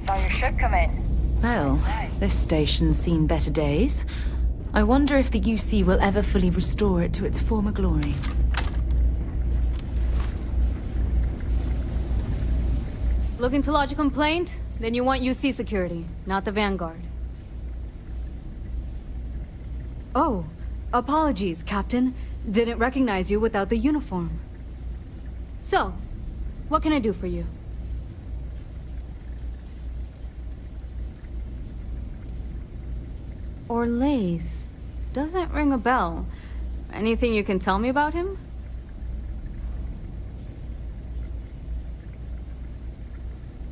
Saw your ship come in. Well, this station's seen better days. I wonder if the UC will ever fully restore it to its former glory. Looking to lodge a complaint? Then you want UC security, not the Vanguard. Oh, apologies, Captain. Didn't recognize you without the uniform. So, what can I do for you? Orlace. Doesn't ring a bell. Anything you can tell me about him?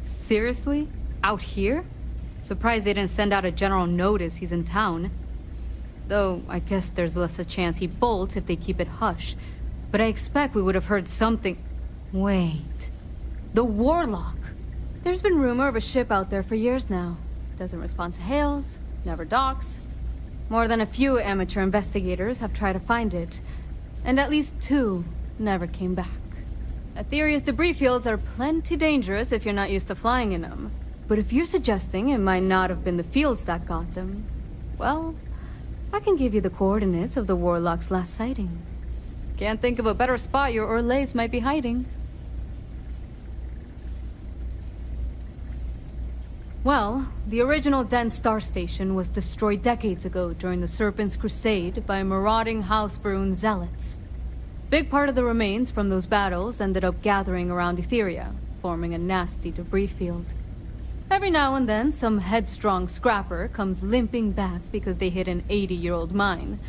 Seriously? Out here? Surprised they didn't send out a general notice he's in town. Though, I guess there's less a chance he bolts if they keep it hush. But I expect we would have heard something... Wait... The Warlock! There's been rumor of a ship out there for years now. Doesn't respond to hails, never docks. More than a few amateur investigators have tried to find it. And at least 2 never came back. Aetherius debris fields are plenty dangerous if you're not used to flying in them. But if you're suggesting it might not have been the fields that got them, well, I can give you the coordinates of the Warlock's last sighting. Can't think of a better spot your Orlace might be hiding. Well, the original Den Star Station was destroyed decades ago during the Serpent's Crusade by marauding House Varun zealots. Big part of the remains from those battles ended up gathering around Etheria, forming a nasty debris field. Every now and then, some headstrong scrapper comes limping back because they hit an 80-year-old mine.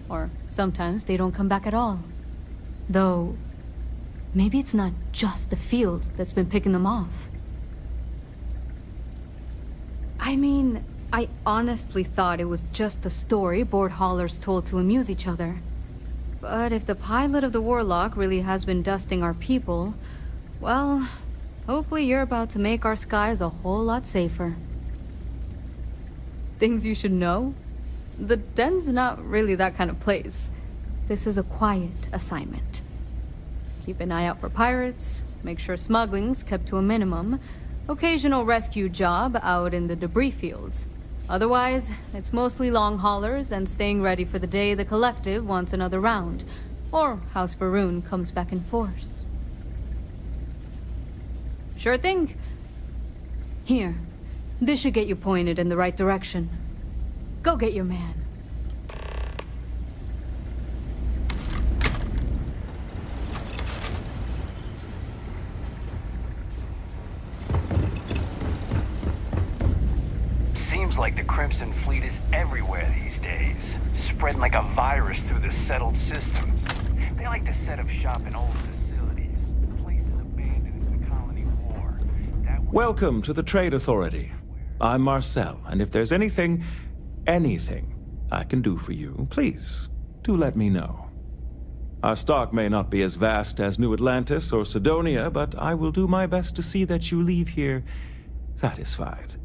Or sometimes they don't come back at all. Though, maybe it's not just the field that's been picking them off. I mean, I honestly thought it was just a story board haulers told to amuse each other. But if the pilot of the Warlock really has been dusting our people, well, hopefully you're about to make our skies a whole lot safer. Things you should know? The Den's not really that kind of place. This is a quiet assignment. Keep an eye out for pirates, make sure smuggling's kept to a minimum, occasional rescue job out in the debris fields. Otherwise, it's mostly long haulers and staying ready for the day the Collective wants another round, or House Varun comes back in force. Sure thing. Here, this should get you pointed in the right direction. Go get your man. Seems like the Crimson Fleet is everywhere these days, spreading like a virus through the settled systems. They like to set up shop in old facilities, places abandoned in the colony war. Welcome to the Trade Authority. I'm Marcel, and if there's anything I can do for you, please, do let me know. Our stock may not be as vast as New Atlantis or Sidonia, but I will do my best to see that you leave here satisfied.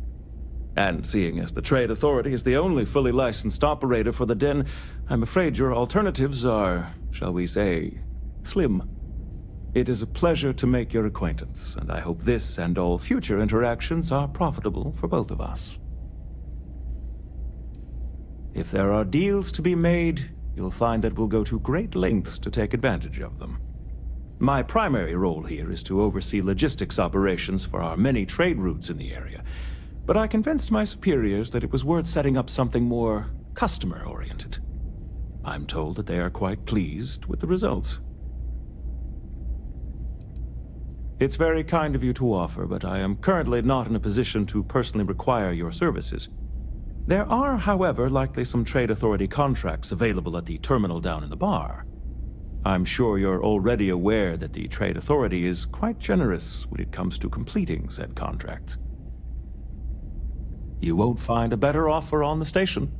And seeing as the Trade Authority is the only fully licensed operator for the Den, I'm afraid your alternatives are, shall we say, slim. It is a pleasure to make your acquaintance, and I hope this and all future interactions are profitable for both of us. If there are deals to be made, you'll find that we'll go to great lengths to take advantage of them. My primary role here is to oversee logistics operations for our many trade routes in the area, but I convinced my superiors that it was worth setting up something more customer-oriented. I'm told that they are quite pleased with the results. It's very kind of you to offer, but I am currently not in a position to personally require your services. There are, however, likely some Trade Authority contracts available at the terminal down in the bar. I'm sure you're already aware that the Trade Authority is quite generous when it comes to completing said contracts. You won't find a better offer on the station.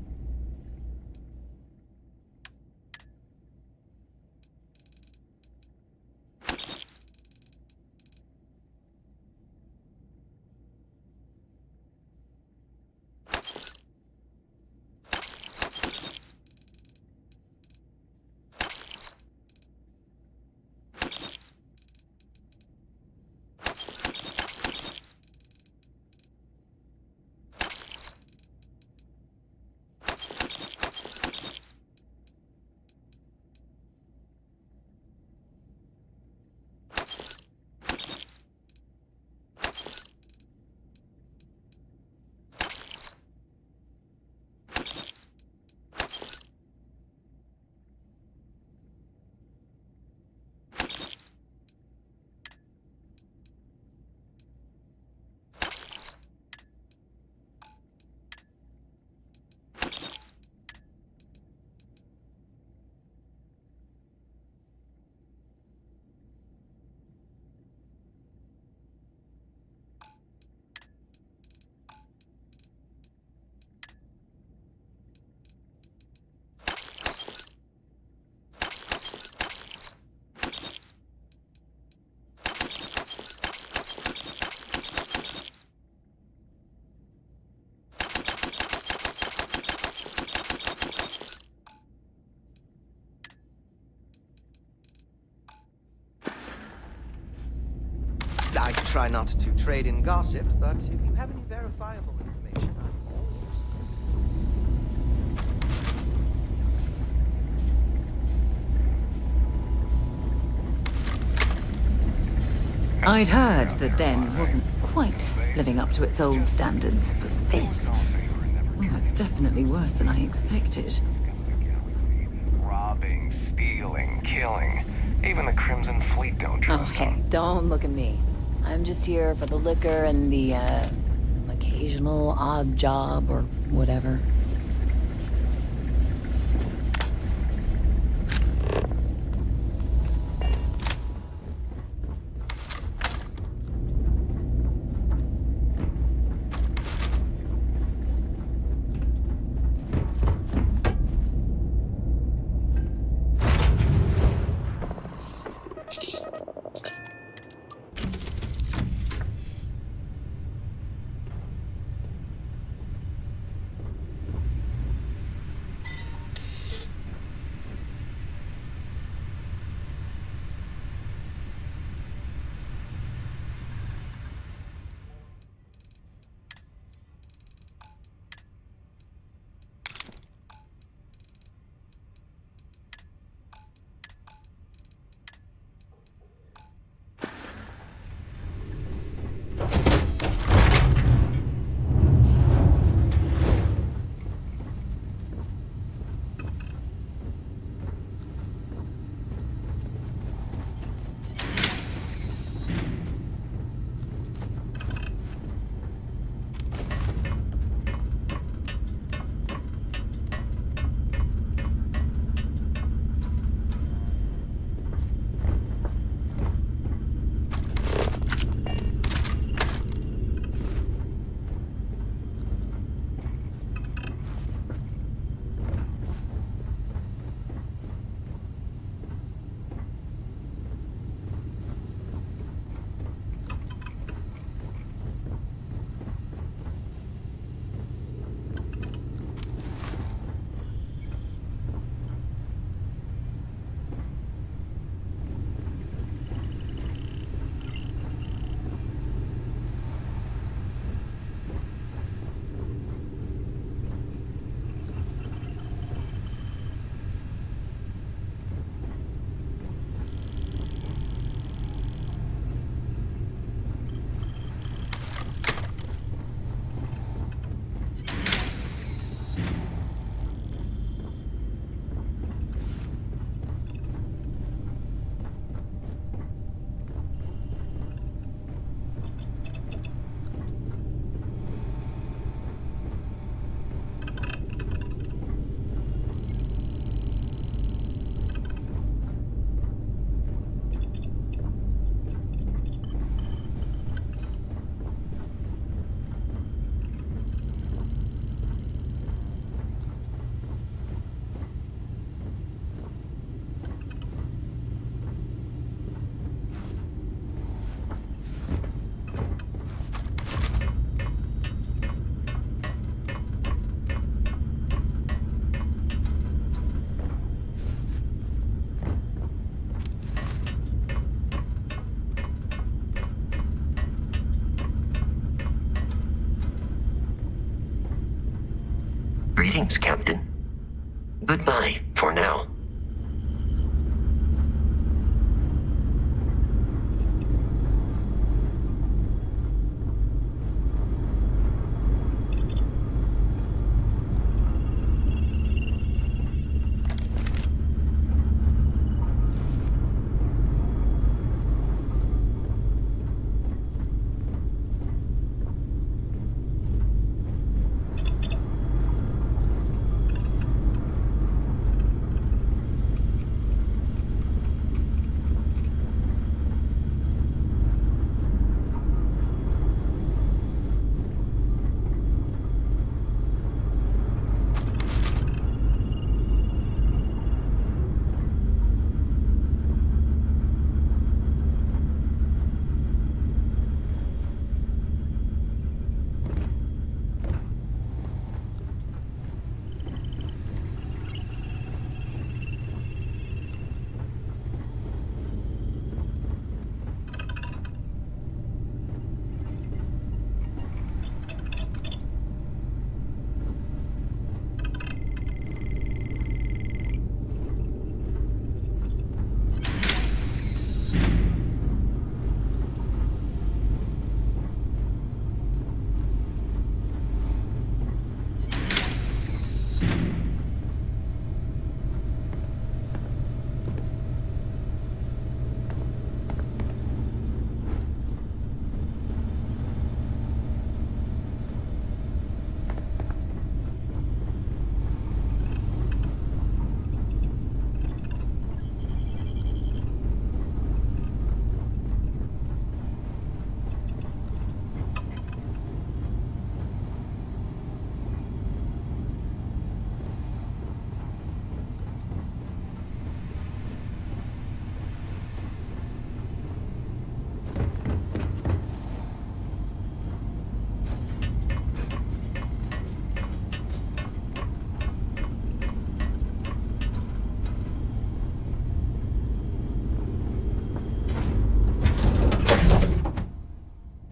try not to trade in gossip, but if you have any verifiable information, I'm always... I'd heard the Den wasn't quite living up to its old standards, but this... well, it's definitely worse than I expected. Robbing, stealing, killing. Even the Crimson Fleet don't trust Okay, them. don't look at me. I'm just here for the liquor and the, occasional odd job or whatever. Greetings, Captain. Goodbye for now.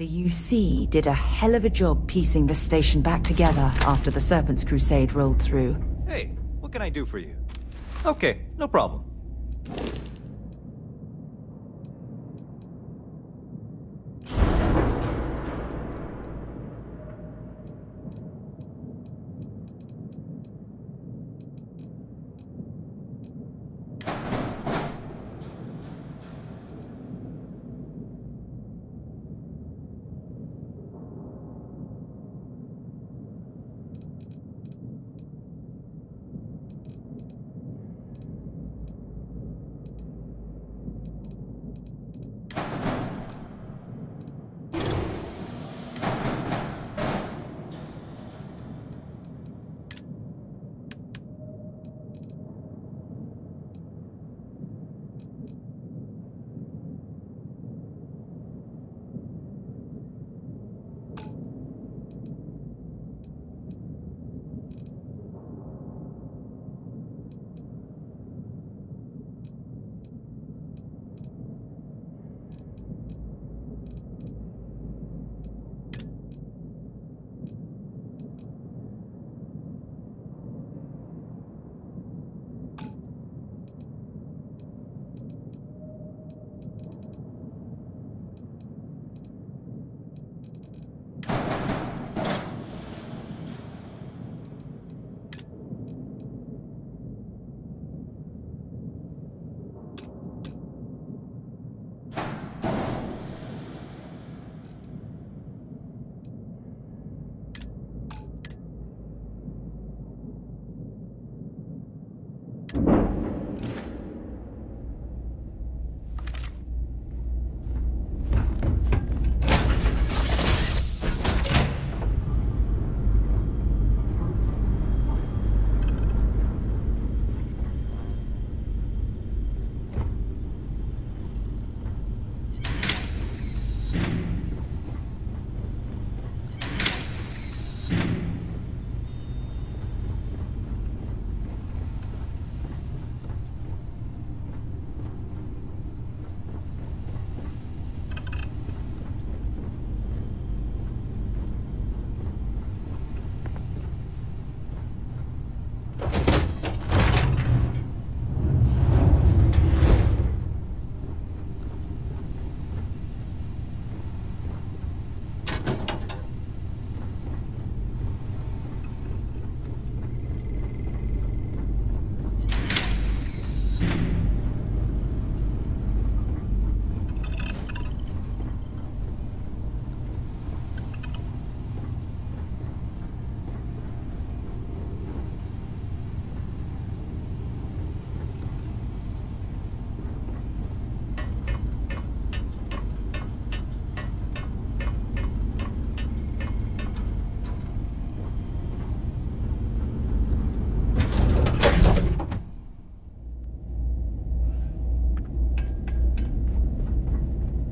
UC did a hell of a job piecing the station back together after the Serpent's Crusade rolled through. Hey, what can I do for you? Okay, no problem.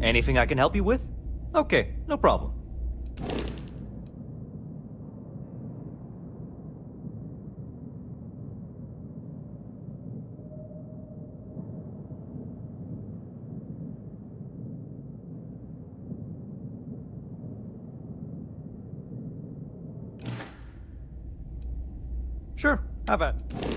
Anything I can help you with? Okay, no problem. Sure, have at it.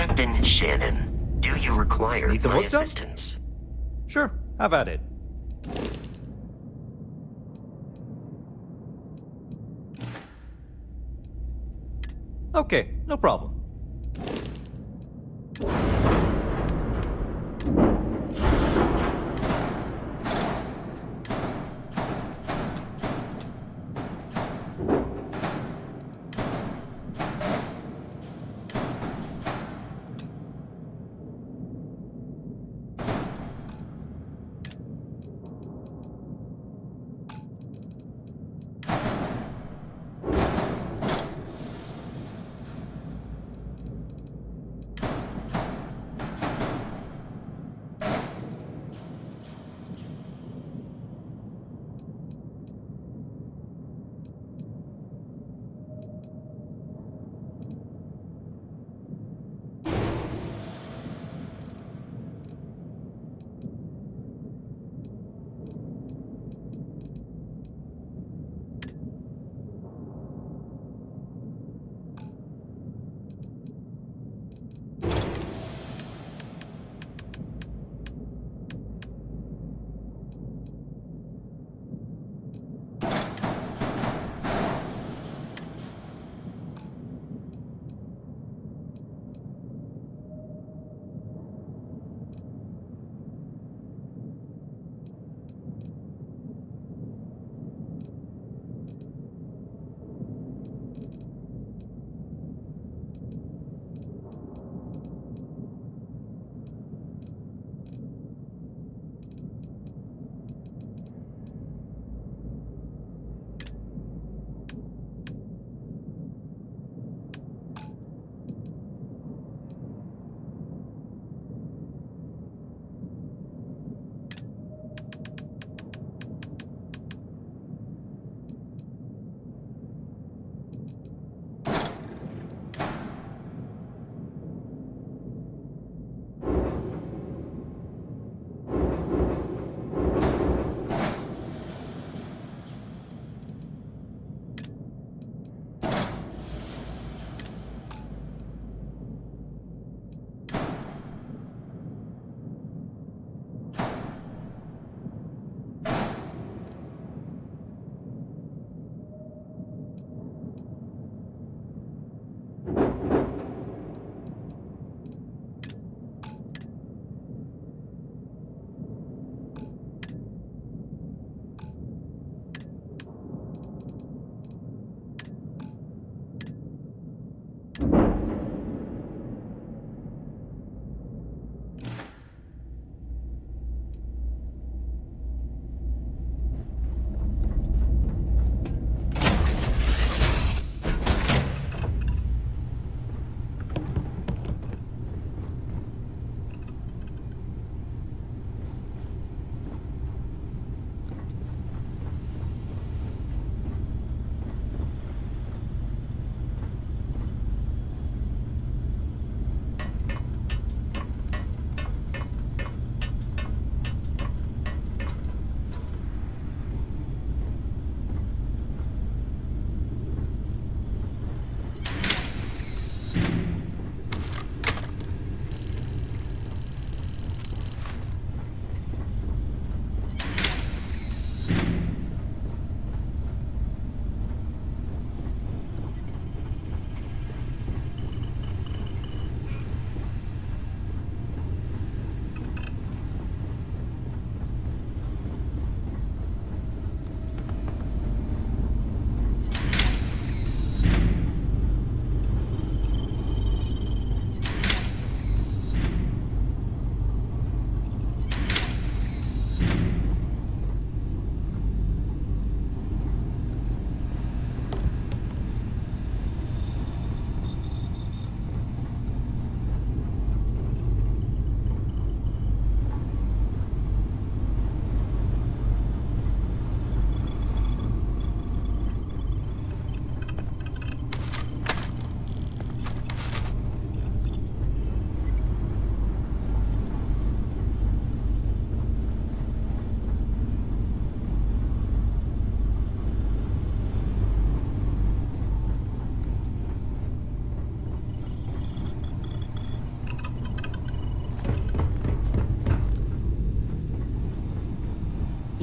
Captain Shannon, do you require Need some my work done? assistance? Sure, have at it. Okay, no problem.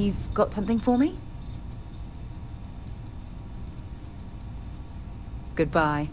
You've got something for me? Goodbye.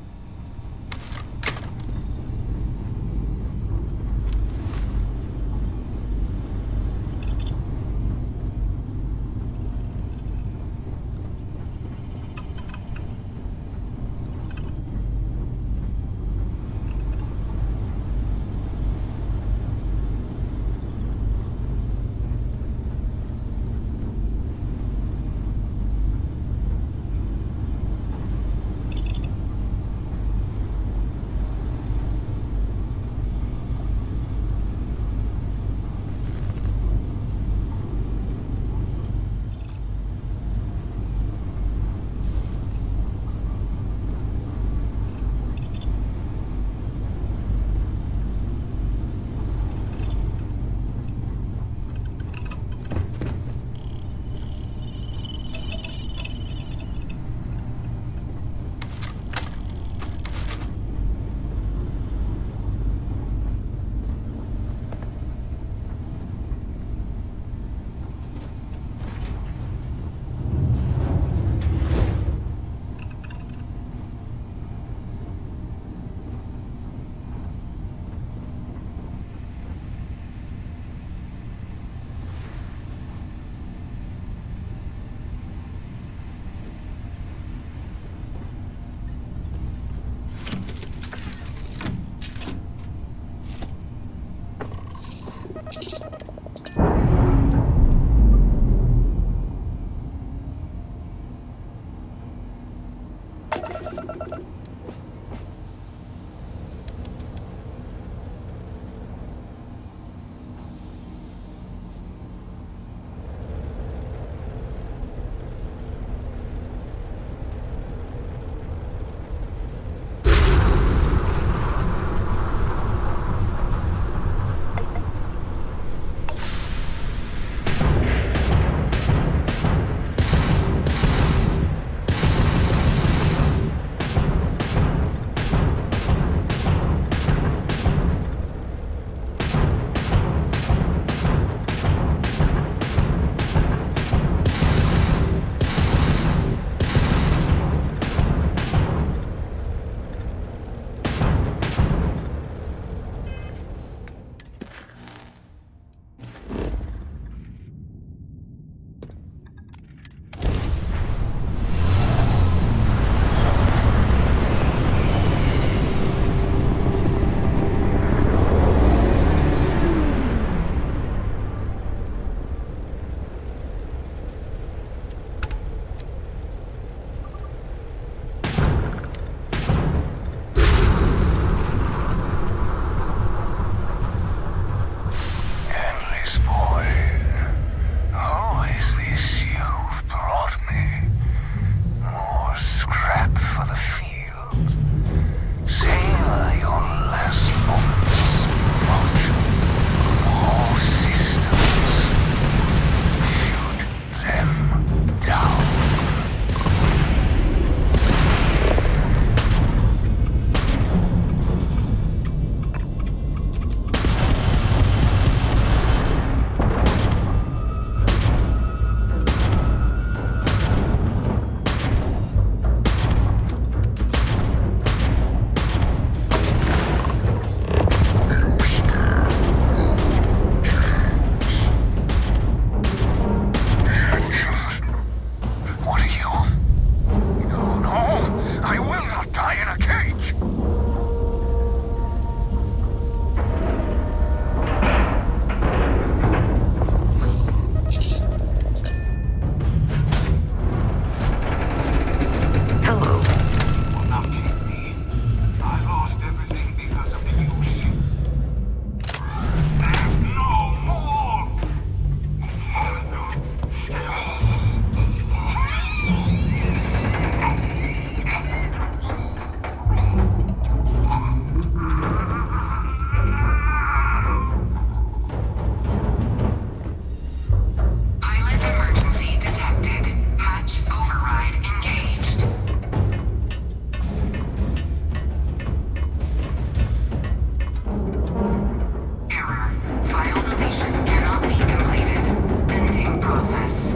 File deletion cannot be completed. Ending process. process.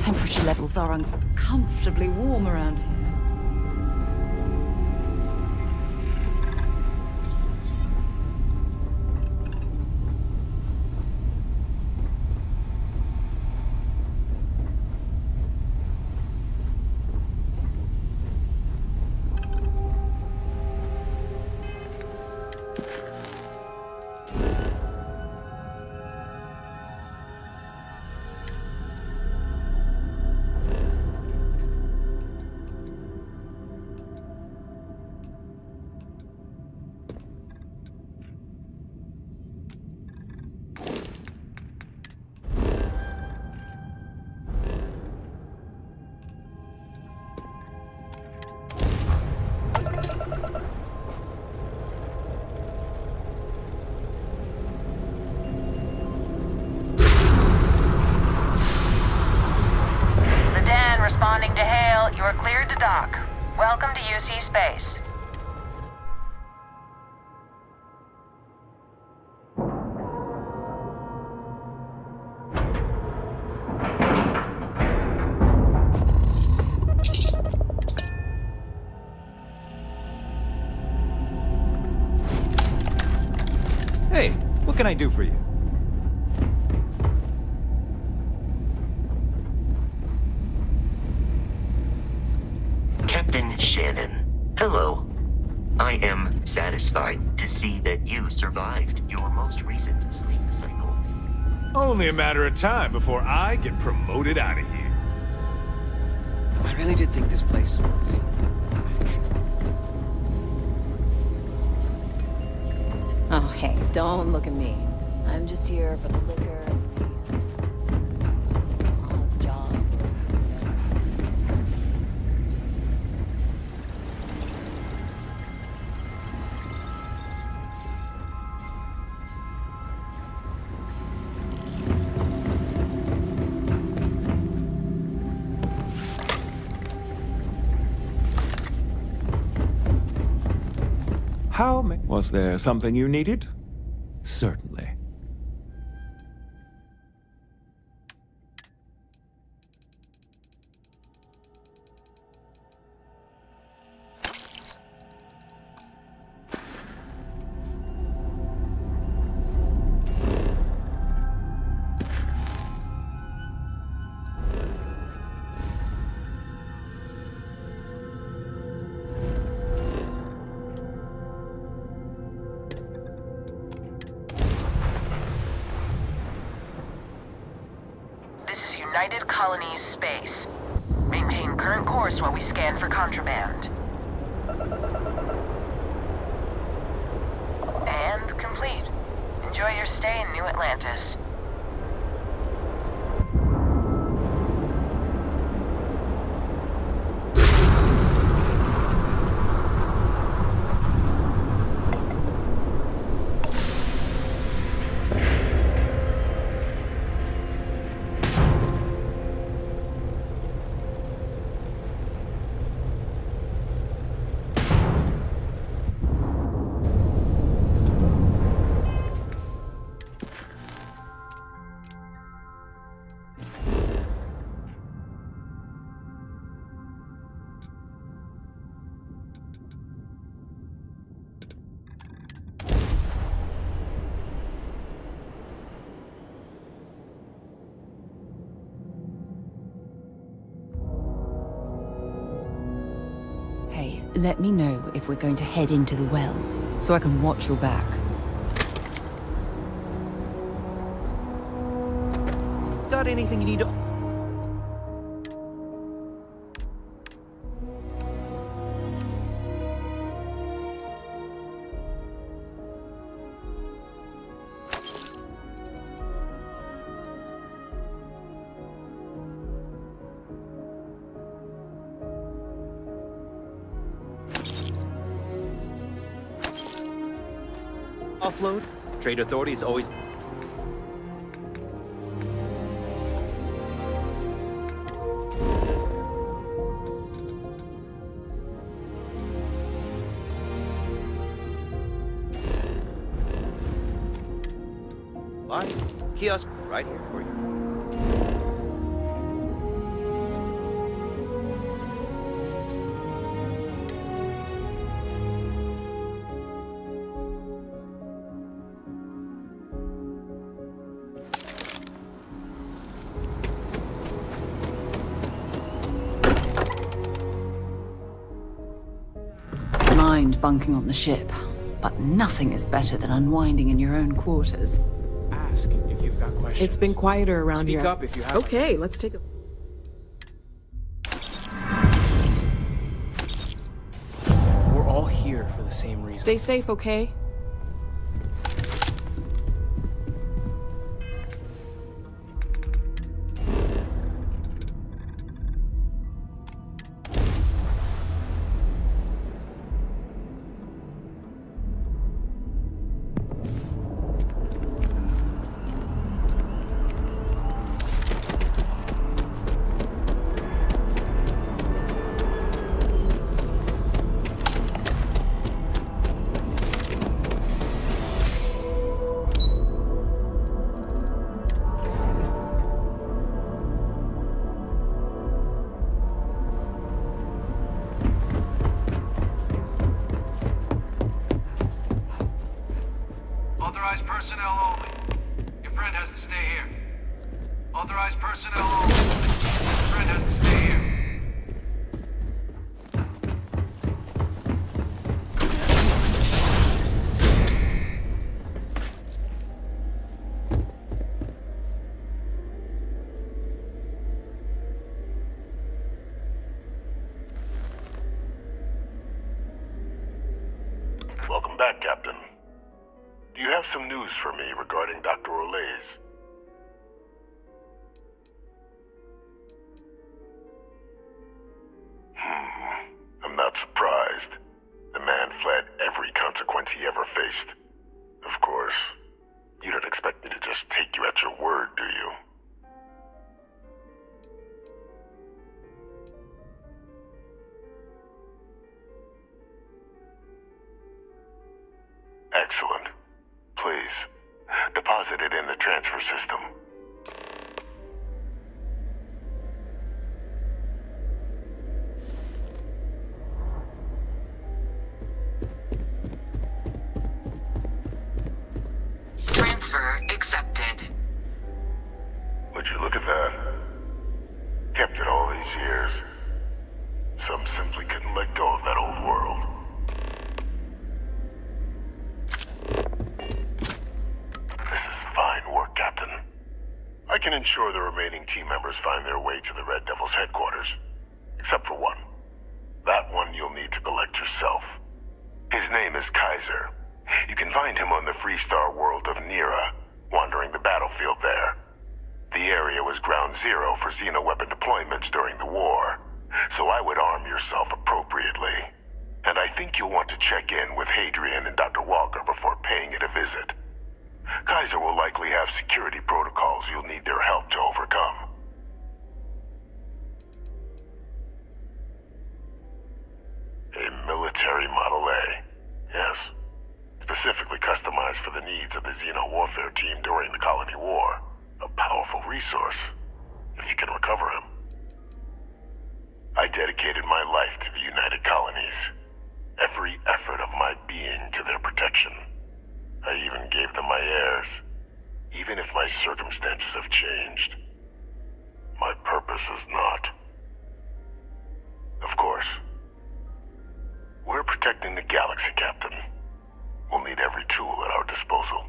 Temperature levels are uncomfortably warm around here. Responding to hail, you are cleared to dock. Welcome to UC Space. Hey, what can I do for you? Captain Shannon, hello. I am satisfied to see that you survived your most recent sleep cycle. Only a matter of time before I get promoted out of here. I really did think this place was... Oh, hey, don't look at me. I'm just here for the liquor and the odd job. Was there something you needed? Certainly. United Colonies space. Maintain current course while we scan for contraband. And complete. Enjoy your stay in New Atlantis. Hey, let me know if we're going to head into the well, so I can watch your back. Got anything you need to... Offload? Trade authorities always... Fine. Kiosk right here for you. Mind bunking on the ship, but nothing is better than unwinding in your own quarters. Ask if you've got questions. It's been quieter around Speak here. up if you have. Okay, let's take a... We're all here for the same reason. Stay safe, okay? Authorized personnel only. Your friend has to stay here. Authorized personnel only. Your friend has to stay here. Welcome back, Captain. Do you have some news for me regarding Dr. Olays? I'm not surprised. The man fled every consequence he ever faced. Of course, you don't expect me to just take you at your word, do you? Excellent. Please, deposit it in the transfer system. Transfer accepted. Would you look at that? Kept it all these years. Some simply couldn't let go of that old world. This is fine work, Captain. I can ensure the remaining team members find their way to the Red Devil's headquarters. Except for one. That one you'll need to collect yourself. His name is Kaiser. You can find him on the Freestar world of Nira, wandering the battlefield there. The area was ground zero for xeno-weapon deployments during the war, so I would arm yourself appropriately. And I think you'll want to check in with Hadrian and Dr. Walker before paying it a visit. Kaiser will likely have security protocols you'll need their help to overcome. A military Model A, yes. Specifically customized for the needs of the Xeno Warfare team during the Colony War. A powerful resource, if you can recover him. I dedicated my life to the United Colonies. Every effort of my being to their protection. I even gave them my heirs. Even if my circumstances have changed, my purpose has not. Of course. We're protecting the galaxy, Captain. We'll need every tool at our disposal.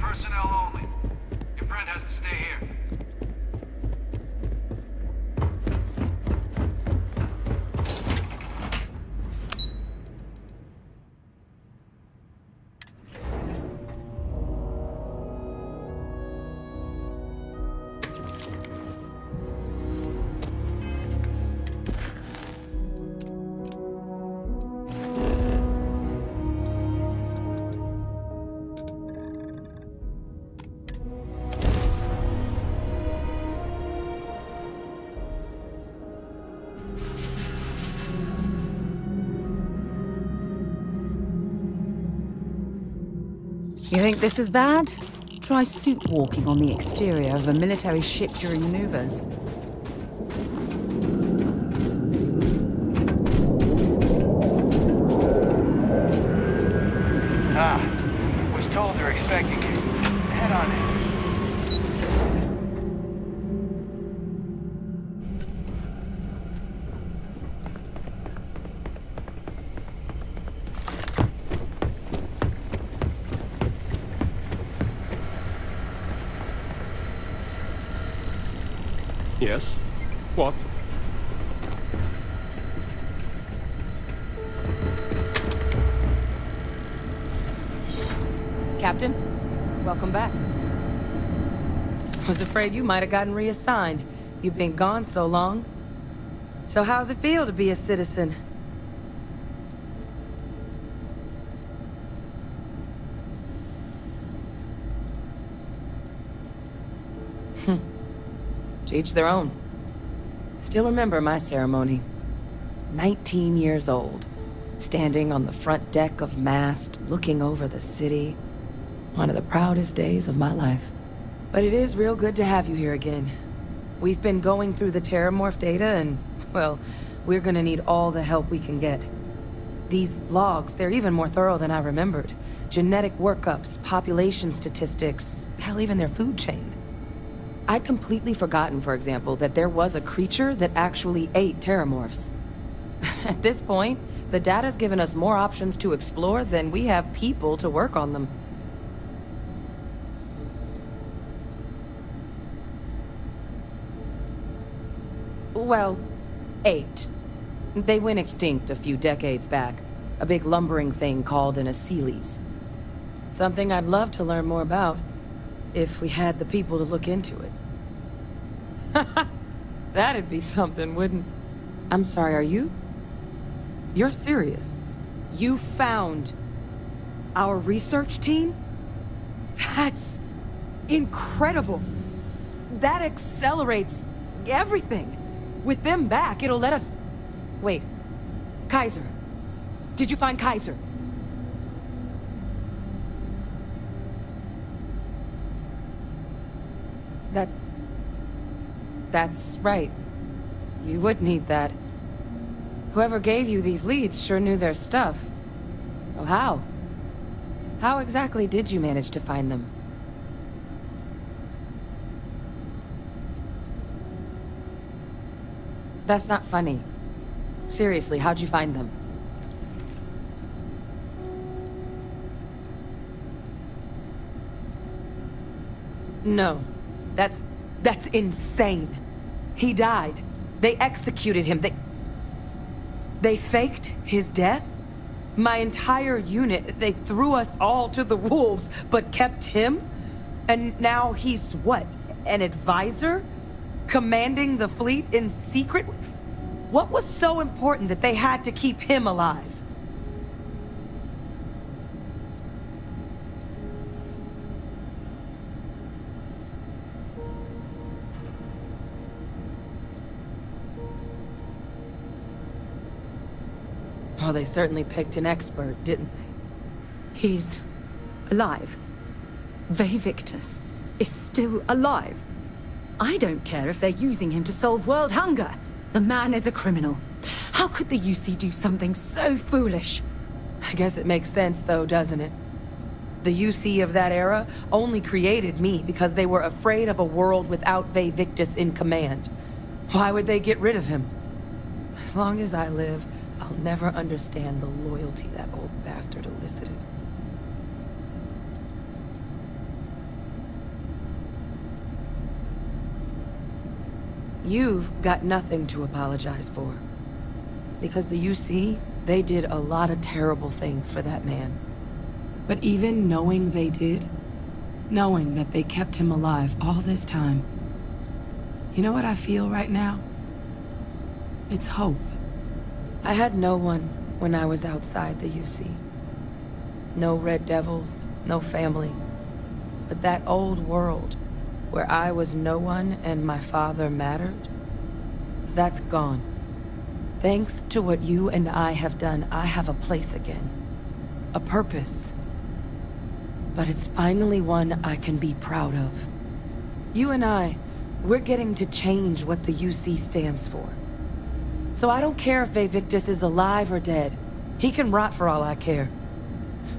Personnel only. Your friend has to stay here. You think this is bad? Try suit walking on the exterior of a military ship during maneuvers. Was told they're expecting you. Head on in. Yes? What? Captain, welcome back. Was afraid you might have gotten reassigned. You've been gone so long. So how's it feel to be a citizen? To each their own. Still remember my ceremony. 19 years old, standing on the front deck of Mast, looking over the city. One of the proudest days of my life. But it is real good to have you here again. We've been going through the Terramorph data and, well, we're gonna need all the help we can get. These logs, they're even more thorough than I remembered. Genetic workups, population statistics, hell, even their food chain. I'd completely forgotten, for example, that there was a creature that actually ate Terramorphs. At this point, the data's given us more options to explore than we have people to work on them. Well, 8. They went extinct a few decades back. A big lumbering thing called an Achilles. Something I'd love to learn more about, if we had the people to look into it. That'd be something, wouldn't... I'm sorry, are you? You're serious? You found our research team? That's incredible. That accelerates everything. With them back, it'll let us... Wait. Kaiser. Did you find Kaiser? That's right. You would need that. Whoever gave you these leads sure knew their stuff. Well, how? How exactly did you manage to find them? That's not funny. Seriously, how'd you find them? No. That's insane. He died. They executed him. They faked his death? My entire unit, they threw us all to the wolves, but kept him? And now he's what? An advisor? Commanding the fleet in secret? What was so important that they had to keep him alive? Oh, they certainly picked an expert, didn't they? He's alive. Victus is still alive. I don't care if they're using him to solve world hunger. The man is a criminal. How could the UC do something so foolish? I guess it makes sense, though, doesn't it? The UC of that era only created me because they were afraid of a world without Victus in command. Why would they get rid of him? As long as I live, I'll never understand the loyalty that old bastard elicited. You've got nothing to apologize for. Because the UC, they did a lot of terrible things for that man. But even knowing they did, knowing that they kept him alive all this time, you know what I feel right now? It's hope. I had no one when I was outside the UC. No Red Devils, no family. But that old world, where I was no one and my father mattered, that's gone. Thanks to what you and I have done, I have a place again. A purpose. But it's finally one I can be proud of. You and we're getting to change what the UC stands for. So I don't care if Victus is alive or dead. He can rot for all I care.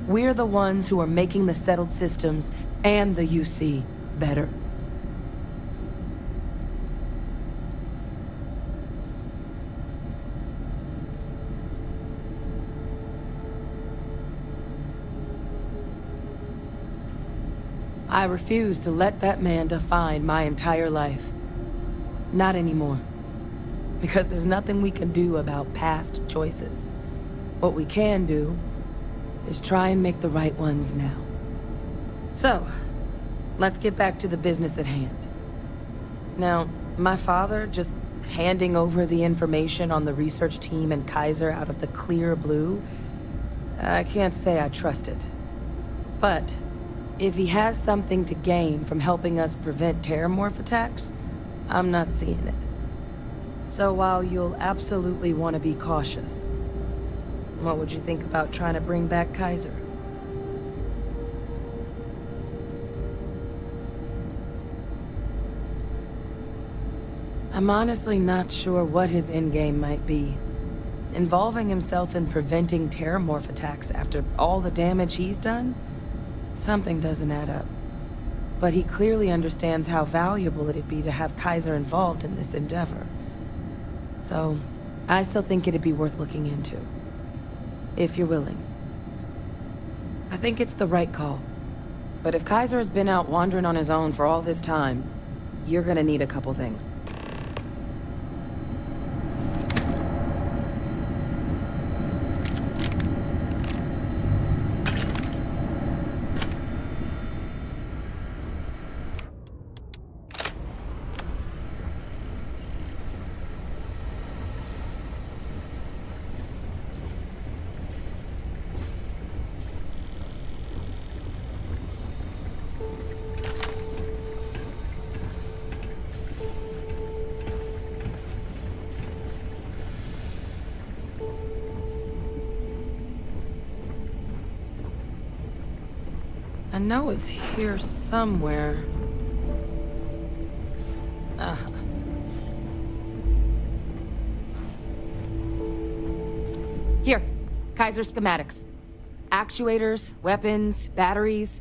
We're the ones who are making the settled systems and the UC better. I refuse to let that man define my entire life. Not anymore. Because there's nothing we can do about past choices. What we can do is try and make the right ones now. So, let's get back to the business at hand. Now, my father just handing over the information on the research team and Kaiser out of the clear blue, I can't say I trust it. But if he has something to gain from helping us prevent terramorph attacks, I'm not seeing it. So while you'll absolutely want to be cautious, what would you think about trying to bring back Kaiser? I'm honestly not sure what his endgame might be. Involving himself in preventing terramorph attacks after all the damage he's done? Something doesn't add up. But he clearly understands how valuable it'd be to have Kaiser involved in this endeavor. So, I still think it'd be worth looking into. If you're willing. I think it's the right call. But if Kaiser has been out wandering on his own for all this time, you're gonna need a couple things. I know it's here somewhere. Here, Kaiser schematics. Actuators, weapons, batteries.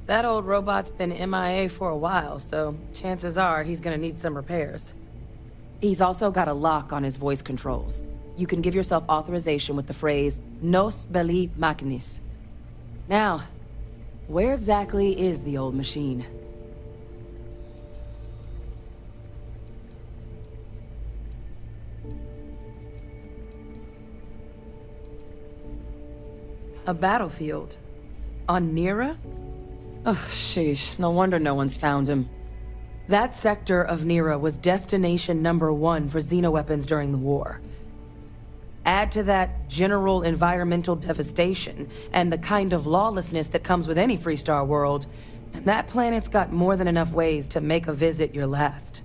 That old robot's been MIA for a while, so chances are he's gonna need some repairs. He's also got a lock on his voice controls. You can give yourself authorization with the phrase, Nos belli machinis. Now, where exactly is the old machine? A battlefield? On Nira? Ugh, sheesh. No wonder no one's found him. That sector of Nira was destination #1 for xenoweapons during the war. Add to that general environmental devastation and the kind of lawlessness that comes with any Freestar world, and that planet's got more than enough ways to make a visit your last.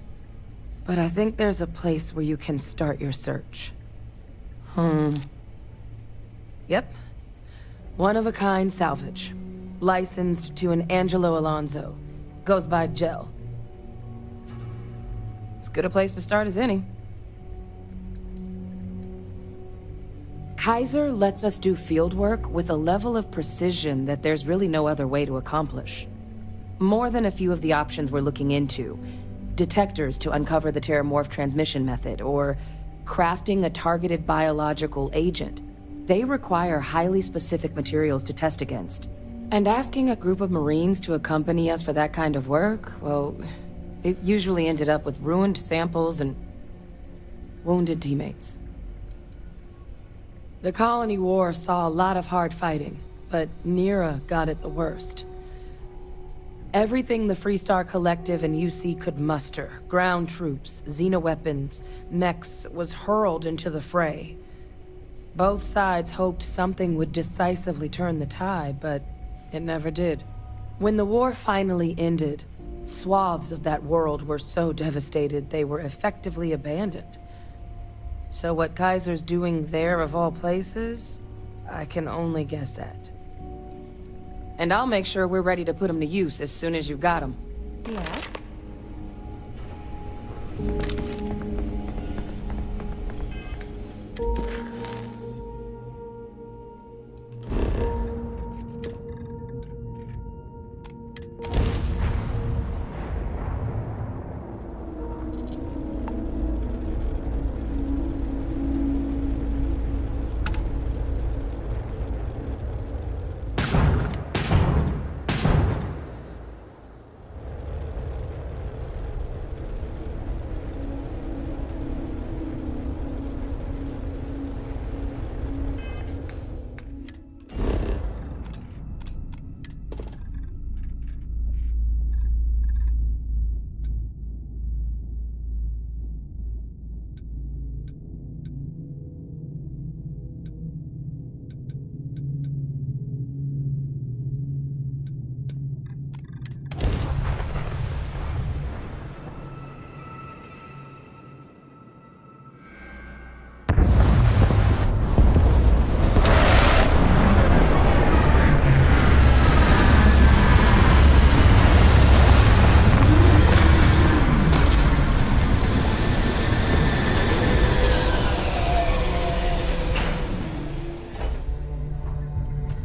But I think there's a place where you can start your search. Yep. One-of-a-kind salvage. Licensed to an Angelo Alonso. Goes by Gel. As good a place to start as any. Kaiser lets us do field work with a level of precision that there's really no other way to accomplish. More than a few of the options we're looking into. Detectors to uncover the Terramorph transmission method, or crafting a targeted biological agent. They require highly specific materials to test against. And asking a group of Marines to accompany us for that kind of work, well, it usually ended up with ruined samples and wounded teammates. The Colony War saw a lot of hard fighting, but Nira got it the worst. Everything the Freestar Collective and UC could muster, ground troops, xenoweapons, mechs, was hurled into the fray. Both sides hoped something would decisively turn the tide, but it never did. When the war finally ended, swaths of that world were so devastated they were effectively abandoned. So what Kaiser's doing there of all places, I can only guess at. And I'll make sure we're ready to put him to use as soon as you've got him. Yeah.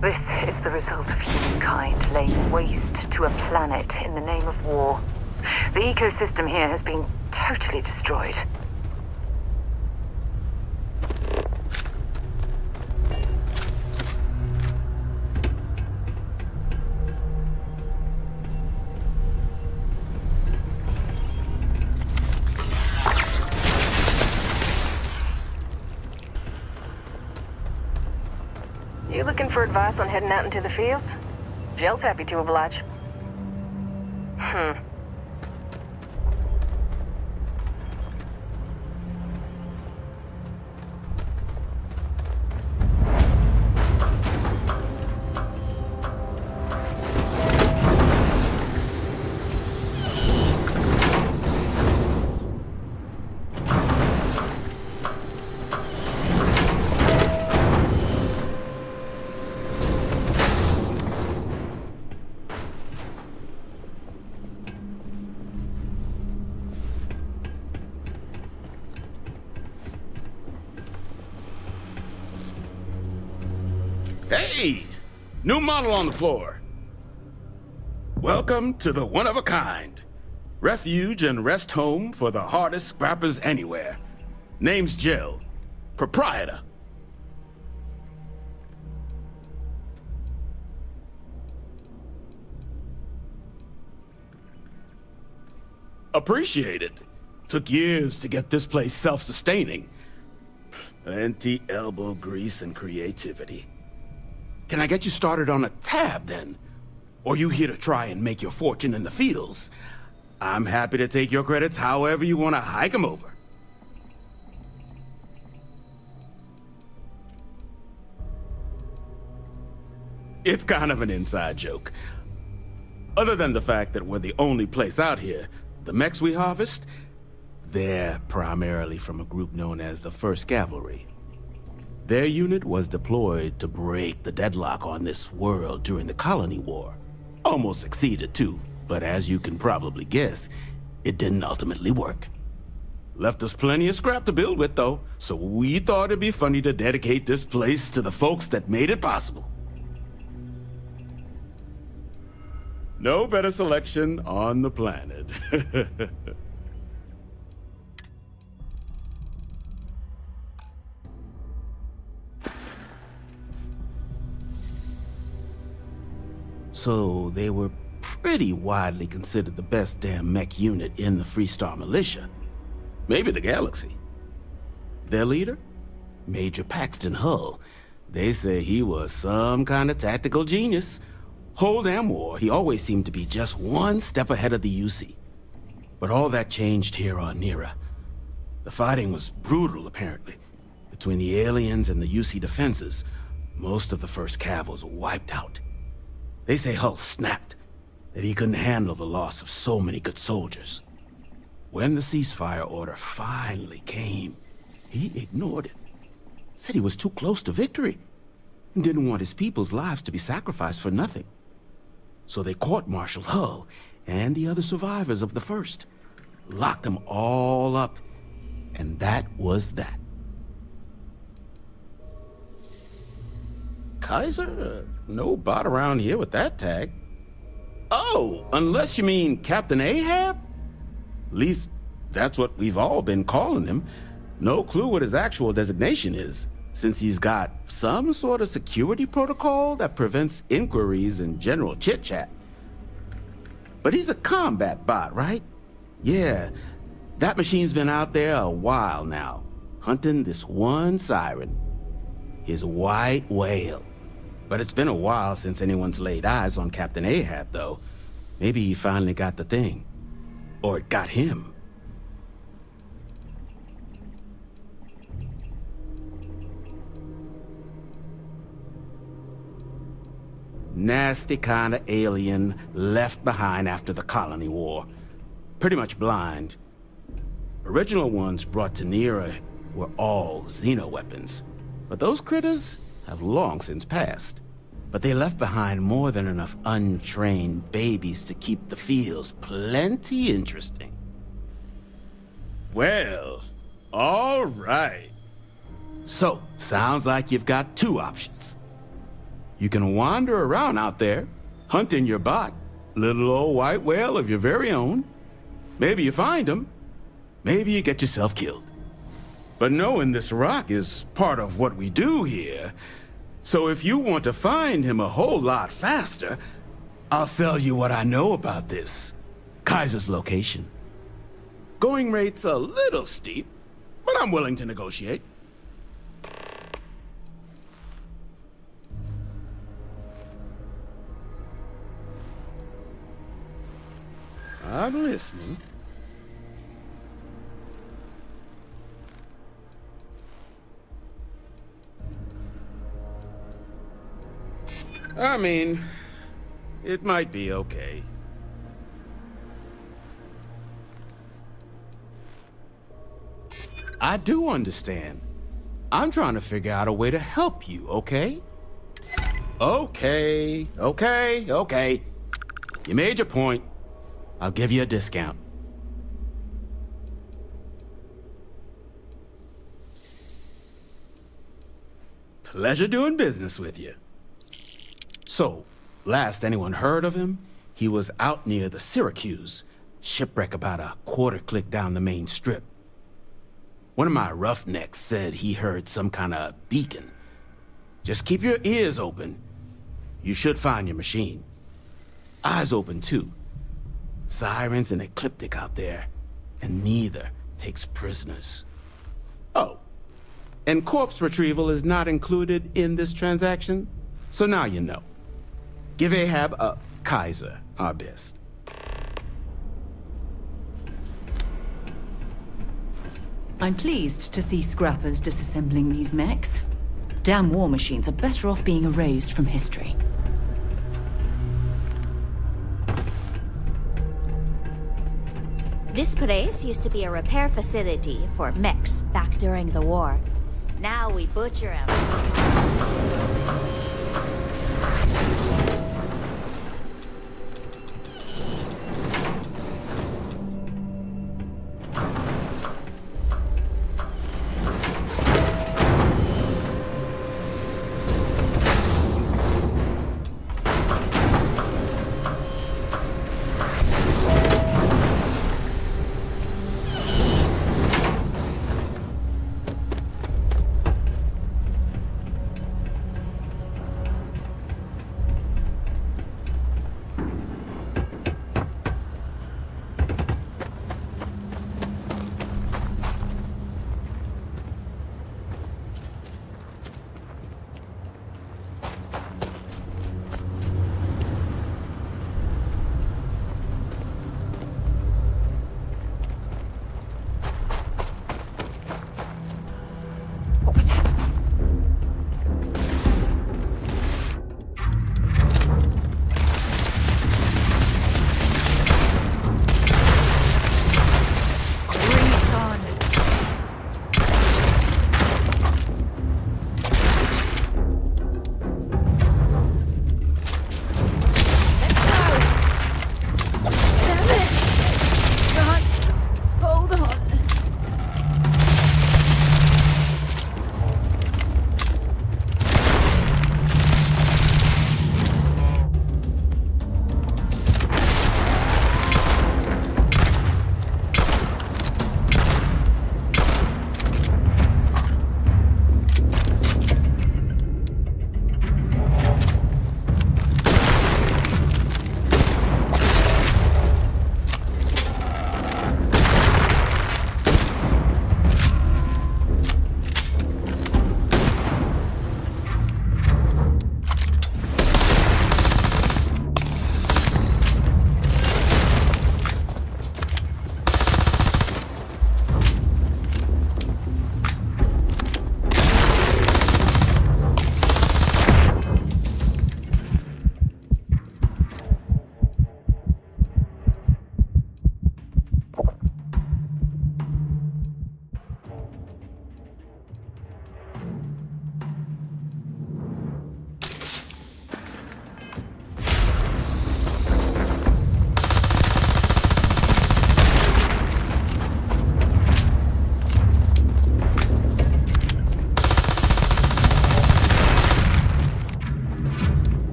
This is the result of humankind laying waste to a planet in the name of war. The ecosystem here has been totally destroyed. You looking for advice on heading out into the fields? Gel's happy to oblige. Hey! New model on the floor. Welcome to the one-of-a-kind. Refuge and rest home for the hardest scrappers anywhere. Name's Jill. Proprietor. Appreciate it. Took years to get this place self-sustaining. Plenty elbow grease and creativity. Can I get you started on a tab, then? Or you here to try and make your fortune in the fields? I'm happy to take your credits however you want to hike them over. It's kind of an inside joke. Other than the fact that we're the only place out here, the mechs we harvest, they're primarily from a group known as the 1st Cavalry. Their unit was deployed to break the deadlock on this world during the Colony War. Almost succeeded too, but as you can probably guess, it didn't ultimately work. Left us plenty of scrap to build with though, so we thought it'd be funny to dedicate this place to the folks that made it possible. No better selection on the planet. So they were pretty widely considered the best damn mech unit in the Freestar Militia. Maybe the galaxy. Their leader? Major Paxton Hull. They say he was some kind of tactical genius. Whole damn war, he always seemed to be just one step ahead of the UC. But all that changed here on Nira. The fighting was brutal, apparently. Between the aliens and the UC defenses, most of the 1st Cav was wiped out. They say Hull snapped, that he couldn't handle the loss of so many good soldiers. When the ceasefire order finally came, he ignored it. Said he was too close to victory, and didn't want his people's lives to be sacrificed for nothing. So they court-martialed Hull and the other survivors of the 1st, locked them all up, and that was that. Kaiser? No bot around here with that tag. Oh, unless you mean Captain Ahab? At least, that's what we've all been calling him. No clue what his actual designation is, since he's got some sort of security protocol that prevents inquiries and general chit-chat. But he's a combat bot, right? Yeah, that machine's been out there a while now, hunting this one siren. His white whale. But it's been a while since anyone's laid eyes on Captain Ahab, though. Maybe he finally got the thing. Or it got him. Nasty kind of alien left behind after the Colony War. Pretty much blind. Original ones brought to Nira were all xeno-weapons. But those critters have long since passed. But they left behind more than enough untrained babies to keep the fields plenty interesting. Well, all right. So, sounds like you've got two options. You can wander around out there, hunting your bot, little old white whale of your very own. Maybe you find him, maybe you get yourself killed. But knowing this rock is part of what we do here, so if you want to find him a whole lot faster, I'll sell you what I know about this. Kaiser's location. Going rate's a little steep, but I'm willing to negotiate. I'm listening. I mean, it might be okay. I do understand. I'm trying to figure out a way to help you, okay? Okay. You made your point. I'll give you a discount. Pleasure doing business with you. So, last anyone heard of him, he was out near the Syracuse, shipwreck about a quarter click down the main strip. One of my roughnecks said he heard some kind of beacon. Just keep your ears open. You should find your machine. Eyes open, too. Sirens and ecliptic out there, and neither takes prisoners. Oh, and corpse retrieval is not included in this transaction, so now you know. Give Ahab a Kaiser our best. I'm pleased to see scrappers disassembling these mechs. Damn war machines are better off being erased from history. This place used to be a repair facility for mechs back during the war. Now we butcher them.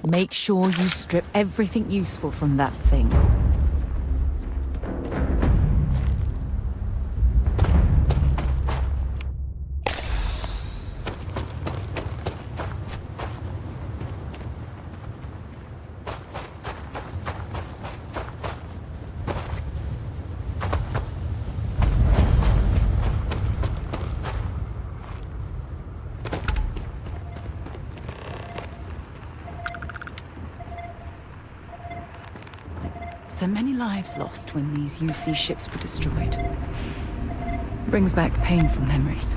Make sure you strip everything useful from that thing. So many lives lost when these UC ships were destroyed. Brings back painful memories.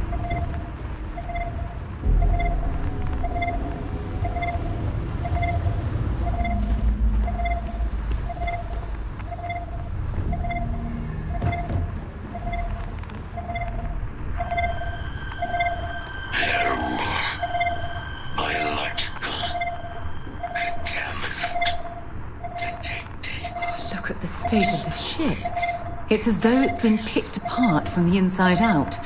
My state of this ship. It's as though it's been picked apart from the inside out.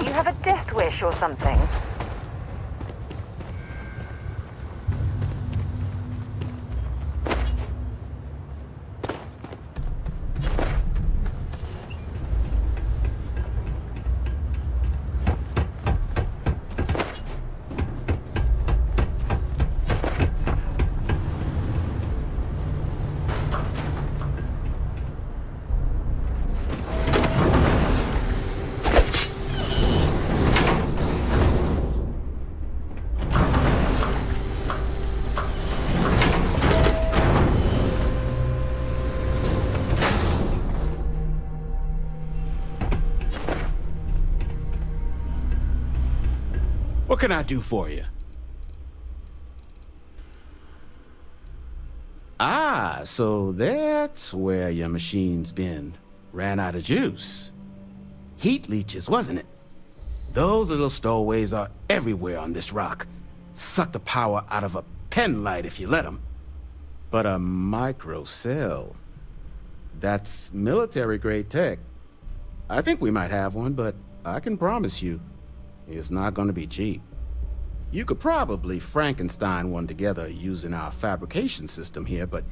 You have a death wish or something? What can I do for you? Ah, so that's where your machine's been. Ran out of juice. Heat leeches, wasn't it? Those little stowaways are everywhere on this rock. Suck the power out of a pen light if you let them. But a microcell, that's military-grade tech. I think we might have one, but I can promise you, it's not going to be cheap. You could probably Frankenstein one together using our fabrication system here, but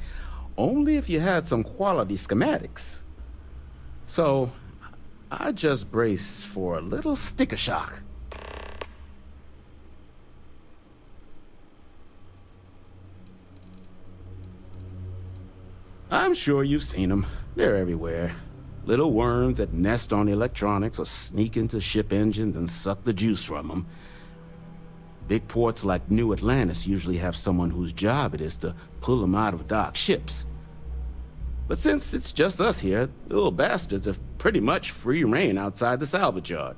only if you had some quality schematics. So, I just brace for a little sticker shock. I'm sure you've seen them. They're everywhere. Little worms that nest on electronics or sneak into ship engines and suck the juice from them. Big ports like New Atlantis usually have someone whose job it is to pull them out of docked ships. But since it's just us here, the little bastards have pretty much free reign outside the salvage yard.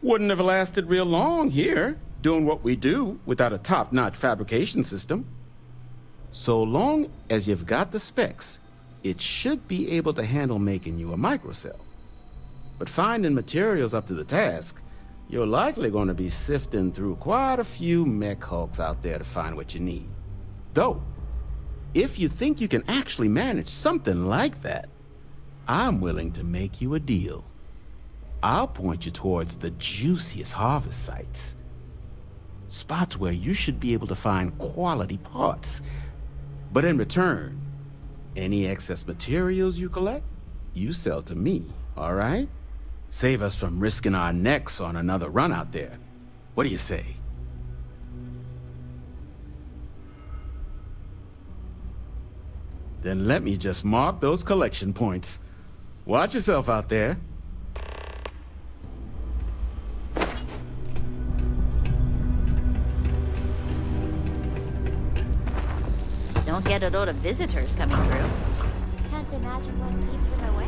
Wouldn't have lasted real long here, doing what we do without a top-notch fabrication system. So long as you've got the specs, it should be able to handle making you a microcell. But finding materials up to the task, you're likely going to be sifting through quite a few mech hulks out there to find what you need. Though, if you think you can actually manage something like that, I'm willing to make you a deal. I'll point you towards the juiciest harvest sites. Spots where you should be able to find quality parts. But in return, any excess materials you collect, you sell to me, all right? Save us from risking our necks on another run out there. What do you say? Then let me just mark those collection points. Watch yourself out there. won't get a lot of visitors coming through. Can't imagine what keeps him away.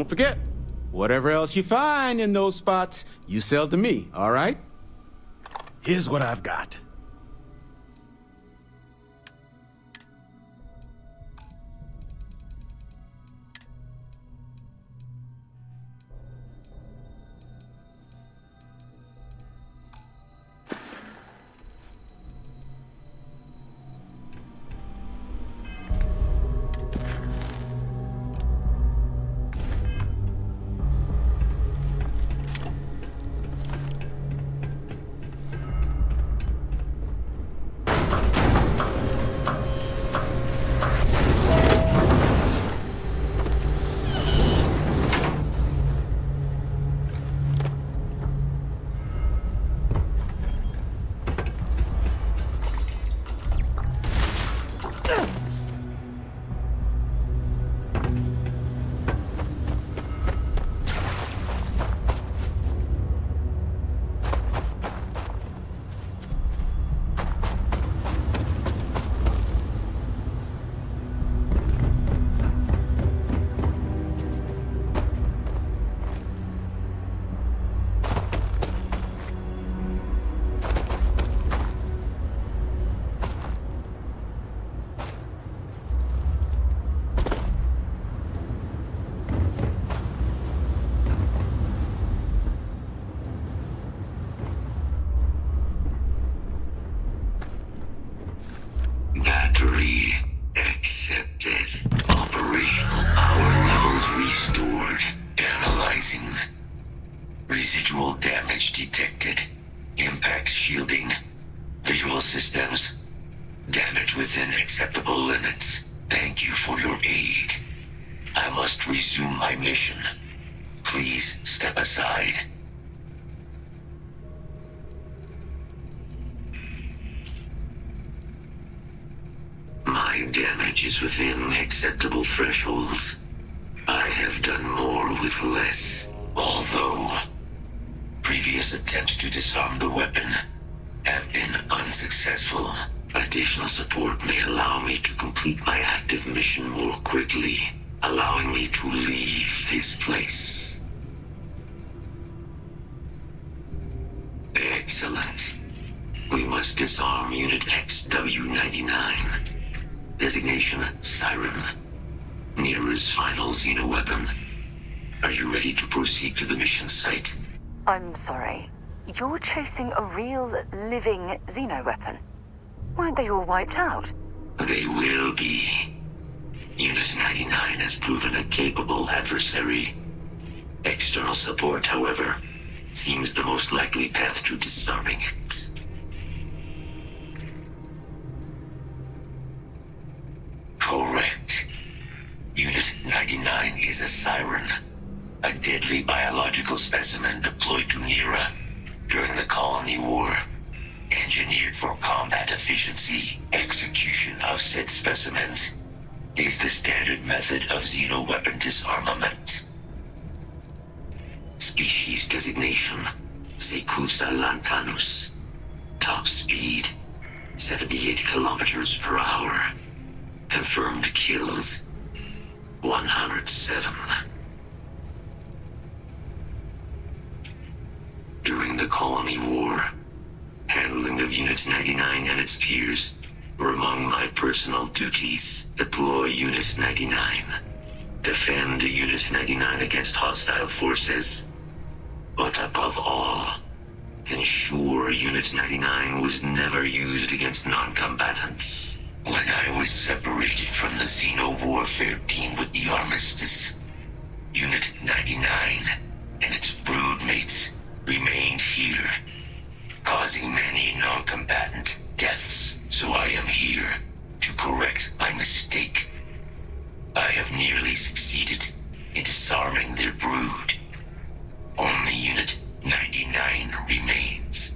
don't forget, whatever else you find in those spots, you sell to me, all right? Here's what I've got. Battery accepted. Operational power levels restored. Analyzing. Residual damage detected. Impact shielding. Visual systems. Damage within acceptable limits. Thank you for your aid. I must resume my mission. Please step aside. My damage is within acceptable thresholds. I have done more with less. Although previous attempts to disarm the weapon have been unsuccessful. Additional support may allow me to complete my active mission more quickly, allowing me to leave this place. Excellent. We must disarm Unit XW-99. Designation Siren. Nearest final Xeno weapon. Are you ready to proceed to the mission site? I'm sorry. You're chasing a real, living Xeno weapon? Weren't they all wiped out? They will be. Unit 99 has proven a capable adversary. External support, however, seems the most likely path to disarming it. Correct. Unit 99 is a Siren, a deadly biological specimen deployed to Nera during the Colony War. Engineered for combat efficiency, execution of said specimens is the standard method of Xeno weapon disarmament. Species designation, Secusa lantanus. Top speed, 78 kilometers per hour. Confirmed kills, 107. During the Colony War, handling of Unit 99 and its peers were among my personal duties. Deploy Unit 99. Defend Unit 99 against hostile forces. But above all, ensure Unit 99 was never used against non-combatants. When I was separated from the Xeno warfare team with the Armistice, Unit 99 and its broodmates remained here, causing many non-combatant deaths, so I am here to correct my mistake. I have nearly succeeded in disarming their brood. Only Unit 99 remains.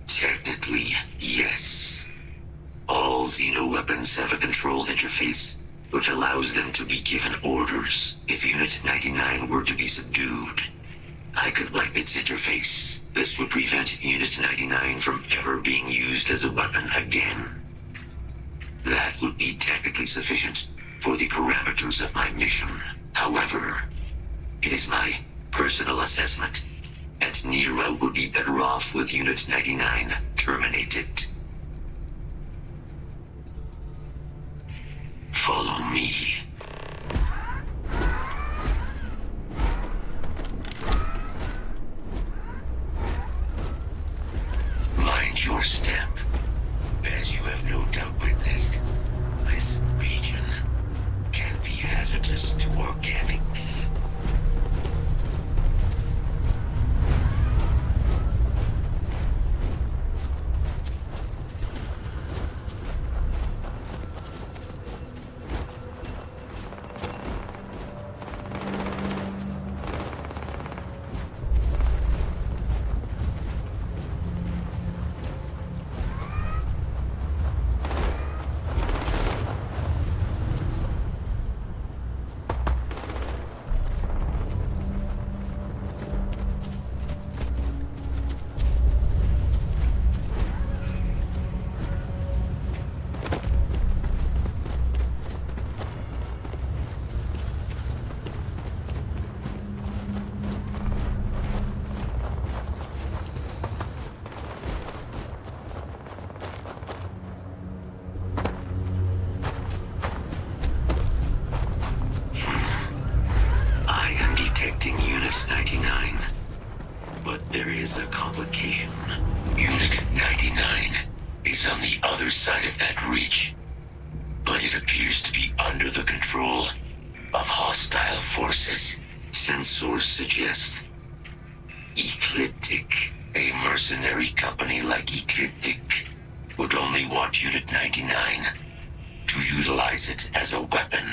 Technically, yes. All Xeno weapons have a control interface, which allows them to be given orders if Unit 99 were to be subdued. I could wipe its interface. This would prevent Unit 99 from ever being used as a weapon again. That would be technically sufficient for the parameters of my mission. However, it is my personal assessment that Nero would be better off with Unit 99 terminated. Follow me. Mind your step. As you have no doubt witnessed, this region can be hazardous to organics. Detecting Unit 99. But there is a complication. Unit 99 is on the other side of that reach. But it appears to be under the control of hostile forces. Sensors suggest Ecliptic, a mercenary company like Ecliptic, would only want Unit 99 to utilize it as a weapon.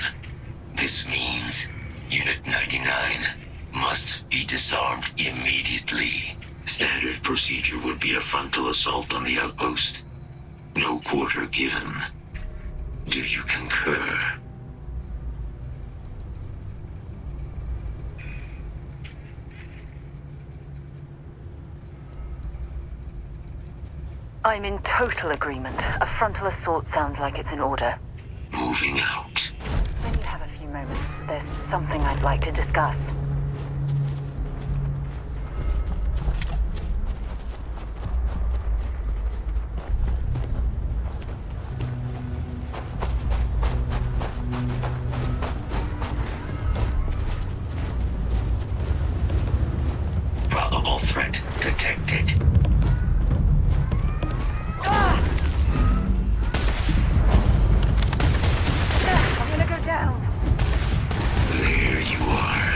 This means Unit 99 must be disarmed immediately. Standard procedure would be a frontal assault on the outpost. No quarter given. Do you concur? I'm in total agreement. A frontal assault sounds like it's in order. Moving out. When you have a few moments, there's something I'd like to discuss. Probable threat detected. I'm gonna go down. There you are.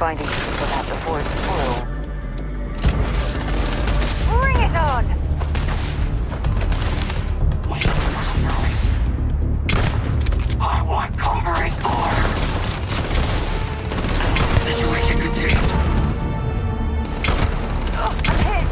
finding people that before it's full. Bring it on! I want covering order. Situation contained. Oh, I'm hit!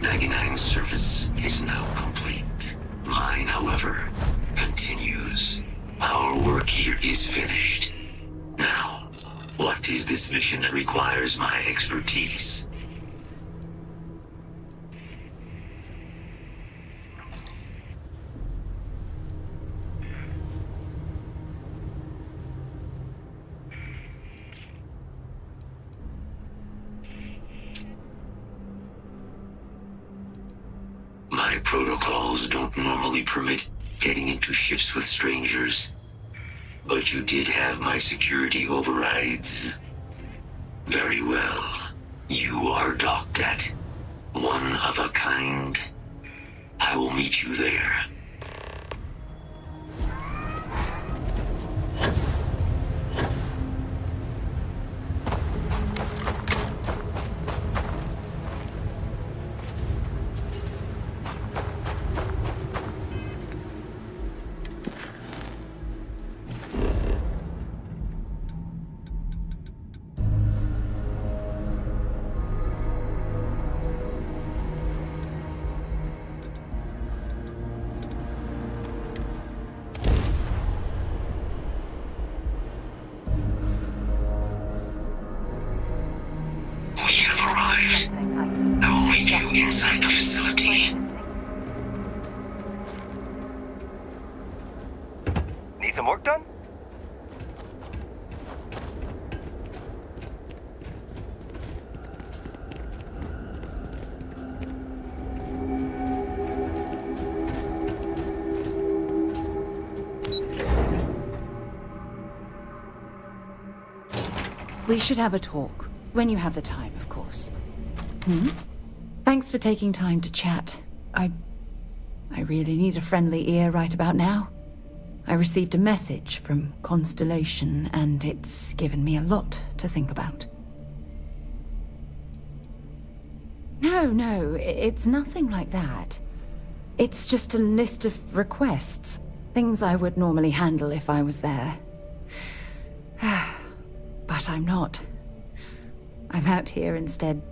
99's service is now complete. Mine, however, continues. Our work here is finished. Now, what is this mission that requires my expertise? My protocols don't normally permit getting into ships with strangers. But you did have my security overrides. Very well. You are docked at one of a kind. I will meet you there. Inside the facility. Need some work done? We should have a talk. When you have the time, of course. Thanks for taking time to chat. I really need a friendly ear right about now. I received a message from Constellation, and it's given me a lot to think about. No, it's nothing like that. It's just a list of requests. Things I would normally handle if I was there. But I'm not. I'm out here instead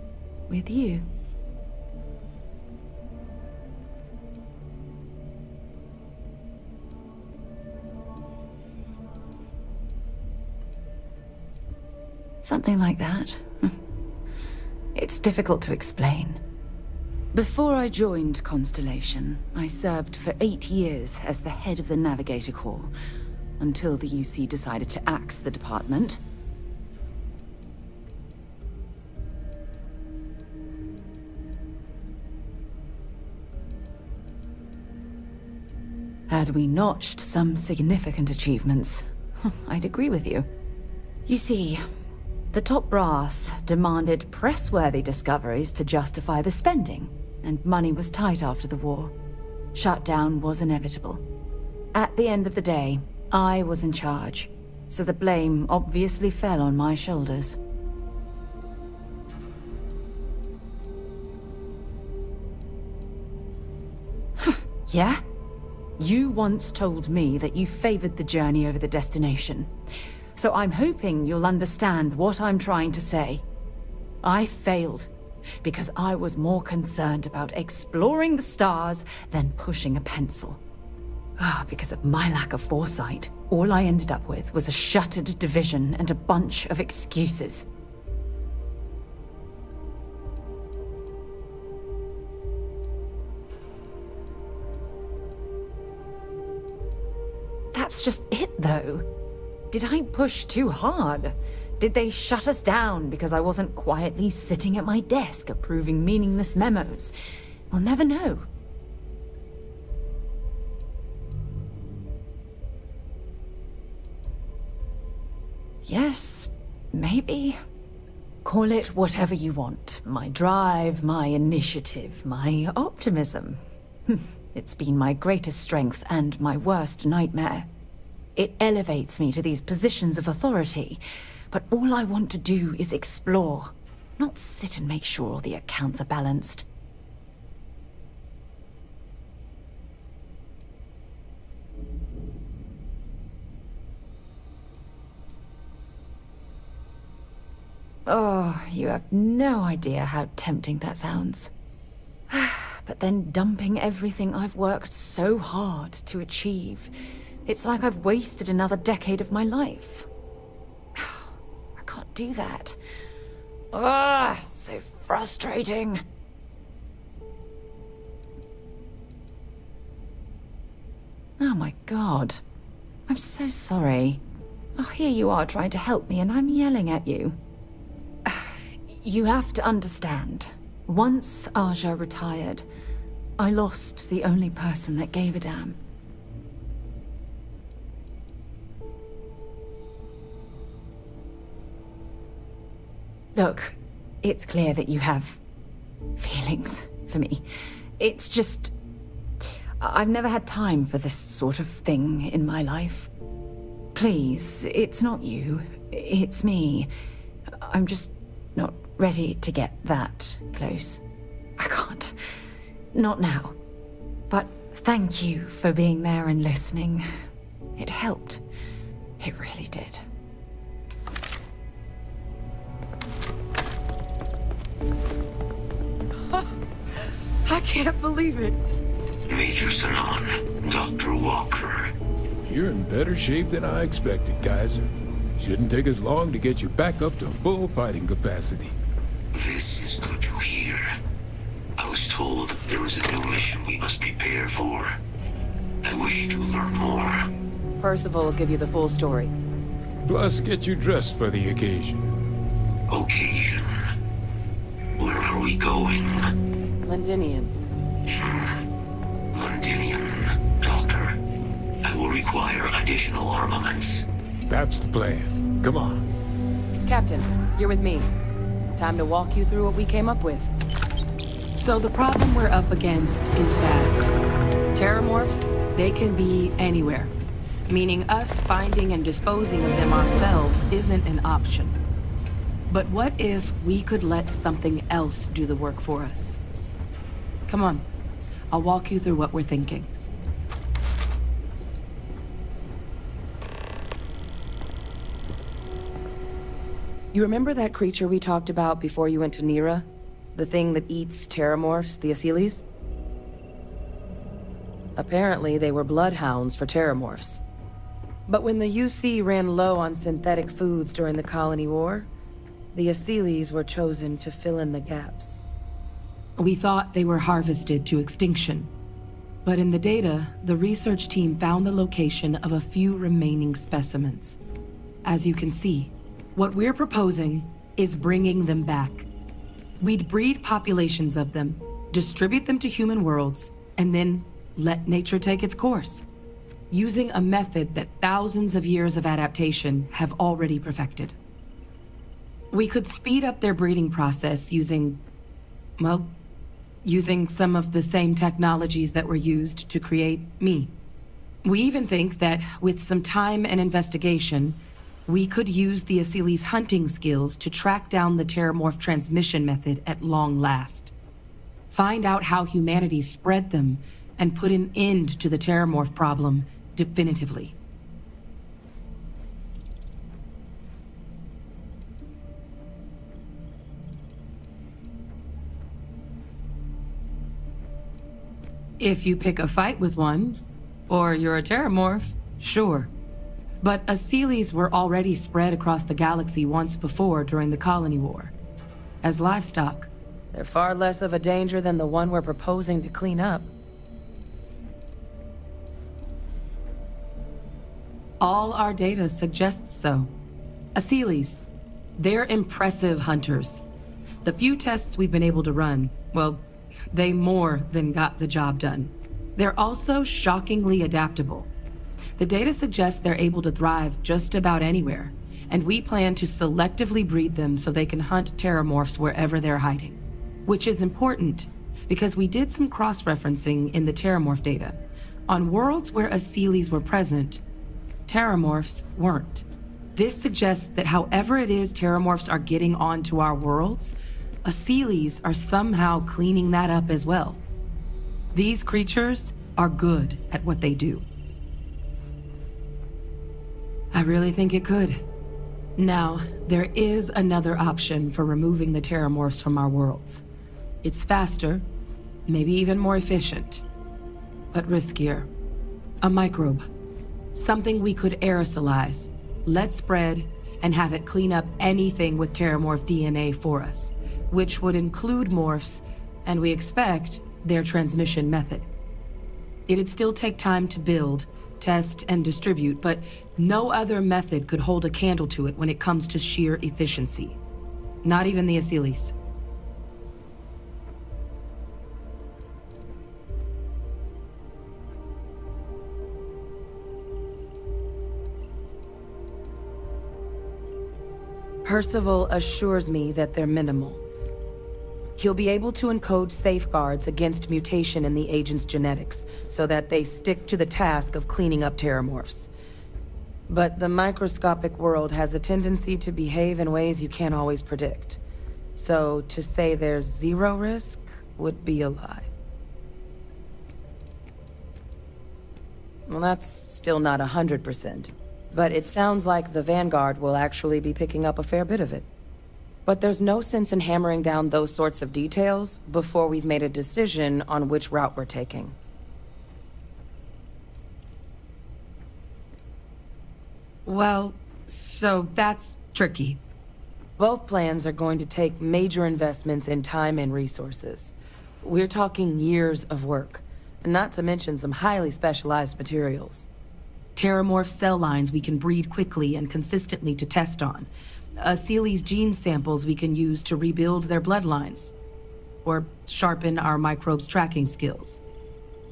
with you. Something like that. It's difficult to explain. Before I joined Constellation, I served for 8 years as the head of the Navigator Corps, until the UC decided to axe the department. Had we notched some significant achievements, I'd agree with you. You see, the top brass demanded press-worthy discoveries to justify the spending, and money was tight after the war. Shutdown was inevitable. At the end of the day, I was in charge, so the blame obviously fell on my shoulders. Yeah? You once told me that you favored the journey over the destination. So I'm hoping you'll understand what I'm trying to say. I failed because I was more concerned about exploring the stars than pushing a pencil. Because of my lack of foresight, all I ended up with was a shuttered division and a bunch of excuses. That's just it, though. Did I push too hard? Did they shut us down because I wasn't quietly sitting at my desk approving meaningless memos? We'll never know. Yes, maybe. Call it whatever you want. My drive, my initiative, my optimism. It's been my greatest strength and my worst nightmare. It elevates me to these positions of authority, but all I want to do is explore, not sit and make sure all the accounts are balanced. Oh, you have no idea how tempting that sounds. but then dumping everything I've worked so hard to achieve. It's like I've wasted another decade of my life. I can't do that. Ah, so frustrating. Oh my god. I'm so sorry. Oh, here you are trying to help me and I'm yelling at you. You have to understand. Once Aja retired, I lost the only person that gave a damn. Look, it's clear that you have feelings for me. It's just... I've never had time for this sort of thing in my life. Please, it's not you. It's me. I'm just not ready to get that close. I can't. Not now. But thank you for being there and listening. It helped. It really did. I can't believe it. Major Sanon, Dr. Walker. You're in better shape than I expected, Kaiser. Shouldn't take us long to get you back up to full fighting capacity. This is good to hear. I was told that there is a new mission we must prepare for. I wish to learn more. Percival will give you the full story. Plus, get you dressed for the occasion. Occasion? Where are we going? Londinian. Londinian, Doctor. I will require additional armaments. That's the plan. Come on. Captain, you're with me. Time to walk you through what we came up with. So the problem we're up against is vast. Terramorphs, they can be anywhere. Meaning us finding and disposing of them ourselves isn't an option. But what if we could let something else do the work for us? Come on. I'll walk you through what we're thinking. You remember that creature we talked about before you went to Nira? The thing that eats terramorphs, the Asylees? Apparently, they were bloodhounds for terramorphs. But when the UC ran low on synthetic foods during the Colony War, the Asylees were chosen to fill in the gaps. We thought they were harvested to extinction. But in the data, the research team found the location of a few remaining specimens. As you can see, what we're proposing is bringing them back. We'd breed populations of them, distribute them to human worlds, and then let nature take its course, using a method that thousands of years of adaptation have already perfected. We could speed up their breeding process using some of the same technologies that were used to create me. We even think that with some time and investigation, we could use the Asylees' hunting skills to track down the Terramorph transmission method at long last. Find out how humanity spread them and put an end to the Terramorph problem definitively. If you pick a fight with one, or you're a Terramorph, sure. But Asylees were already spread across the galaxy once before during the Colony War. As livestock. They're far less of a danger than the one we're proposing to clean up. All our data suggests so. Asylees, they're impressive hunters. The few tests we've been able to run, well, they more than got the job done. They're also shockingly adaptable. The data suggests they're able to thrive just about anywhere, and we plan to selectively breed them so they can hunt terramorphs wherever they're hiding. Which is important, because we did some cross-referencing in the terramorph data. On worlds where Asylees were present, terramorphs weren't. This suggests that however it is terramorphs are getting onto our worlds, Asylees are somehow cleaning that up as well. These creatures are good at what they do. I really think it could. Now, there is another option for removing the terramorphs from our worlds. It's faster, Maybe even more efficient. But riskier. A microbe. Something we could aerosolize, let spread, and have it clean up anything with Terramorph DNA for us, which would include morphs, and we expect their transmission method. It'd still take time to build, test, and distribute, but no other method could hold a candle to it when it comes to sheer efficiency. Not even the Asylees. Percival assures me that they're minimal. He'll be able to encode safeguards against mutation in the agent's genetics, so that they stick to the task of cleaning up Terramorphs. But the microscopic world has a tendency to behave in ways you can't always predict. So to say there's zero risk would be a lie. Well, that's still not 100%. But it sounds like the Vanguard will actually be picking up a fair bit of it. But there's no sense in hammering down those sorts of details before we've made a decision on which route we're taking. Well, so that's tricky. Both plans are going to take major investments in time and resources. We're talking years of work, not to mention some highly specialized materials. Terramorph cell lines we can breed quickly and consistently to test on. Asylees gene samples we can use to rebuild their bloodlines. Or sharpen our microbes' tracking skills.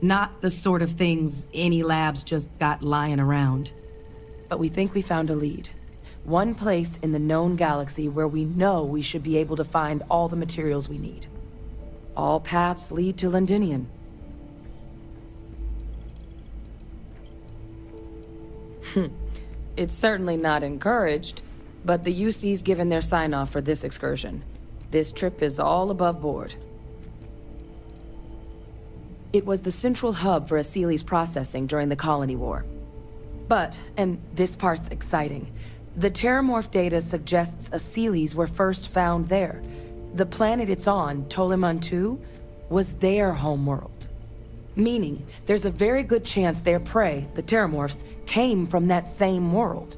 Not the sort of things any labs just got lying around. But we think we found a lead. One place in the known galaxy where we know we should be able to find all the materials we need. All paths lead to Londinian. It's certainly not encouraged, but the UC's given their sign-off for this excursion. This trip is all above board. It was the central hub for Asylees processing during the Colony War. But, and this part's exciting, the Terramorph data suggests Asylees were first found there. The planet it's on, Toliman 2, was their homeworld. Meaning, there's a very good chance their prey, the Terramorphs, came from that same world.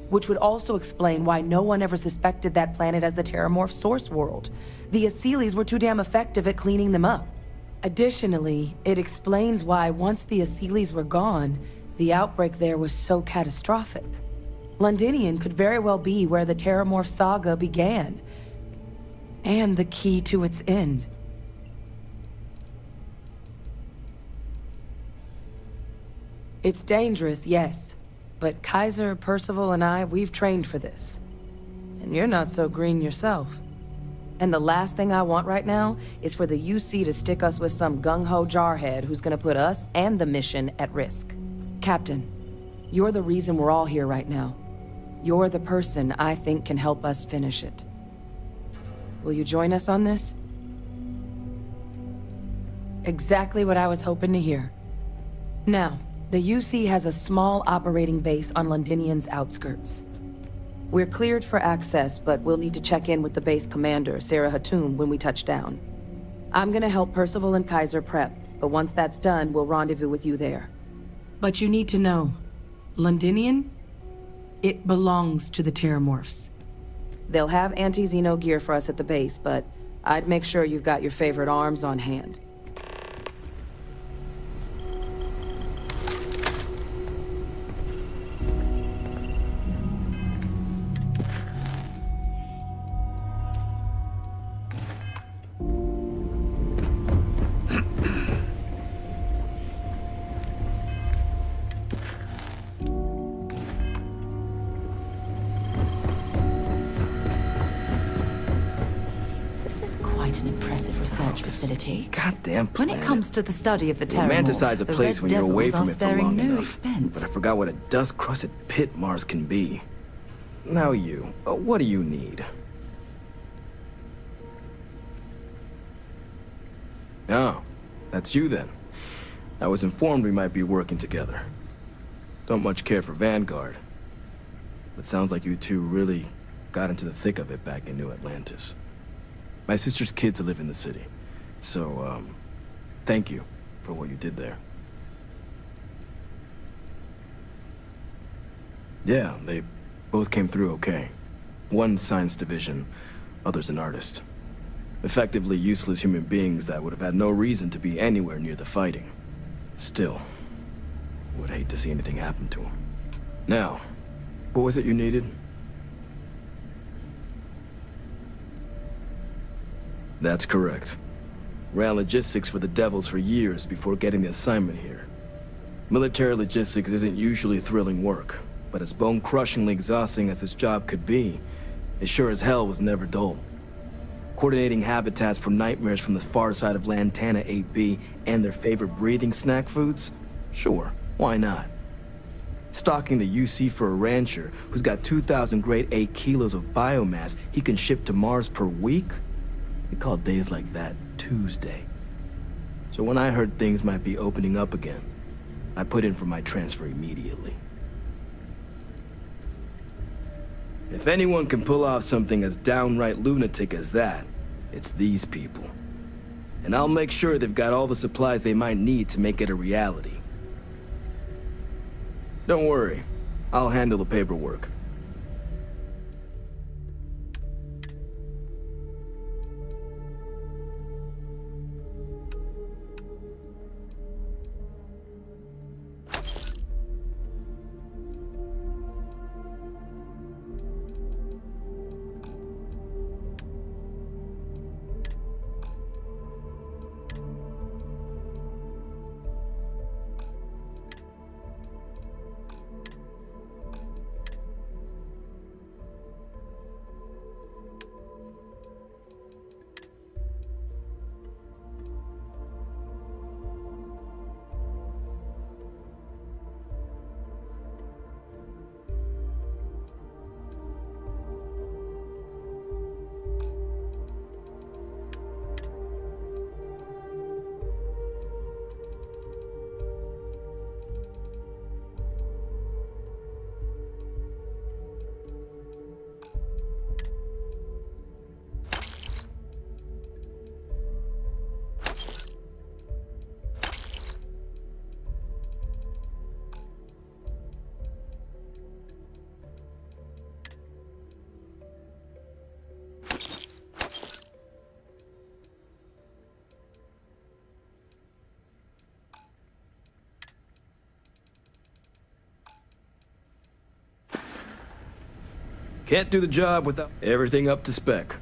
Which would also explain why no one ever suspected that planet as the Terramorph source world. The Asylees were too damn effective at cleaning them up. Additionally, it explains why once the Asylees were gone, the outbreak there was so catastrophic. Londinian could very well be where the Terramorph saga began. And the key to its end. It's dangerous, yes. But Kaiser, Percival, and I, we've trained for this. And you're not so green yourself. And the last thing I want right now is for the UC to stick us with some gung-ho jarhead who's gonna put us and the mission at risk. Captain, you're the reason we're all here right now. You're the person I think can help us finish it. Will you join us on this? Exactly what I was hoping to hear. Now, the UC has a small operating base on Londinian's outskirts. We're cleared for access, but we'll need to check in with the base commander, Sarah Hatoum, when we touch down. I'm gonna help Percival and Kaiser prep, but once that's done, we'll rendezvous with you there. But you need to know, Londinian, it belongs to the Terramorphs. They'll have anti-Xeno gear for us at the base, but I'd make sure you've got your favorite arms on hand. An impressive research facility. Goddamn planet. When it comes to the study of the Terramorphs, Romanticize a the place Red when you're away Devils from are it for sparing long no enough. expense. But I forgot what a dust-crusted pit Mars can be. Now you, what do you need? Oh, that's you then. I was informed we might be working together. Don't much care for Vanguard. But sounds like you two really got into the thick of it back in New Atlantis. My sister's kids live in the city, so, Thank you for what you did there. Yeah, they both came through okay. One science division, other's an artist. Effectively useless human beings that would have had no reason to be anywhere near the fighting. Still, would hate to see anything happen to them. Now, what was it you needed? That's correct. Ran logistics for the Devils for years before getting the assignment here. Military logistics isn't usually thrilling work, but as bone-crushingly exhausting as this job could be, it sure as hell was never dull. Coordinating habitats for nightmares from the far side of Lantana 8B and their favorite breathing snack foods? Sure, why not? Stocking the UC for a rancher who's got 2,000 grade A kilos of biomass he can ship to Mars per week? We call days like that Tuesday. So when I heard things might be opening up again, I put in for my transfer immediately. If anyone can pull off something as downright lunatic as that, it's these people. And I'll make sure they've got all the supplies they might need to make it a reality. Don't worry, I'll handle the paperwork. Can't do the job without everything up to spec.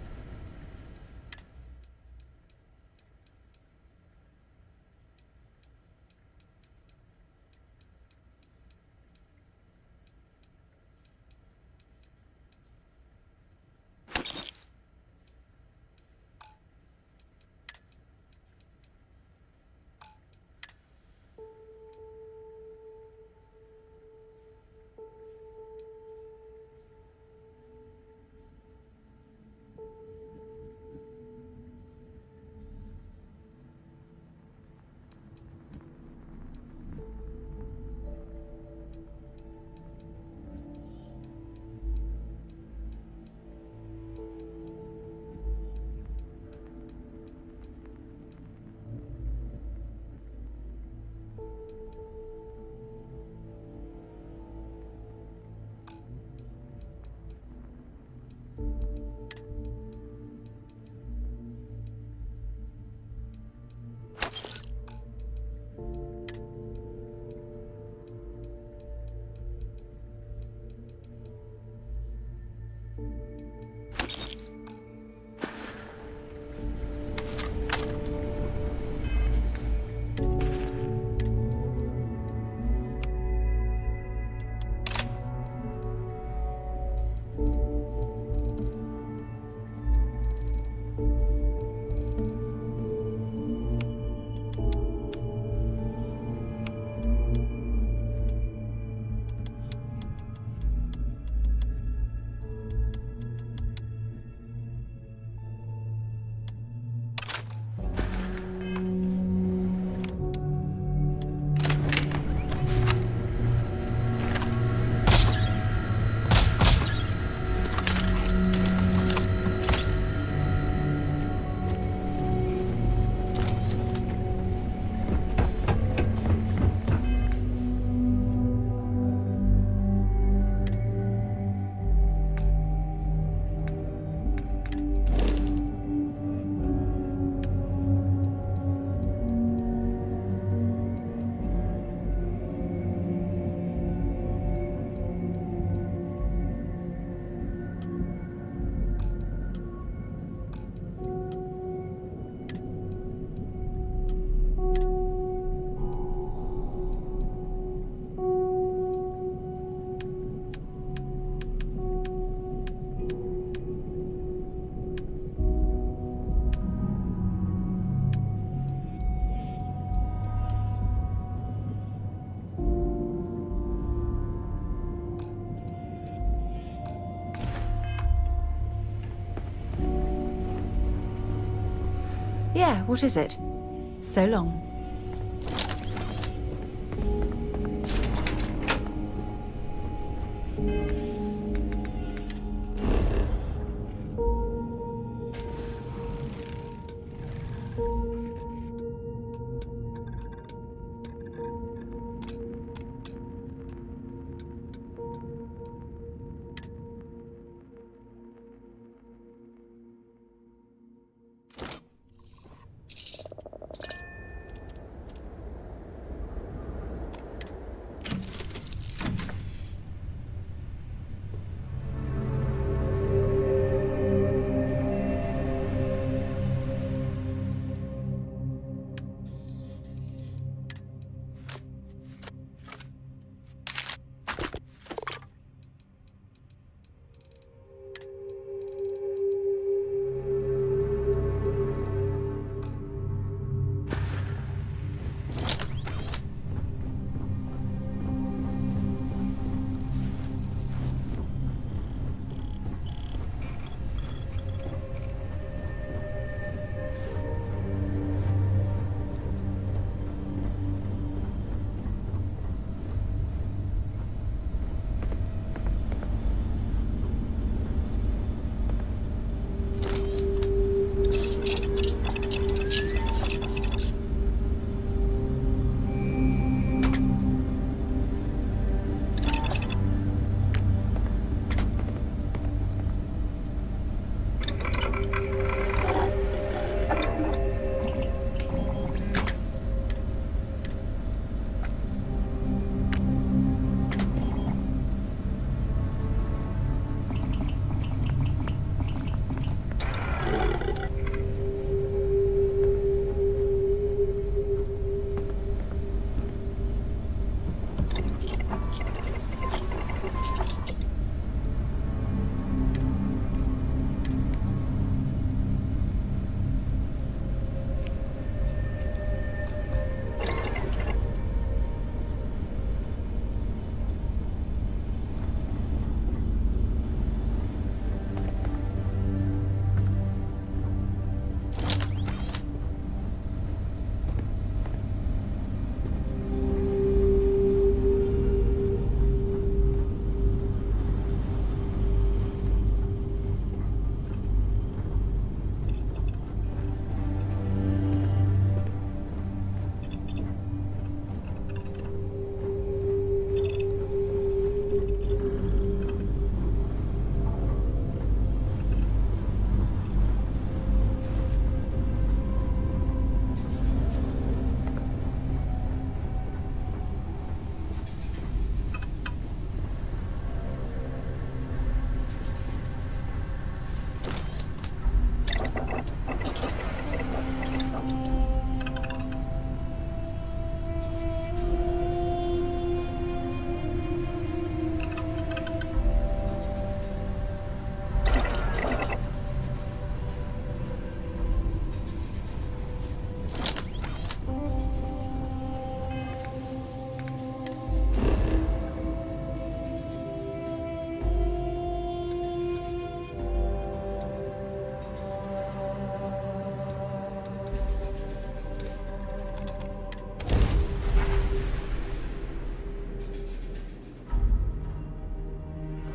Yeah, what is it? So long.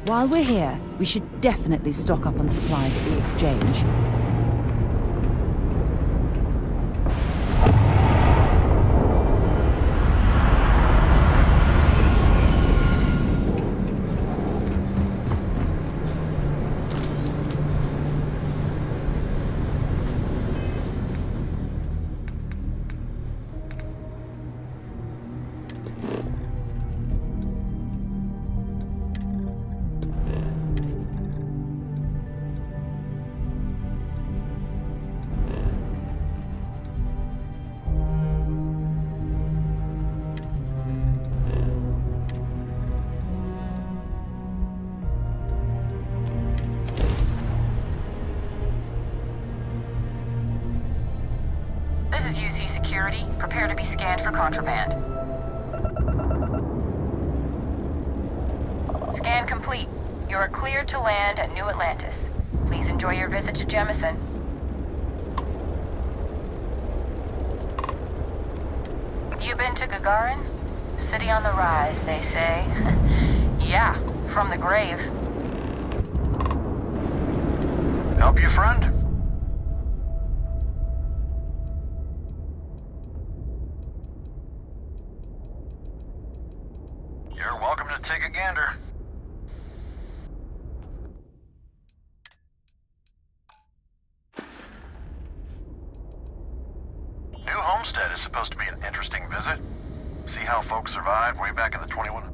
While we're here, we should definitely stock up on supplies at the exchange. This is UC Security. Prepare to be scanned for contraband. Scan complete. You are cleared to land at New Atlantis. Please enjoy your visit to Jemison. you been to Gagarin? City on the rise, they say. Yeah, from the grave. Help you, friend? You're welcome to take a gander. New Homestead is supposed to be an interesting visit. See how folks survived way back in the 21...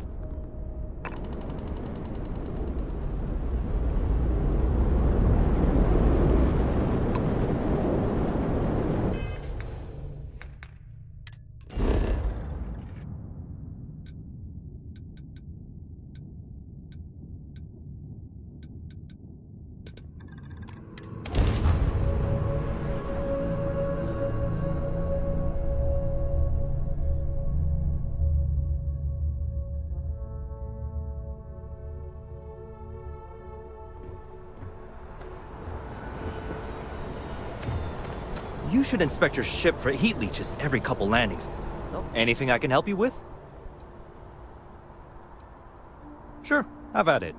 You should inspect your ship for heat leeches every couple landings. Anything I can help you with? Sure, have at it.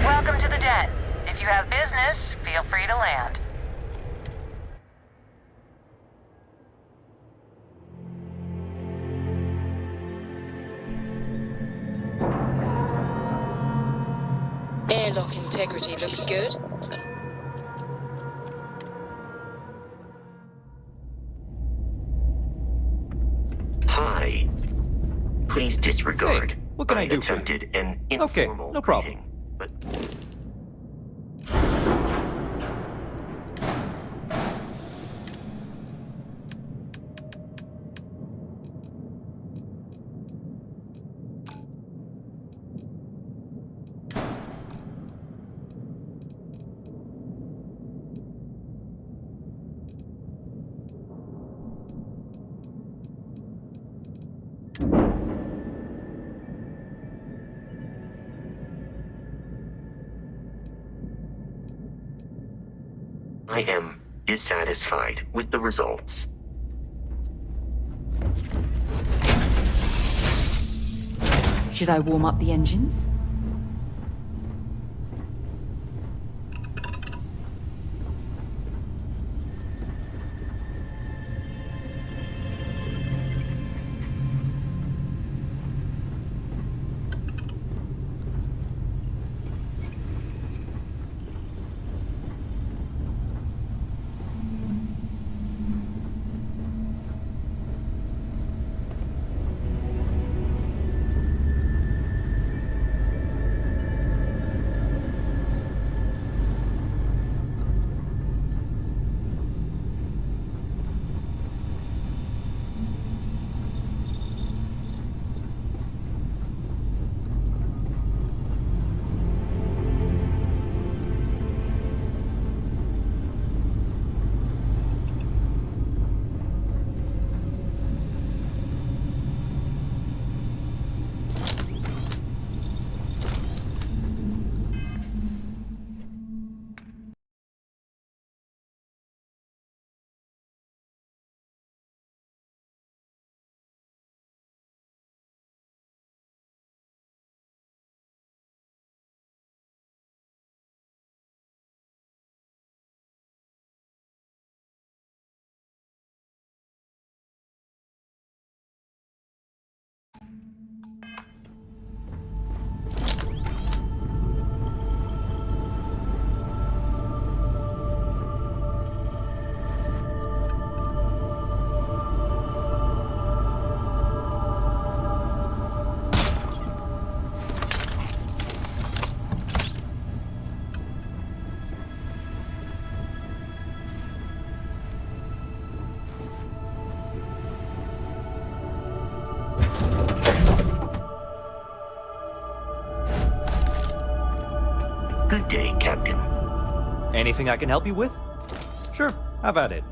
Welcome to the den. If you have business, feel free to land. Airlock integrity looks good. Hi. Please disregard. Hey, what can I do for you? attempted an Okay, informal no problem. greeting, but I am dissatisfied with the results. Should I warm up the engines? Good day, Captain. Anything I can help you with? Sure, have at it.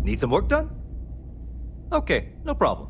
Need some work done? Okay, no problem.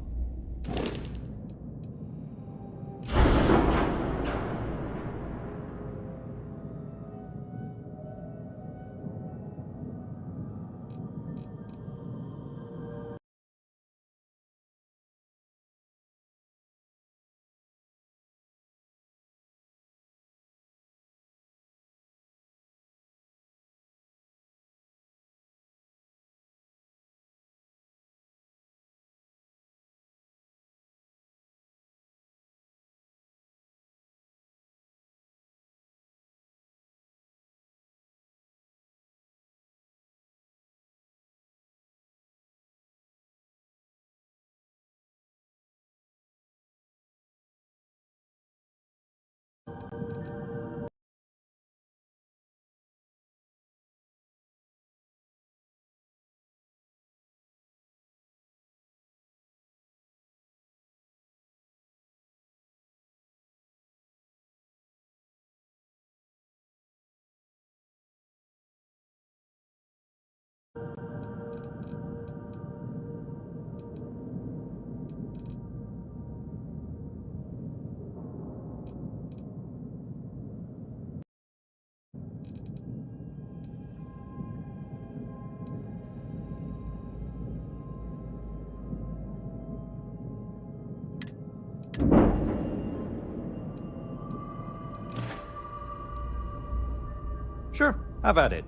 Sure, have at it.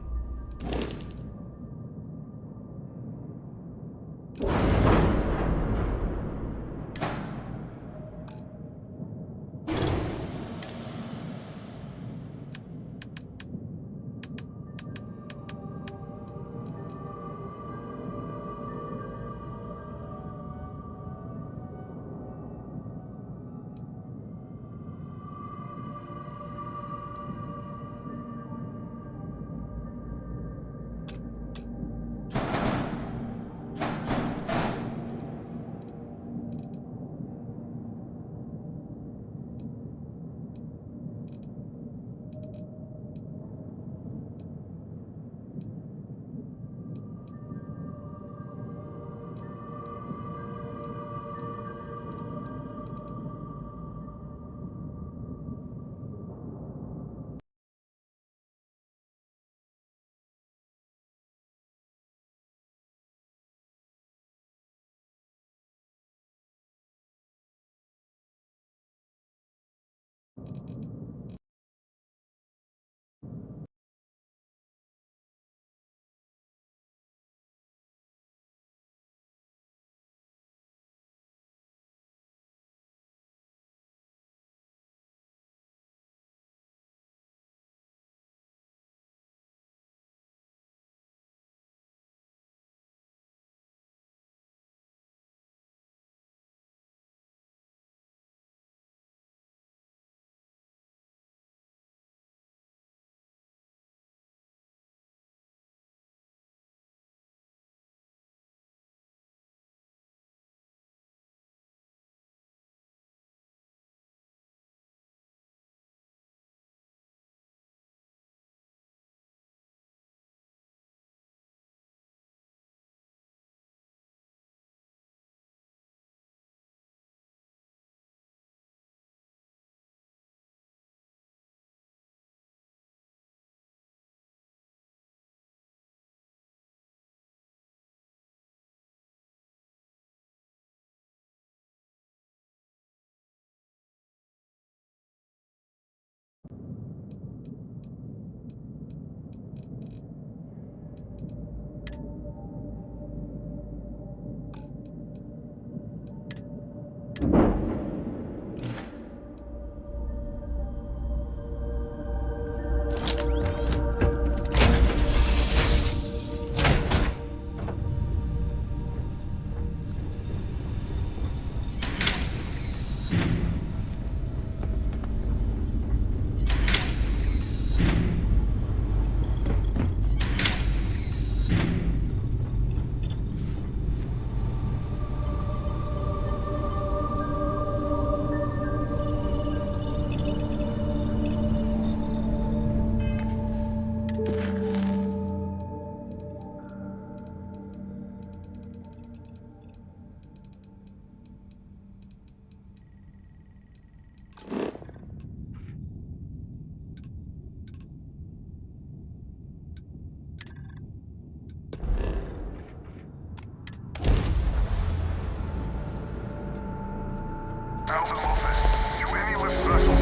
Alpha Office, to any lift vessels.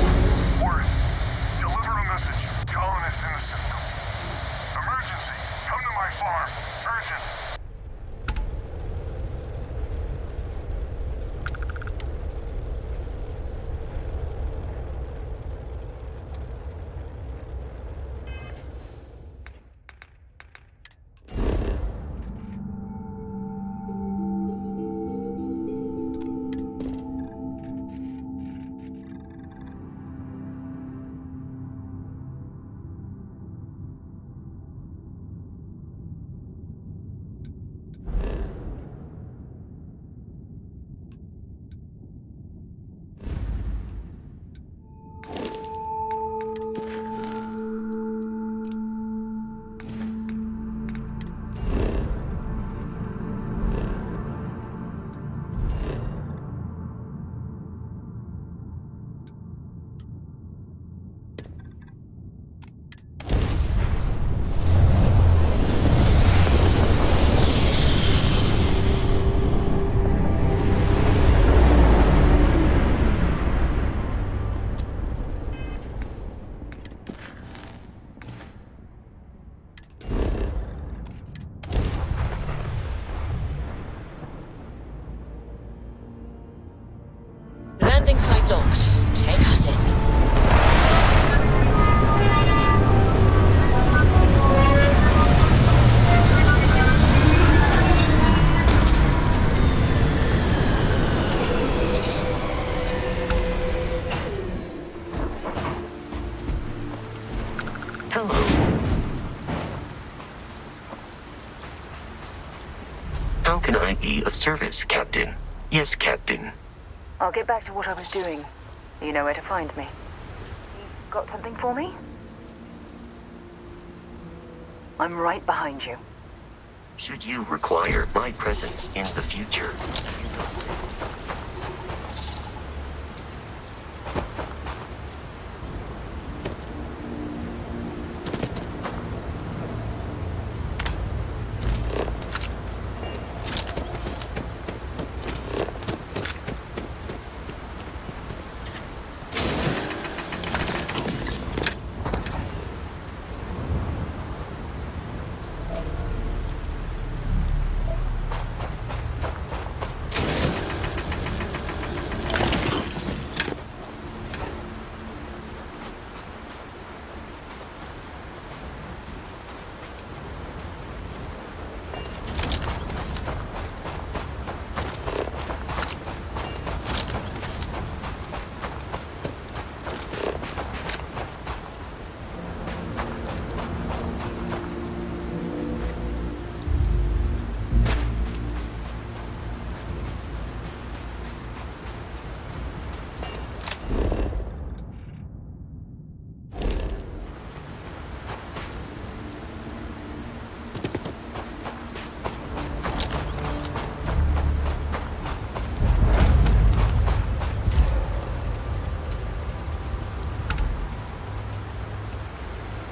Word. Deliver a message. Colonists in the system. Emergency. Come to my farm. Urgent. Landing site locked. Take us in. How can I be of service, Captain? Yes, Captain. I'll get back to what I was doing. You know where to find me. You've got something for me? I'm right behind you. Should you require my presence in the future?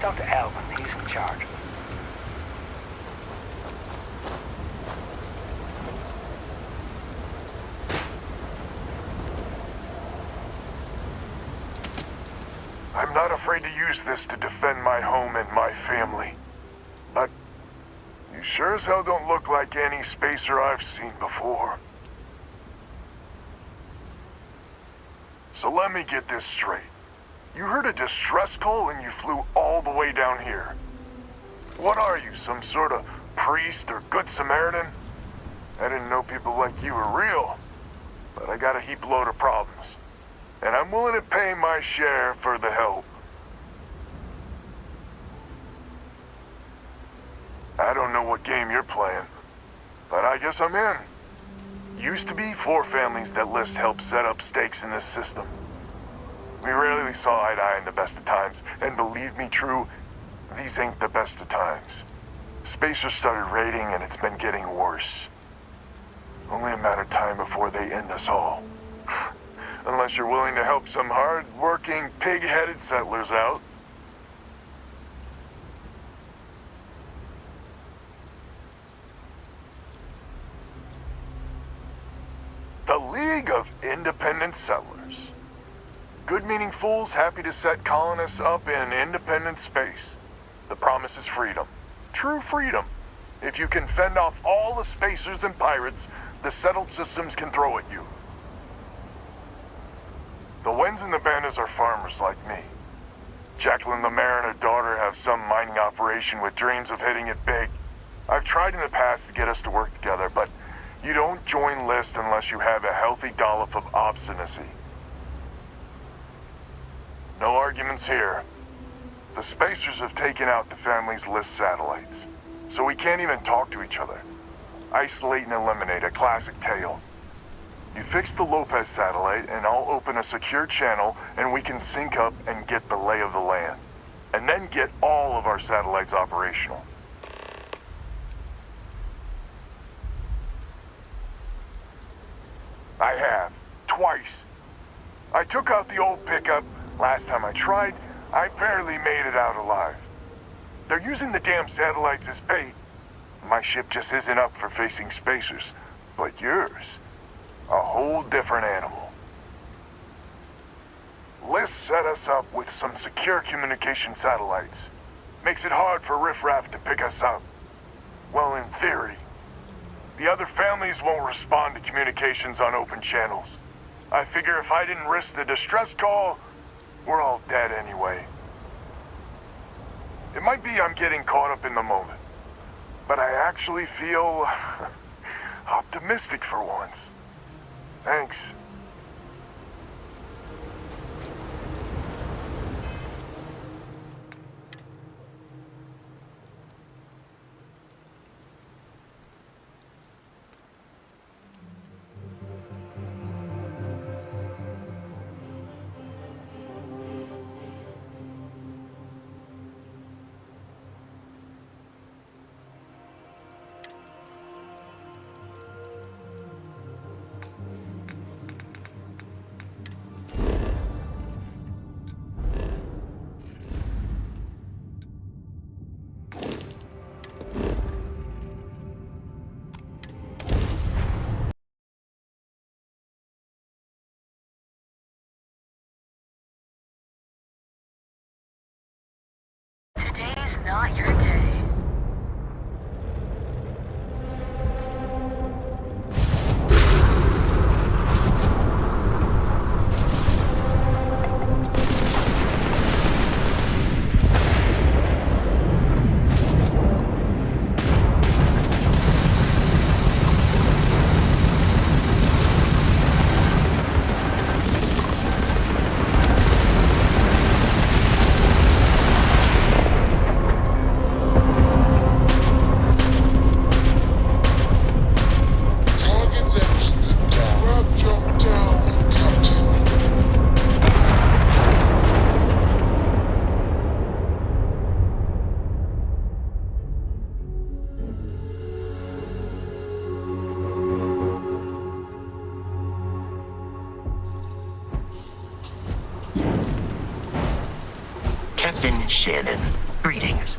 Talk to Alvin. He's in charge. I'm not afraid to use this to defend my home and my family. But you sure as hell don't look like any spacer I've seen before. So let me get this straight. You heard a distress call and you flew all the way down here. What are you, some sort of priest or good Samaritan? I didn't know people like you were real, but I got a heap load of problems. And I'm willing to pay my share for the help. I don't know what game you're playing, but I guess I'm in. Used to be 4 families that List helped set up stakes in this system. We rarely saw eye to eye in the best of times, and believe me, True, these ain't the best of times. Spacers started raiding, and it's been getting worse. Only a matter of time before they end us all. Unless you're willing to help some hard-working, pig-headed settlers out. The League of Independent Settlers. Good-meaning fools happy to set colonists up in independent space. The promise is freedom. True freedom. If you can fend off all the spacers and pirates the settled systems can throw at you. The Wens and the Bandas are farmers like me. Jacqueline the mayor and her daughter have some mining operation with dreams of hitting it big. I've tried in the past to get us to work together, but you don't join List unless you have a healthy dollop of obstinacy. No arguments here. The Spacers have taken out the family's List satellites, so we can't even talk to each other. Isolate and eliminate, a classic tale. You fix the Lopez satellite, and I'll open a secure channel, and we can sync up and get the lay of the land. And then get all of our satellites operational. I have. Twice. I took out the old pickup. Last time I tried, I barely made it out alive. They're using the damn satellites as bait. My ship just isn't up for facing spacers. But yours, a whole different animal. List set us up with some secure communication satellites. Makes it hard for riffraff to pick us up. Well, in theory. The other families won't respond to communications on open channels. I figure if I didn't risk the distress call, we're all dead anyway. It might be I'm getting caught up in the moment, but I actually feel optimistic for once. Thanks. Today's not your day. Captain Shannon, Greetings.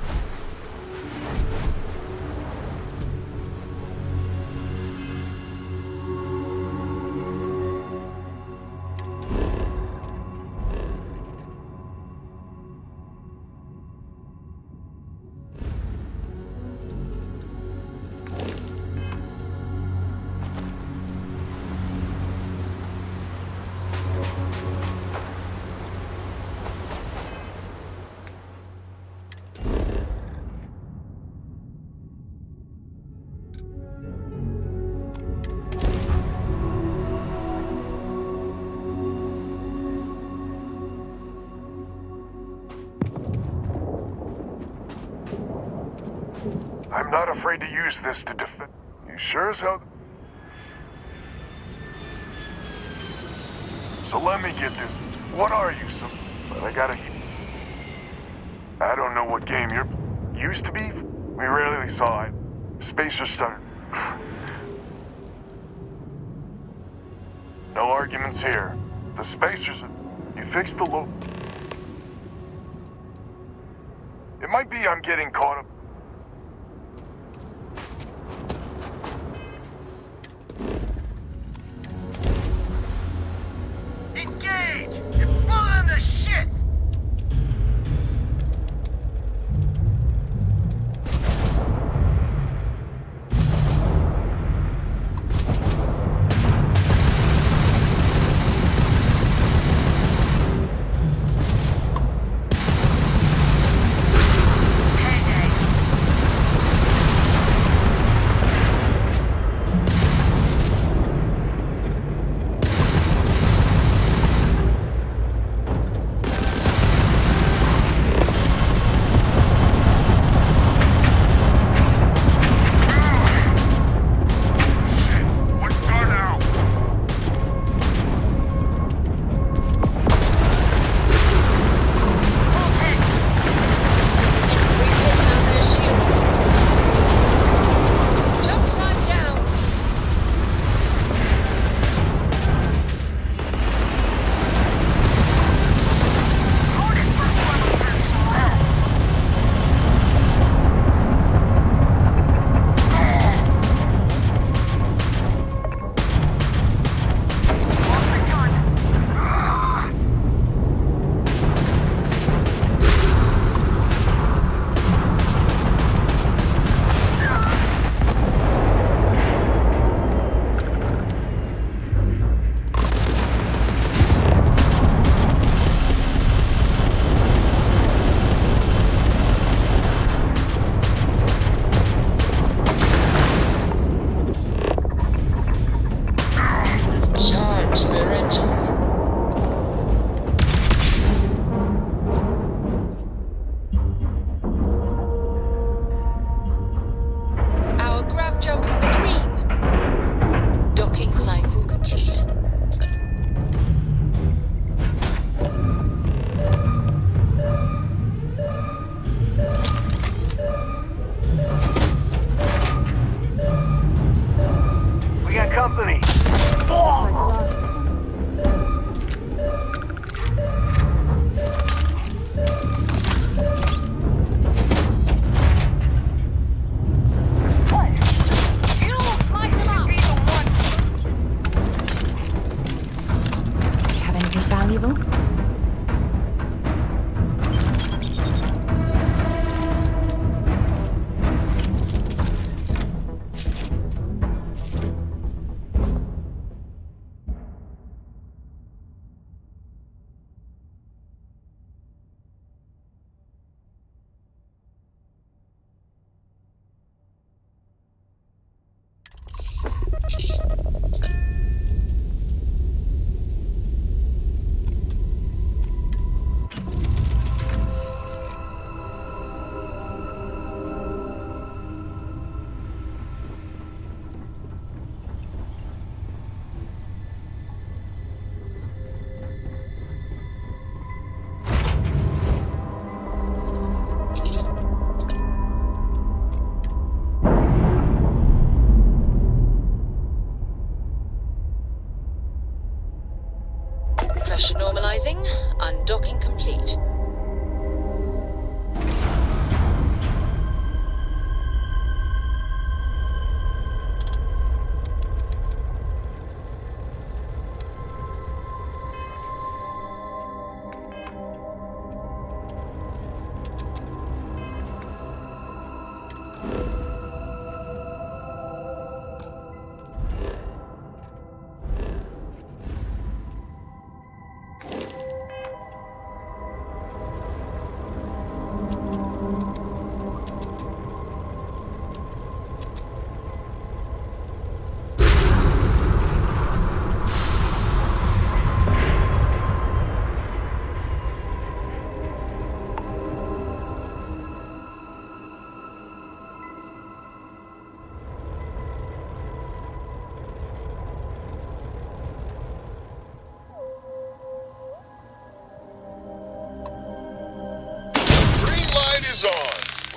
I'm not afraid to use this to defend. You sure as hell? So let me get this. What are you, But I gotta... I don't know what game you're... Used to be? We rarely saw it. Spacer started. No arguments here. The Spacers... You fixed the low... It might be I'm getting caught up. Engage! You're full on the shit! Pressure normalizing. Undocking complete.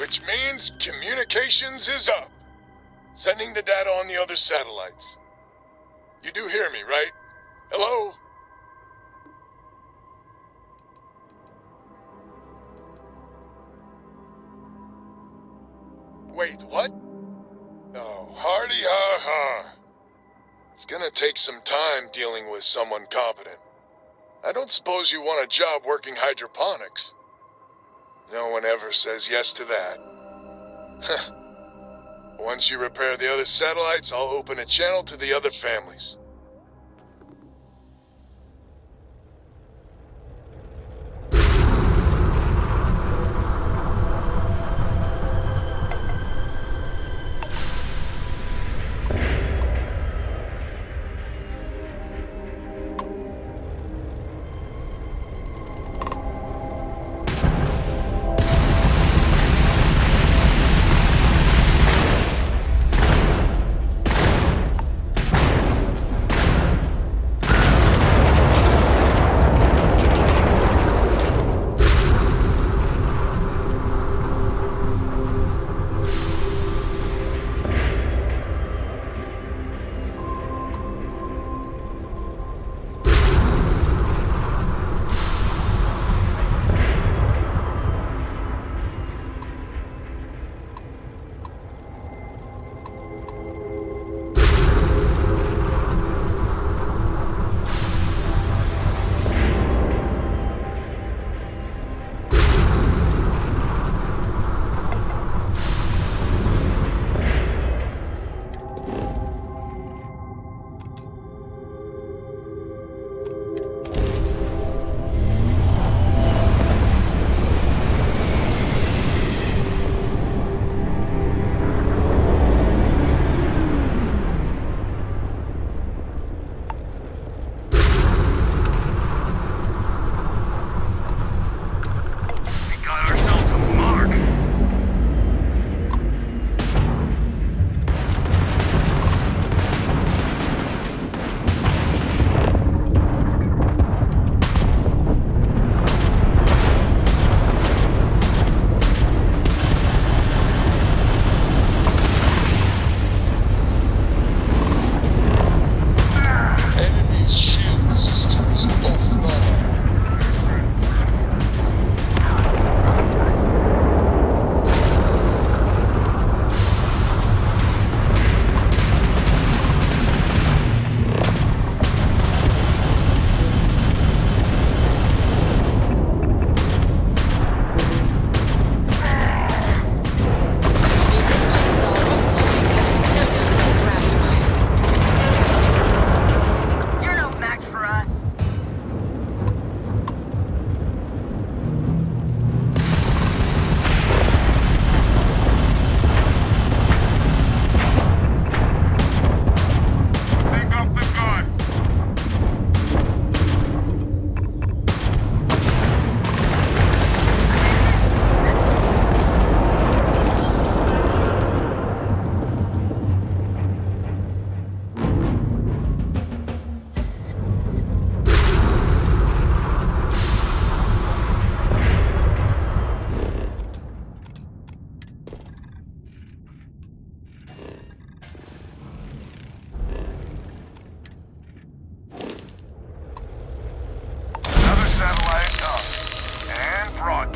which means communications is up. Sending the data on the other satellites. You do hear me, right? Hello? Wait, what? Oh, hardy ha ha. It's gonna take some time dealing with someone competent. I don't suppose you want a job working hydroponics. No one ever says yes to that. Huh. Once you repair the other satellites, I'll open a channel to the other families.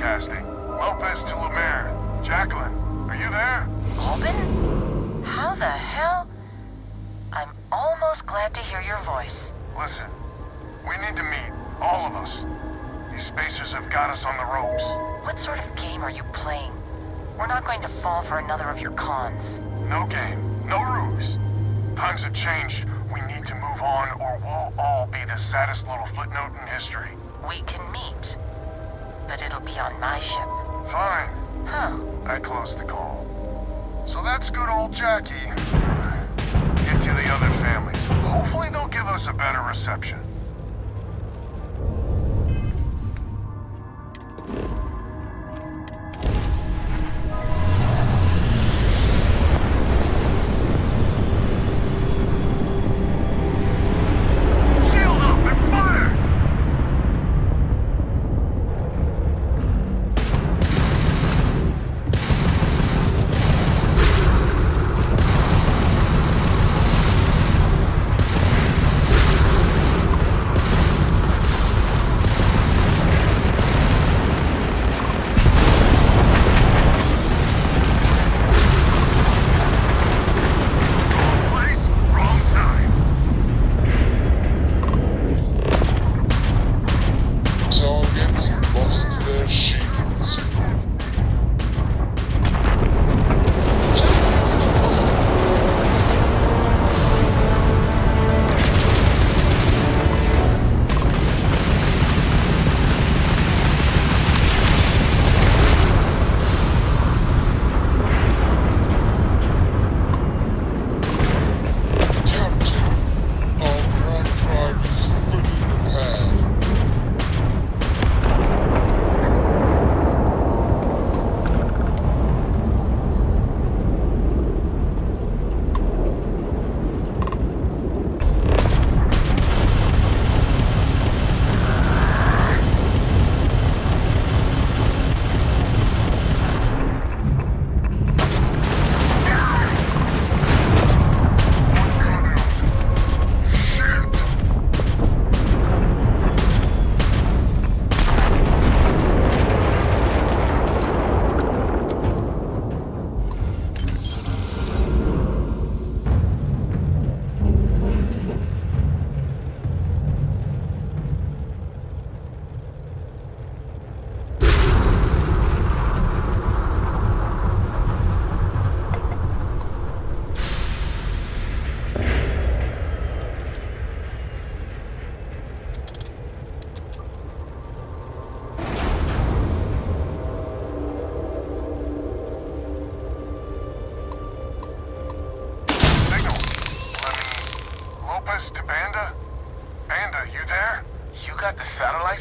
broadcasting. Lopez to Lumiere. Jacqueline, are you there? Albin? How the hell? I'm almost glad to hear your voice. Listen, we need to meet, all of us. These spacers have got us on the ropes. What sort of game are you playing? We're not going to fall for another of your cons. No game, no ruse. Times have changed. We need to move on or we'll all be the saddest little footnote in history. We can meet, but it'll be on my ship. Fine. Huh. I closed the call. So that's good old Jackie. Get to the other families. Hopefully they'll give us a better reception.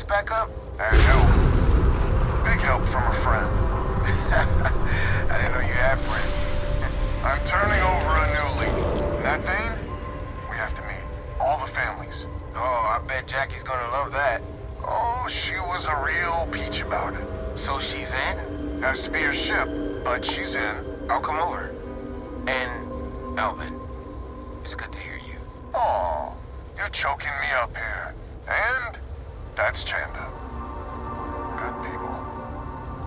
Jack's back up? And help. Big help from a friend. I didn't know you had friends. I'm turning over a new leaf. In that vein, we have to meet. All the families. Oh, I bet Jackie's gonna love that. Oh, she was a real peach about it. So she's in? Has to be her ship, but she's in. I'll come over. And, Alvin, it's good to hear you. Oh, you're choking me up here. And that's Chanda. Good people.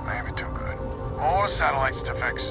Maybe too good. More satellites to fix.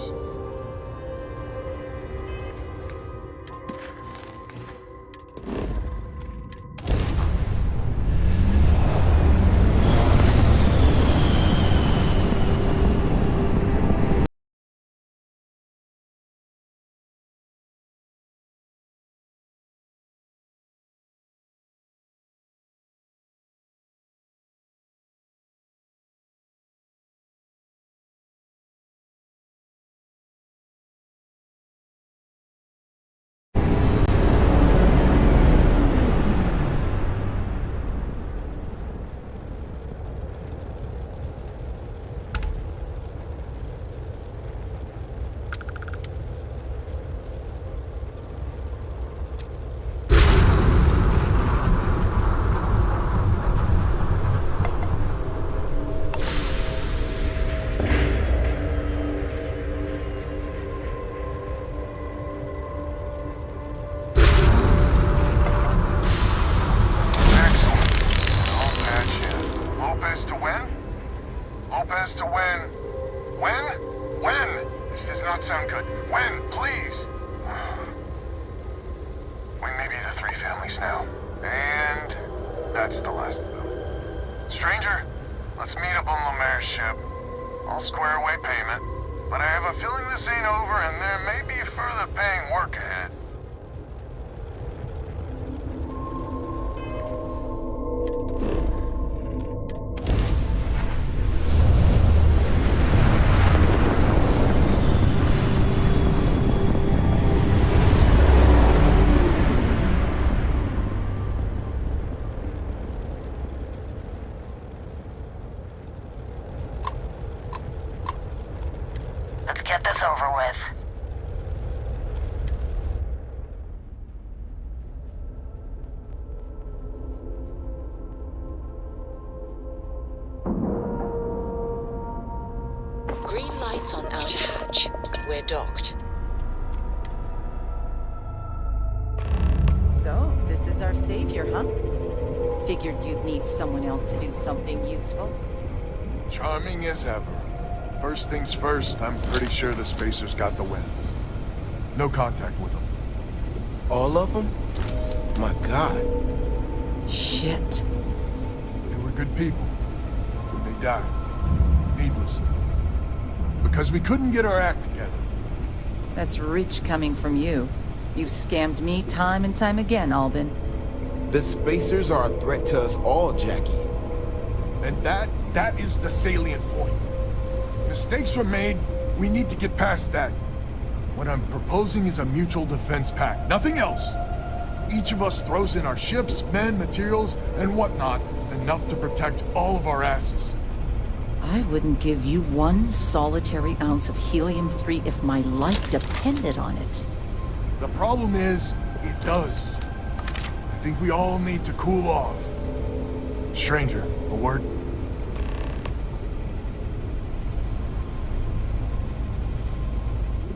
Green lights on outer hatch. We're docked. So, this is our savior, huh? Figured you'd need someone else to do something useful. Charming as ever. First things first, I'm pretty sure the Spacers got the wins. No contact with them. All of them? My God. Shit. They were good people. And they died. Needlessly. Because we couldn't get our act together. That's rich coming from you. You've scammed me time and time again, Albin. The Spacers are a threat to us all, Jackie. And that is the salient point. Mistakes were made, we need to get past that. What I'm proposing is a mutual defense pact, nothing else. Each of us throws in our ships, men, materials, and whatnot, enough to protect all of our asses. I wouldn't give you one solitary ounce of helium-3 if my life depended on it. The problem is, it does. I think we all need to cool off. Stranger, a word?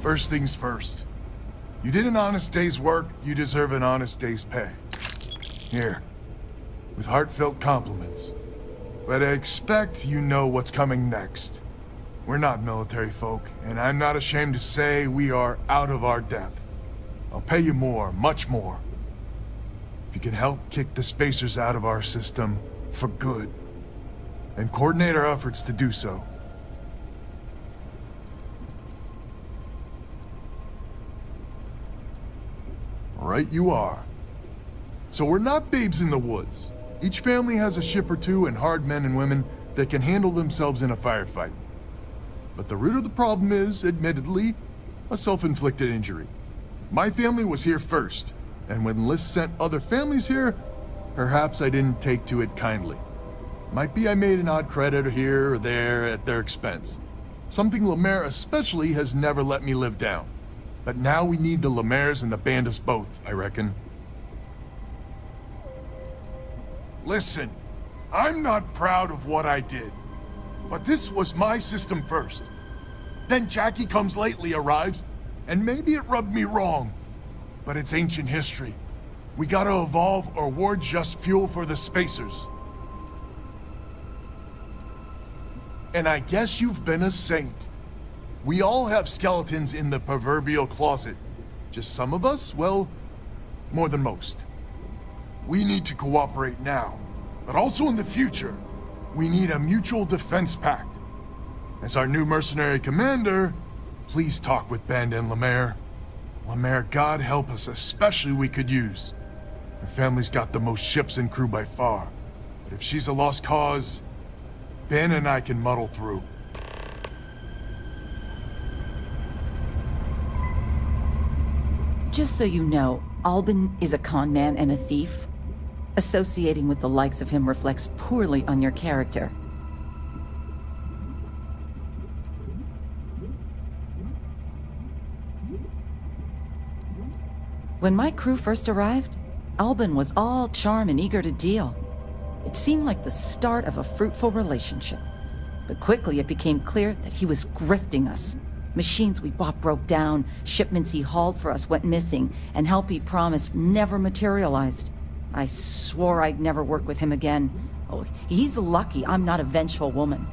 First things first. You did an honest day's work, you deserve an honest day's pay. Here, with heartfelt compliments. But I expect you know what's coming next. We're not military folk, and I'm not ashamed to say we are out of our depth. I'll pay you more, much more. If you can help kick the Spacers out of our system for good, and coordinate our efforts to do so. Right you are. So we're not babes in the woods. Each family has a ship or two and hard men and women that can handle themselves in a firefight. But the root of the problem is, admittedly, a self-inflicted injury. My family was here first, and when List sent other families here, perhaps I didn't take to it kindly. Might be I made an odd credit here or there at their expense. Something Lemaire especially has never let me live down. But now we need the Lemaires and the Bandits both, I reckon. Listen, I'm not proud of what I did. But this was my system first. Then Jackie Comes Lately arrives, and maybe it rubbed me wrong. But it's ancient history. We gotta evolve or we're just fuel for the spacers. And I guess you've been a saint. We all have skeletons in the proverbial closet. Just some of us, well, more than most. We need to cooperate now, but also in the future. We need a mutual defense pact. As our new mercenary commander, please talk with Ben and Lemaire. Lemaire, God help us, especially we could use. Her family's got the most ships and crew by far. But if she's a lost cause, Ben and I can muddle through. Just so you know, Albin is a con man and a thief. Associating with the likes of him reflects poorly on your character. When my crew first arrived, Albin was all charm and eager to deal. It seemed like the start of a fruitful relationship. But quickly it became clear that he was grifting us. Machines we bought broke down, shipments he hauled for us went missing, and help he promised never materialized. I swore I'd never work with him again. Oh, he's lucky I'm not a vengeful woman.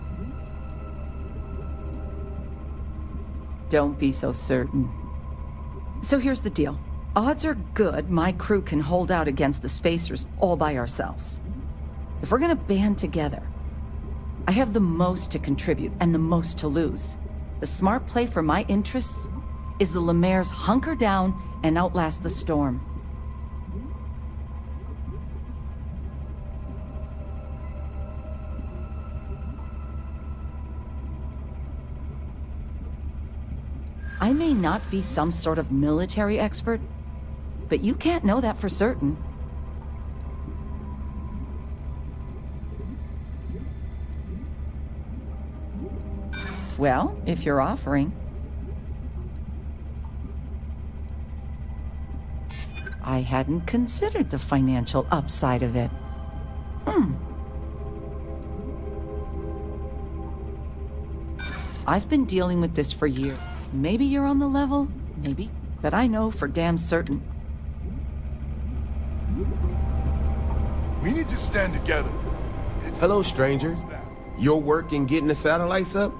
Don't be so certain. So here's the deal. Odds are good my crew can hold out against the Spacers all by ourselves. If we're gonna band together, I have the most to contribute and the most to lose. The smart play for my interests is the Lemaire's hunker down and outlast the storm. I may not be some sort of military expert, but you can't know that for certain. Well, if you're offering. I hadn't considered the financial upside of it. I've been dealing with this for years. Maybe you're on the level, maybe, but I know for damn certain. We need to stand together. Hello, stranger. Your work in getting the satellites up?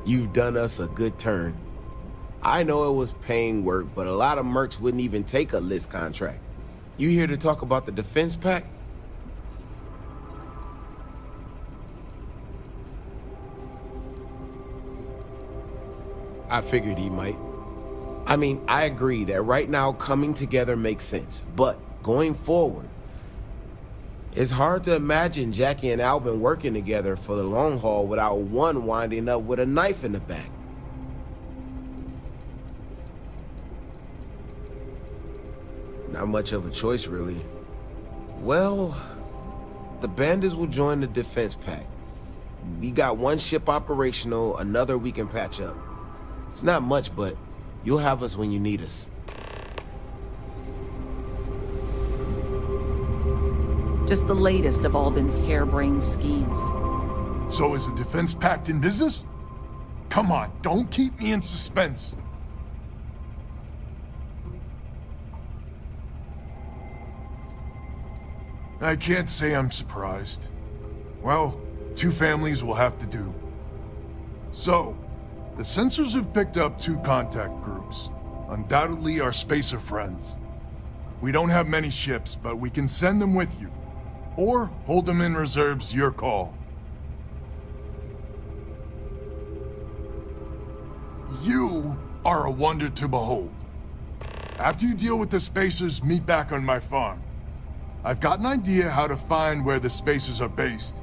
You've done us a good turn. I know it was paying work, but a lot of mercs wouldn't even take a list contract. You here to talk about the defense pact? I figured he might. I mean, I agree that right now coming together makes sense, but going forward, it's hard to imagine Jackie and Albin working together for the long haul without one winding up with a knife in the back. Not much of a choice, really. Well, the Bandits will join the defense pact. We got one ship operational, another we can patch up. It's not much, but you'll have us when you need us. Just the latest of Albin's harebrained schemes. So is the defense pact in business? Come on, don't keep me in suspense. I can't say I'm surprised. Well, two families will have to do. So, the sensors have picked up two contact groups. Undoubtedly our spacer friends. We don't have many ships, but we can send them with you. Or hold them in reserves, your call. You are a wonder to behold. After you deal with the Spacers, meet back on my farm. I've got an idea how to find where the Spacers are based.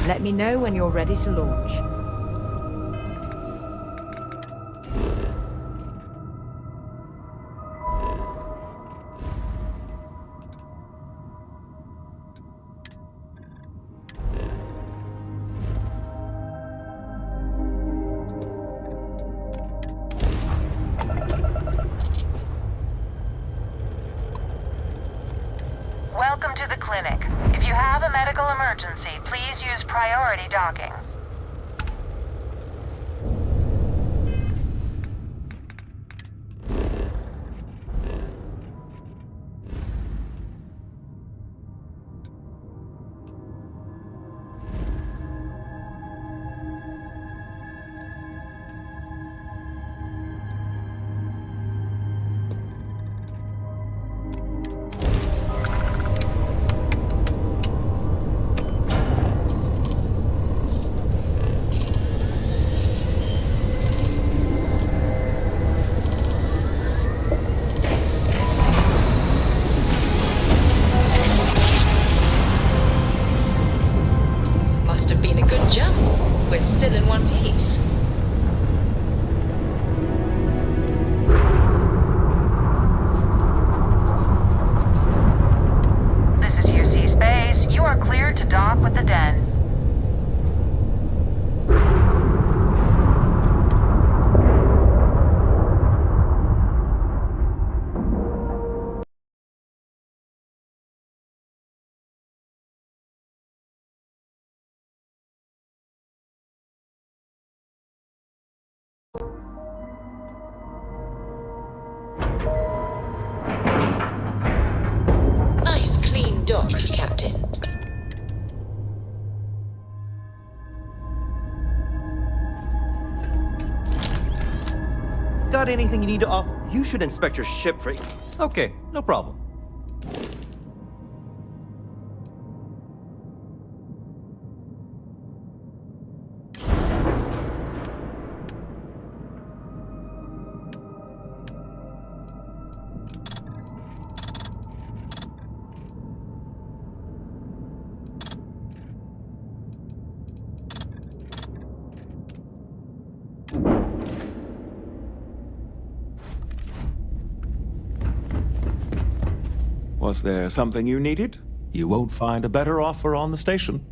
Let me know when you're ready to launch. Welcome to the clinic. If you have a medical emergency, please use priority docking. Must have been a good jump. We're still in one piece. This is UC Space. You are cleared to dock with the Den. Nice clean dock, Captain. Got anything you need to offer? You should inspect your ship for... Okay, no problem. Was there something you needed? You won't find a better offer on the station.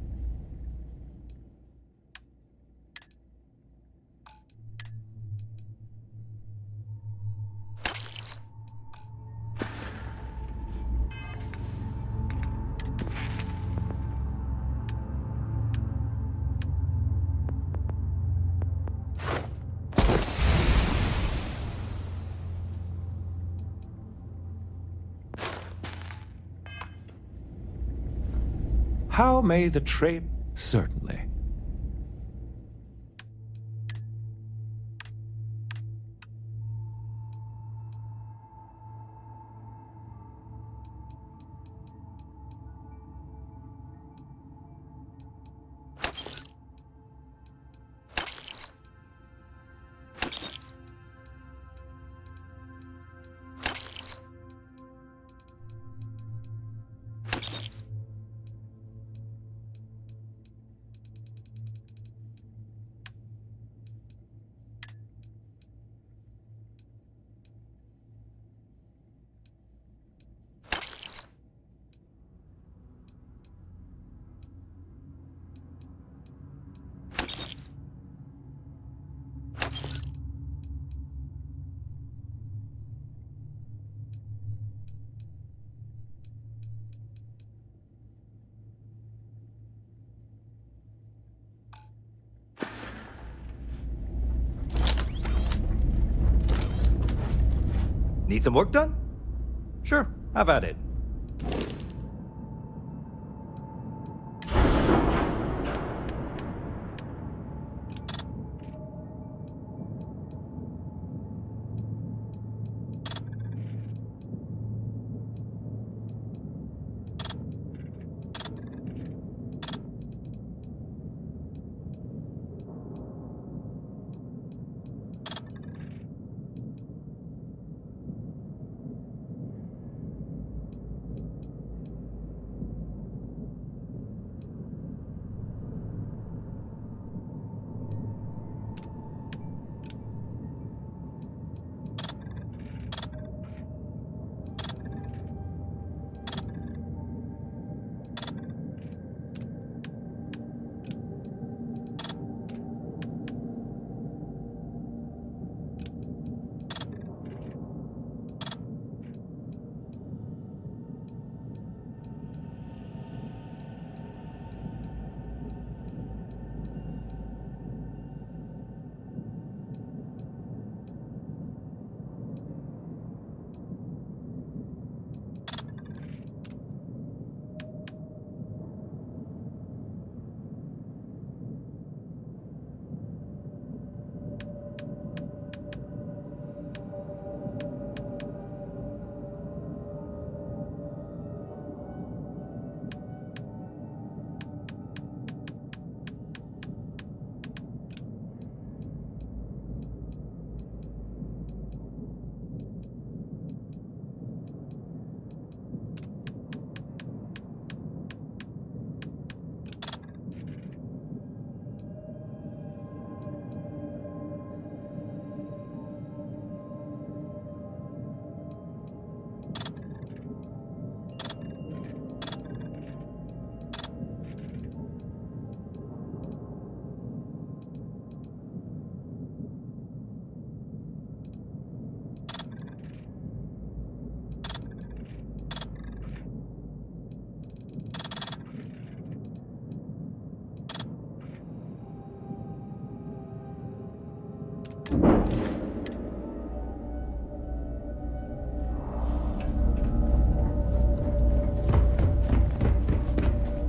How may the trade... Certainly. Need some work done? Sure, have at it.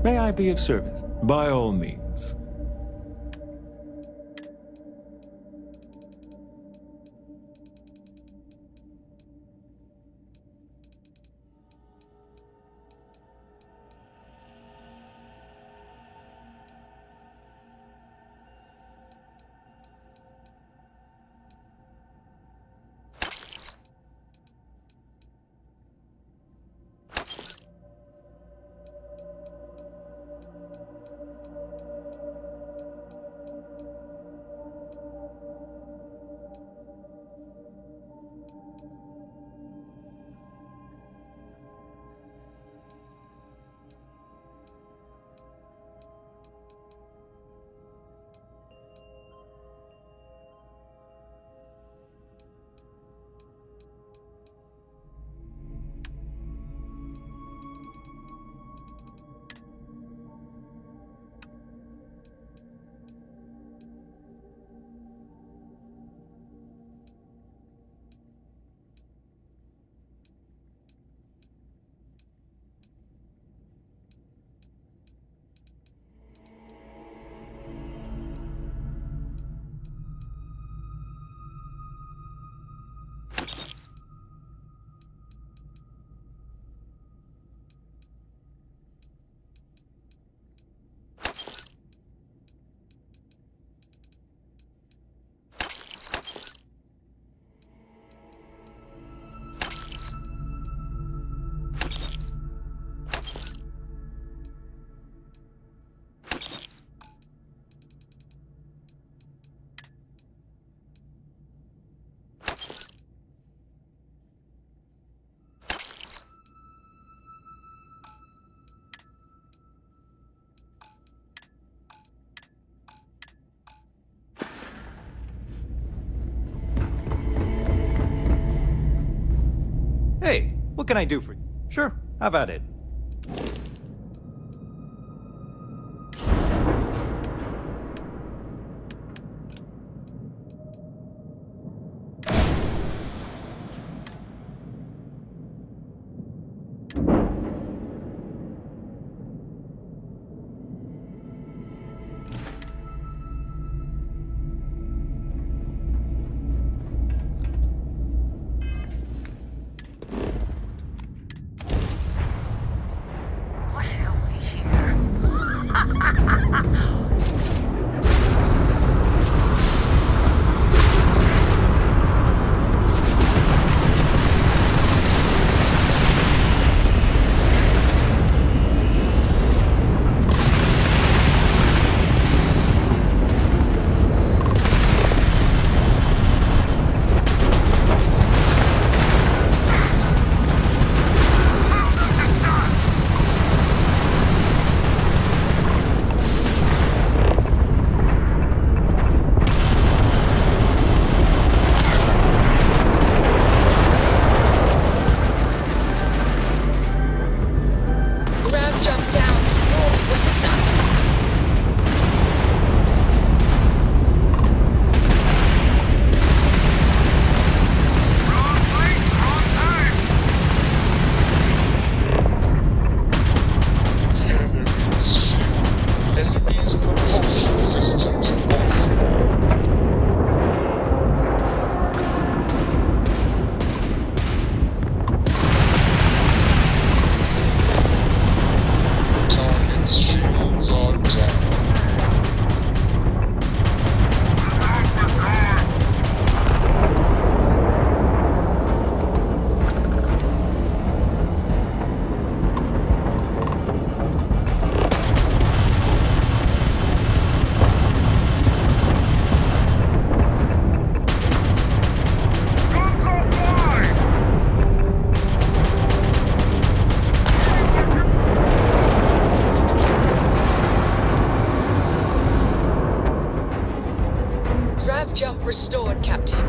May I be of service? By all means. Hey, what can I do for you? Sure, have at it. Jump restored, Captain.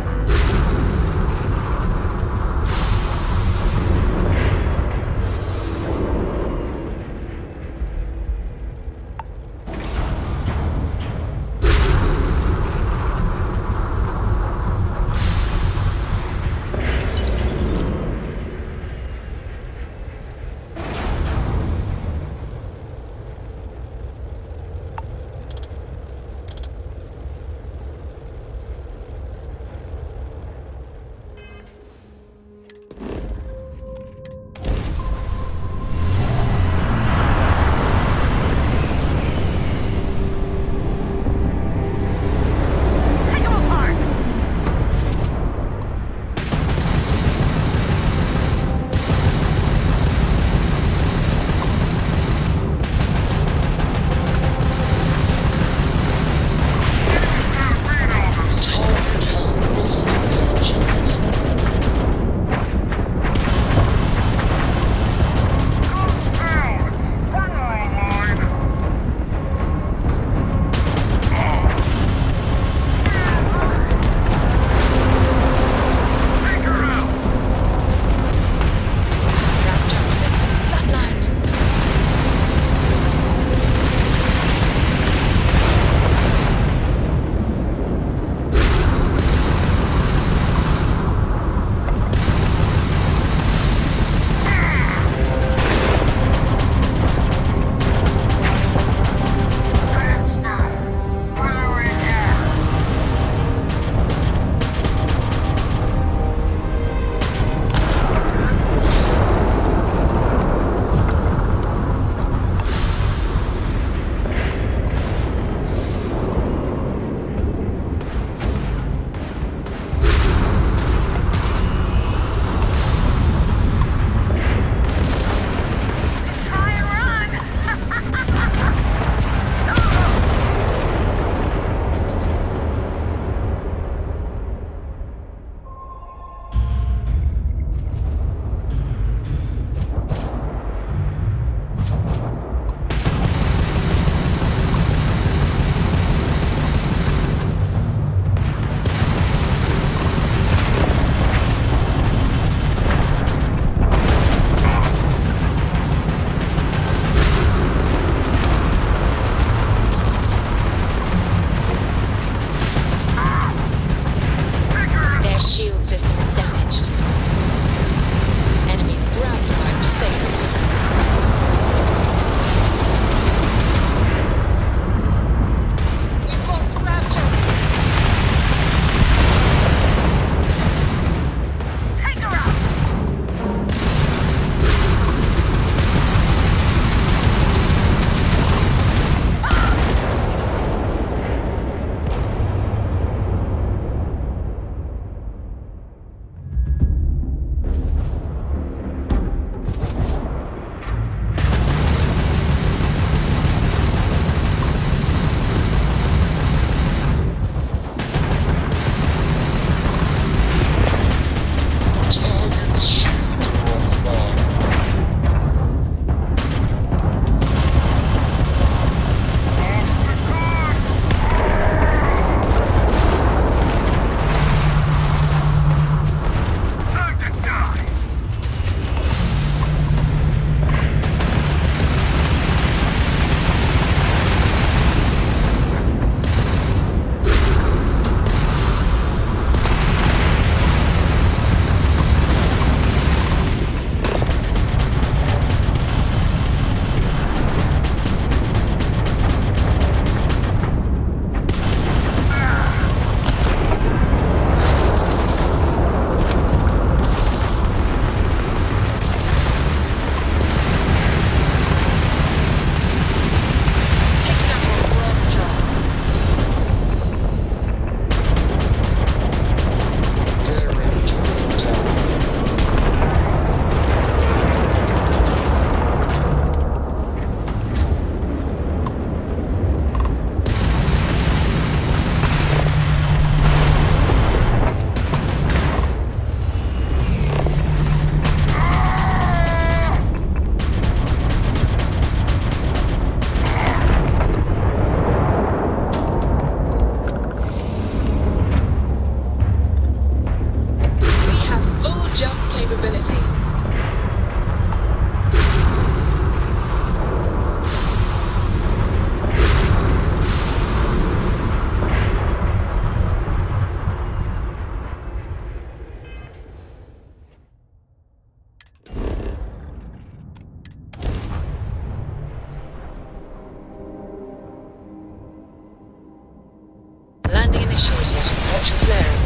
initiated. Electroflaring.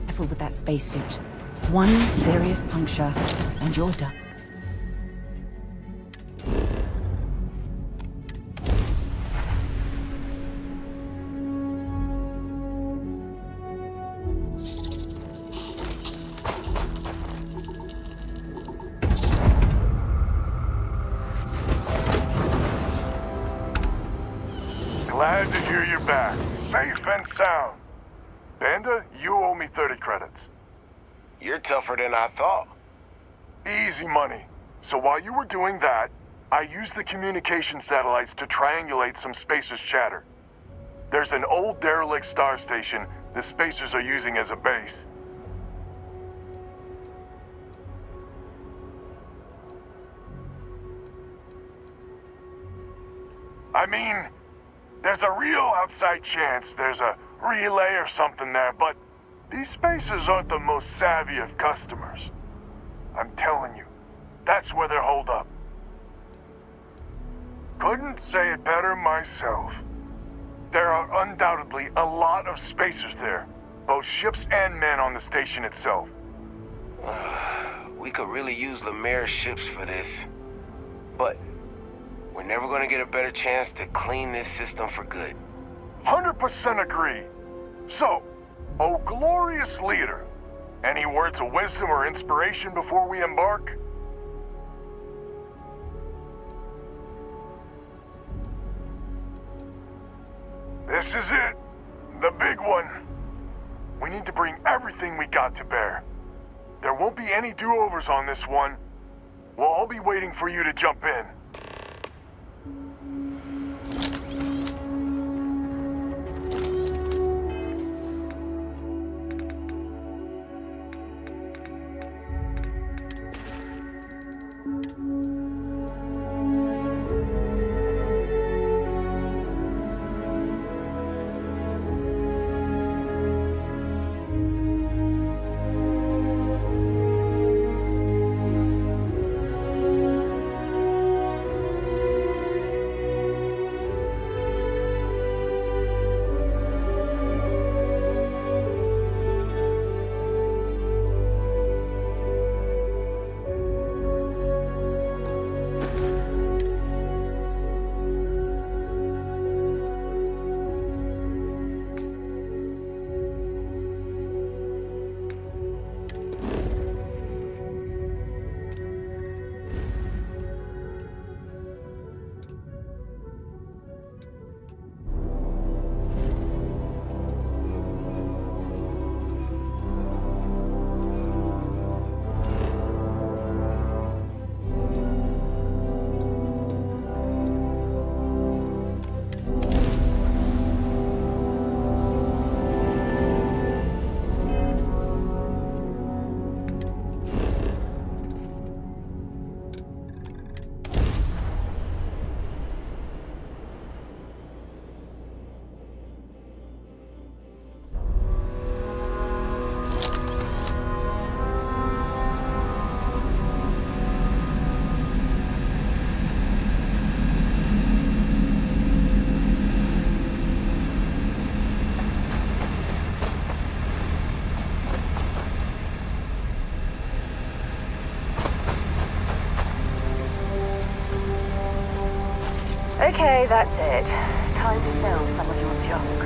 Careful with that spacesuit. One serious puncture, and you're done. Glad to hear you're back, safe and sound. Banda, you owe me 30 credits. You're tougher than I thought. Easy money. So while you were doing that, I used the communication satellites to triangulate some Spacers chatter. There's an old derelict star station the Spacers are using as a base. I mean, there's a real outside chance there's a relay or something there, but these Spacers aren't the most savvy of customers. I'm telling you, that's where they're holed up. Couldn't say it better myself. There are undoubtedly a lot of Spacers there, both ships and men on the station itself. We could really use Lemaire's ships for this. But we're never gonna get a better chance to clean this system for good. 100% agree. So, oh glorious leader, any words of wisdom or inspiration before we embark? This is it. The big one. We need to bring everything we got to bear. There won't be any do-overs on this one. We'll all be waiting for you to jump in. Okay, that's it. Time to sell some of your junk.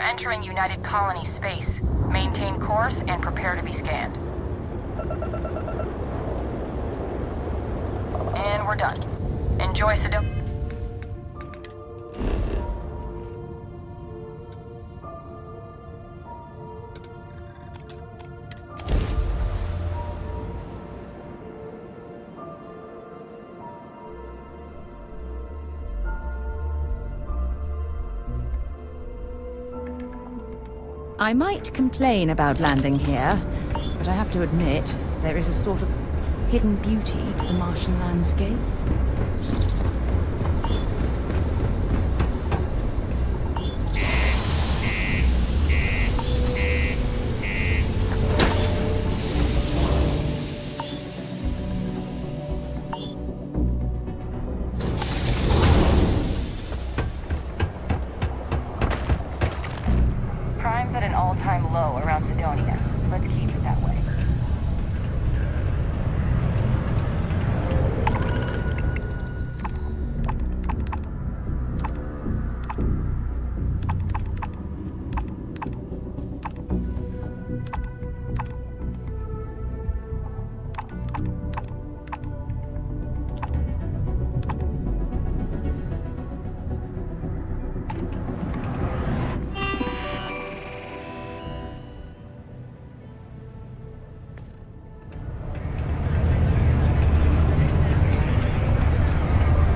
Entering United Colony space. Maintain course and prepare to be scanned. And we're done. Enjoy Sedona. I might complain about landing here, but I have to admit, there is a sort of hidden beauty to the Martian landscape. Crime's at an all-time low around Sidonia. Let's keep it that way.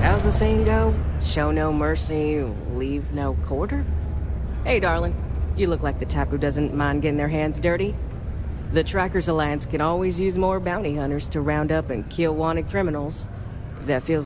How's the saying go? Show no mercy, leave no quarter? Hey, darling. You look like the type who doesn't mind getting their hands dirty. The Trackers Alliance can always use more bounty hunters to round up and kill wanted criminals. If that feels...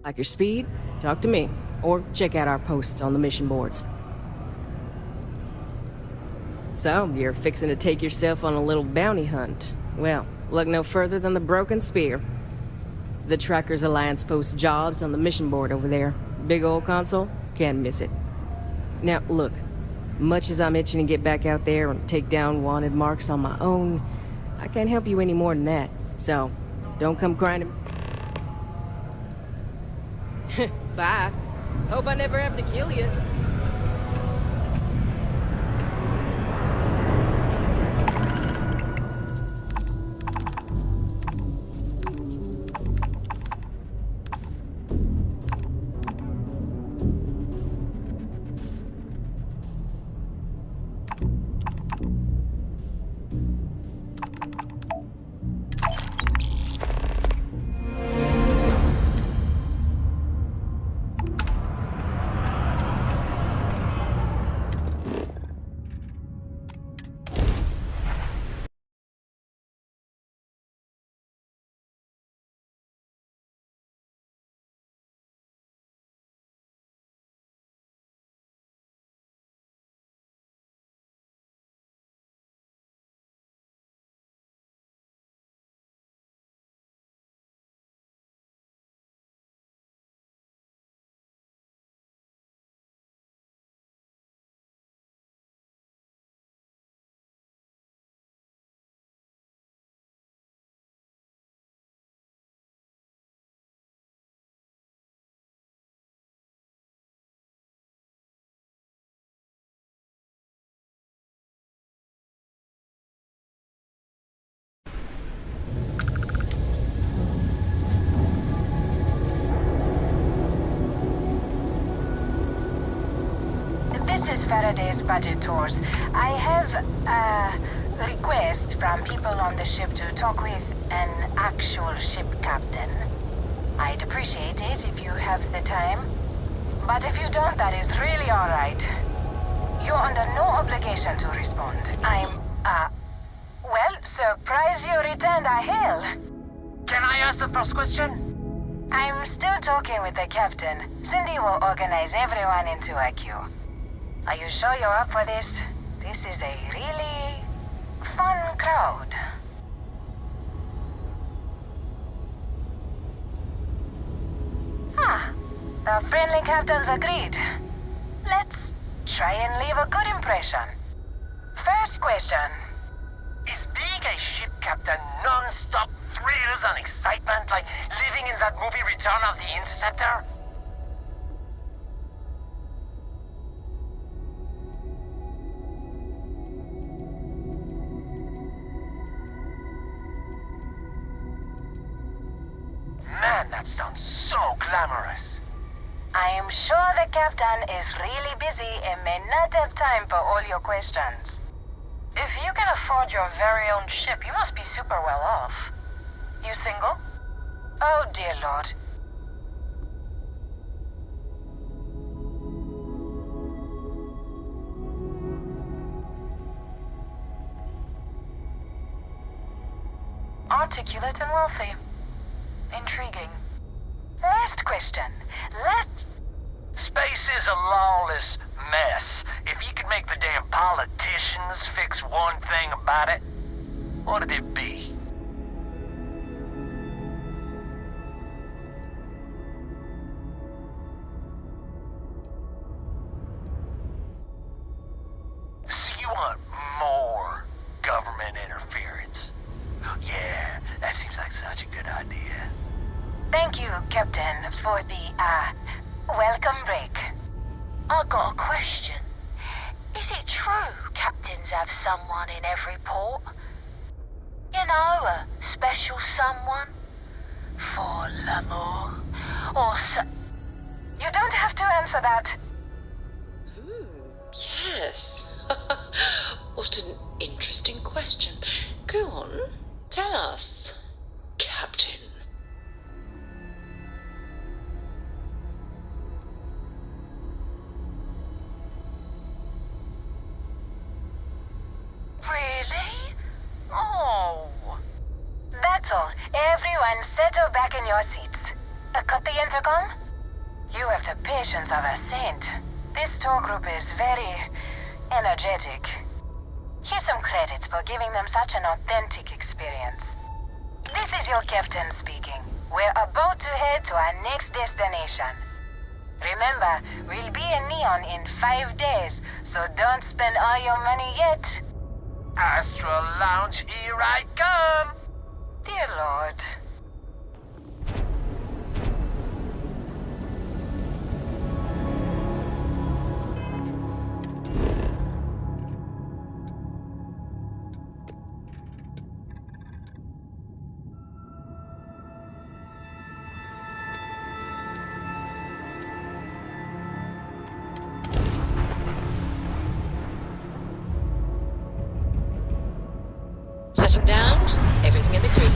Like your speed? Talk to me. Or check out our posts on the mission boards. So, you're fixing to take yourself on a little bounty hunt. Well, look no further than the Broken Spear. The Trackers Alliance posts jobs on the mission board over there. Big old console, can't miss it. Now, look. Much as I'm itching to get back out there and take down wanted marks on my own, I can't help you any more than that. So, don't come crying to... Bye. Hope I never have to kill you. budget tours. I have a request from people on the ship to talk with an actual ship captain. I'd appreciate it if you have the time. But if you don't, that is really alright. You're under no obligation to respond. Well, surprise you returned a hail. Can I ask the first question? I'm still talking with the captain. Cindy will organize everyone into a queue. Are you sure you're up for this? This is a really fun crowd. The friendly captains agreed. Let's try and leave a good impression. First question. Is being a ship captain non-stop thrills and excitement like living in that movie Return of the Interceptor? Man, that sounds so glamorous. I am sure the captain is really busy and may not have time for all your questions. If you can afford your very own ship, you must be super well off. You single? Oh, dear Lord. Articulate and wealthy. Intriguing. Last question. Space is a lawless mess. If you could make the damn politicians fix one thing about it, what'd it be? So you want more government interference? Yeah, that seems like such a good idea. Thank you, Captain, for the, welcome break. I got a question. Is it true captains have someone in every port? You know, a special someone? For l'amour? Or You don't have to answer that. Yes. What an interesting question. Go on, tell us, Captain. Really? Oh. That's all. Everyone settle back in your seats. Cut the intercom? You have the patience of a saint. This tour group is very energetic. Here's some credits for giving them such an authentic experience. This is your captain speaking. We're about to head to our next destination. Remember, we'll be in Neon in 5 days, so don't spend all your money yet. Astral Lounge, here I come! Dear Lord. Setting down, everything in the green.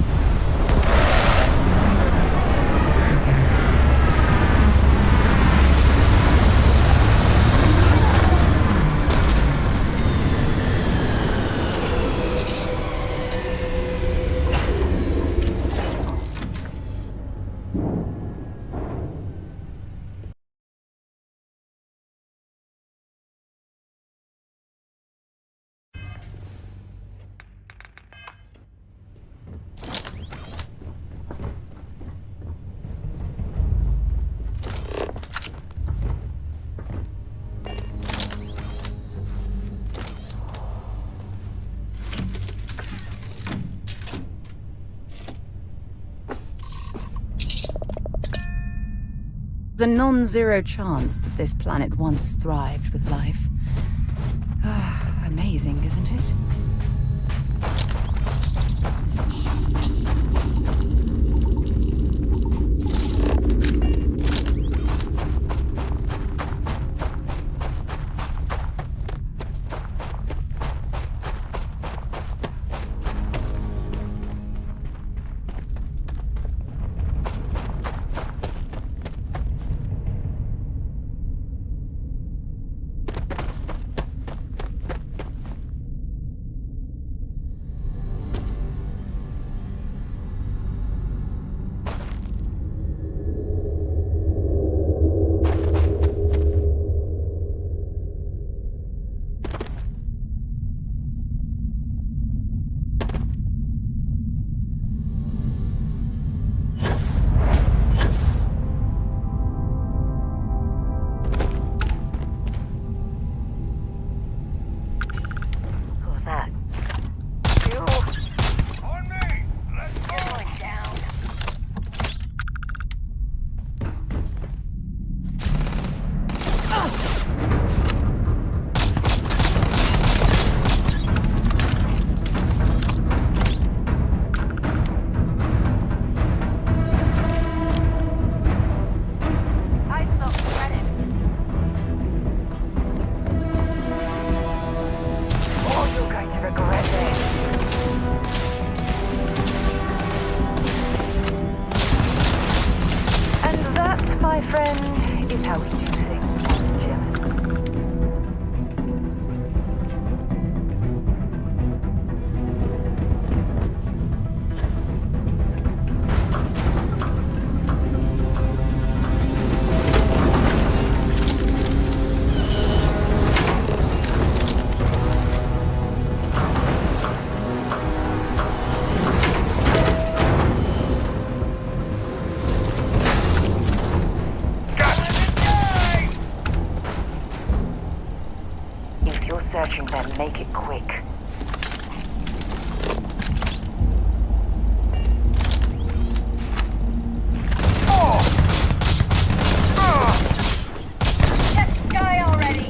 There's a non-zero chance that this planet once thrived with life. Amazing, isn't it? it quick. Just die already!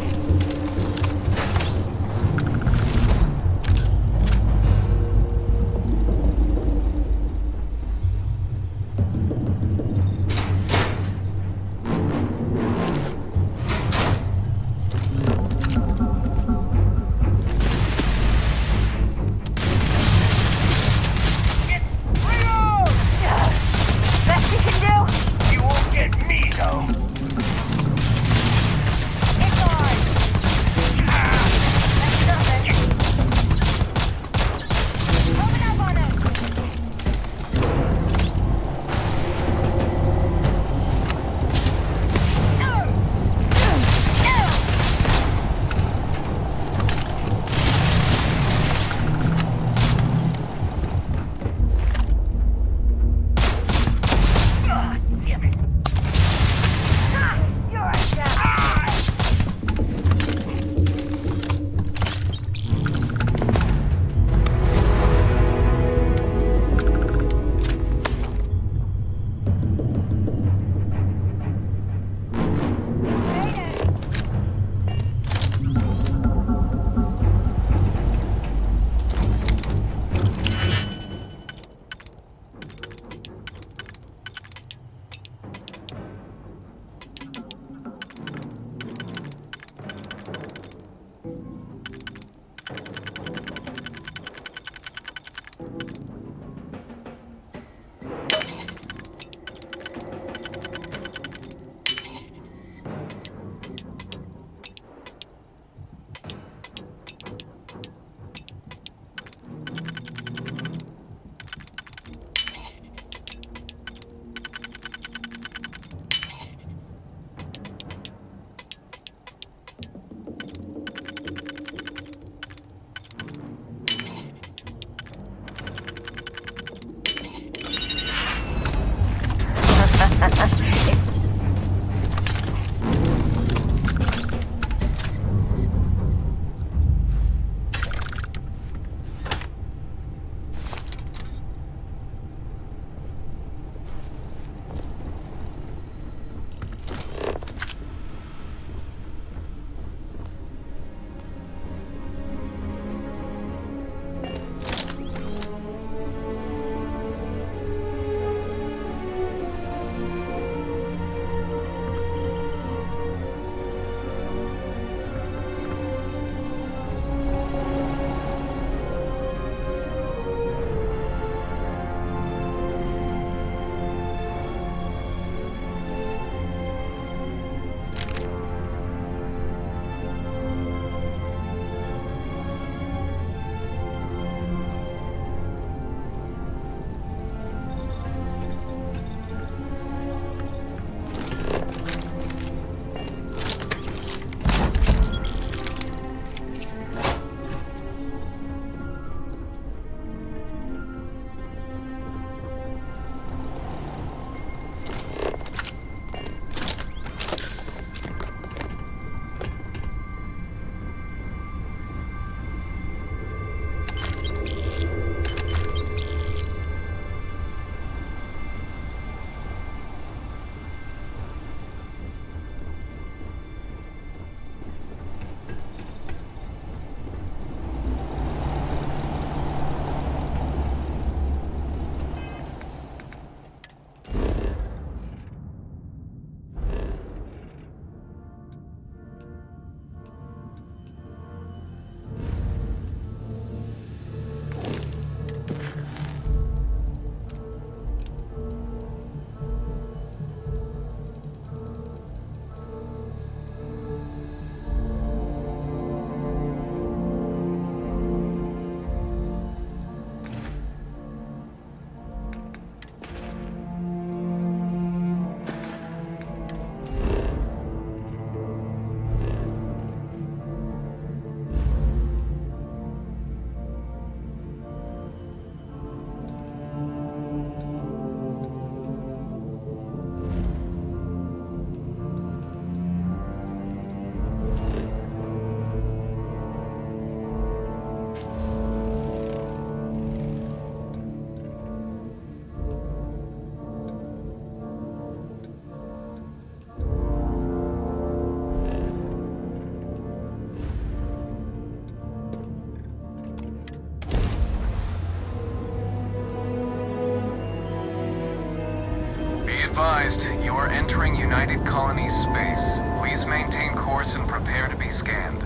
advised, you are entering United Colonies space. Please maintain course and prepare to be scanned.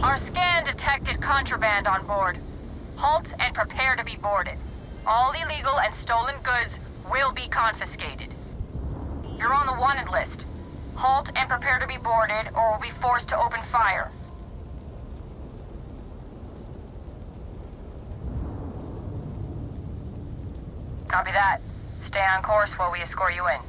Our scan detected contraband on board. Halt and prepare to be boarded. All illegal and stolen goods will be confiscated. You're on the wanted list. Halt and prepare to be boarded, or we'll be forced to open fire. Copy that. Stay on course while we escort you in.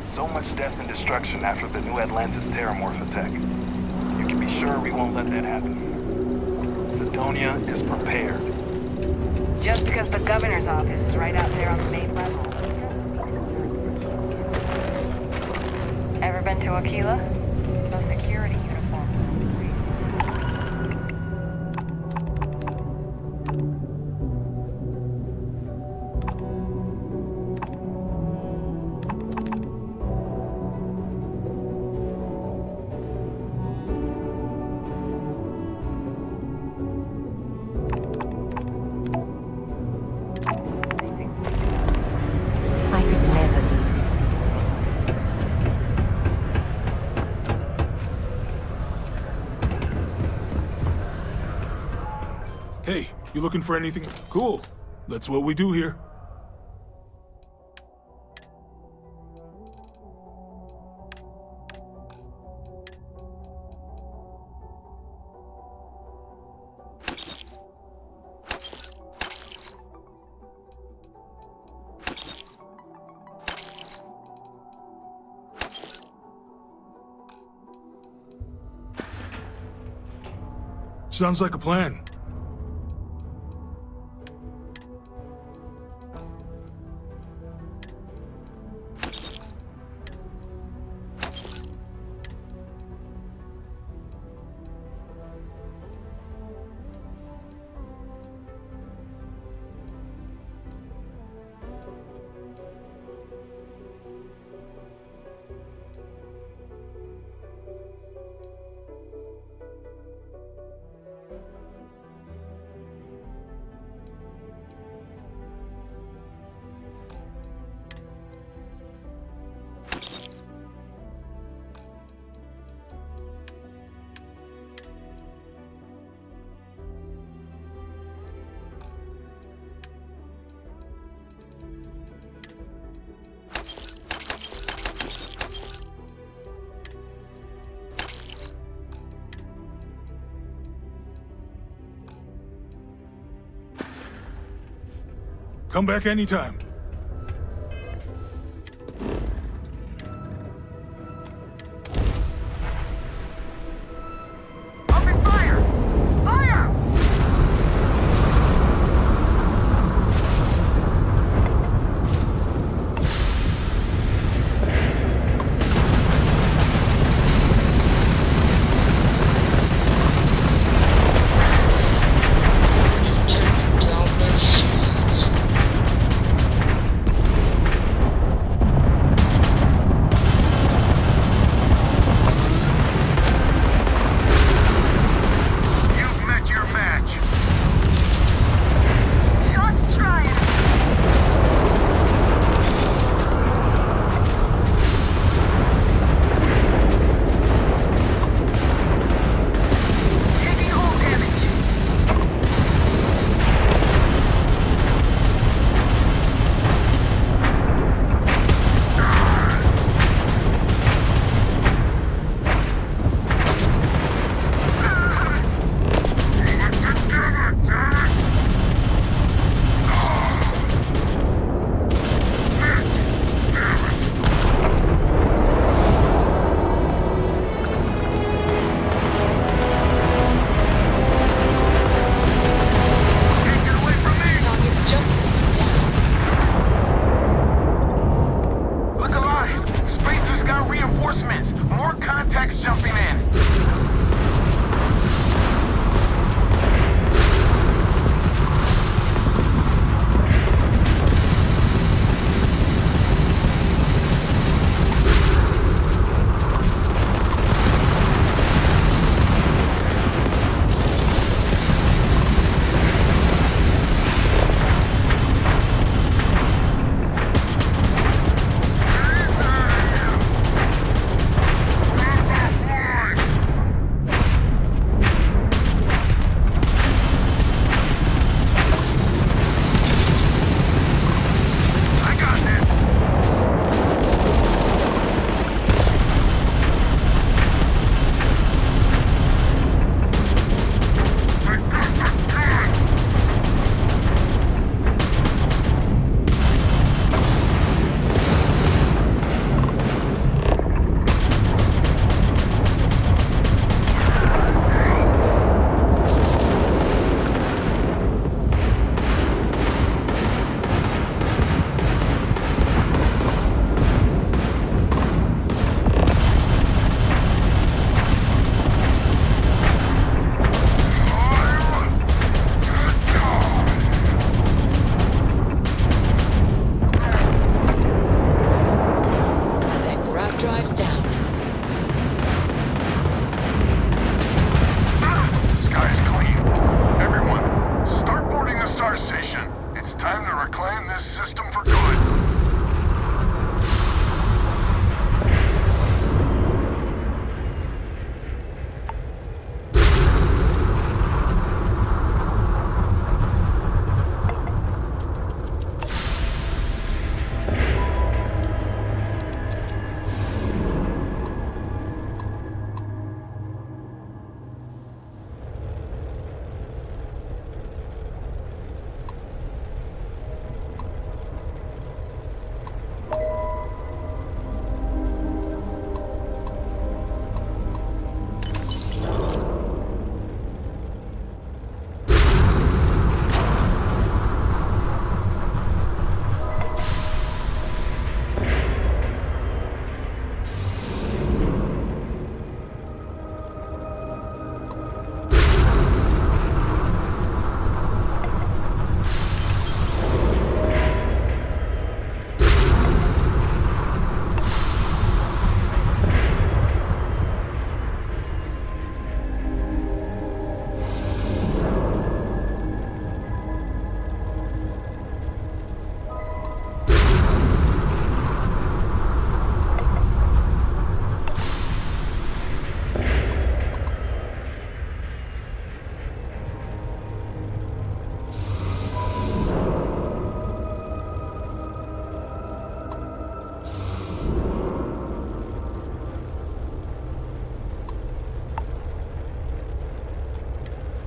So much death and destruction after the New Atlantis Terramorph attack. You can be sure we won't let that happen. Sidonia is prepared. Just because the governor's office is right out there on the main level. Ever been to Aquila? No security uniform. I could never leave these people. Hey, you looking for anything? Cool. That's what we do here. Sounds like a plan. Come back anytime. Open fire! Fire! You've taken down their shields.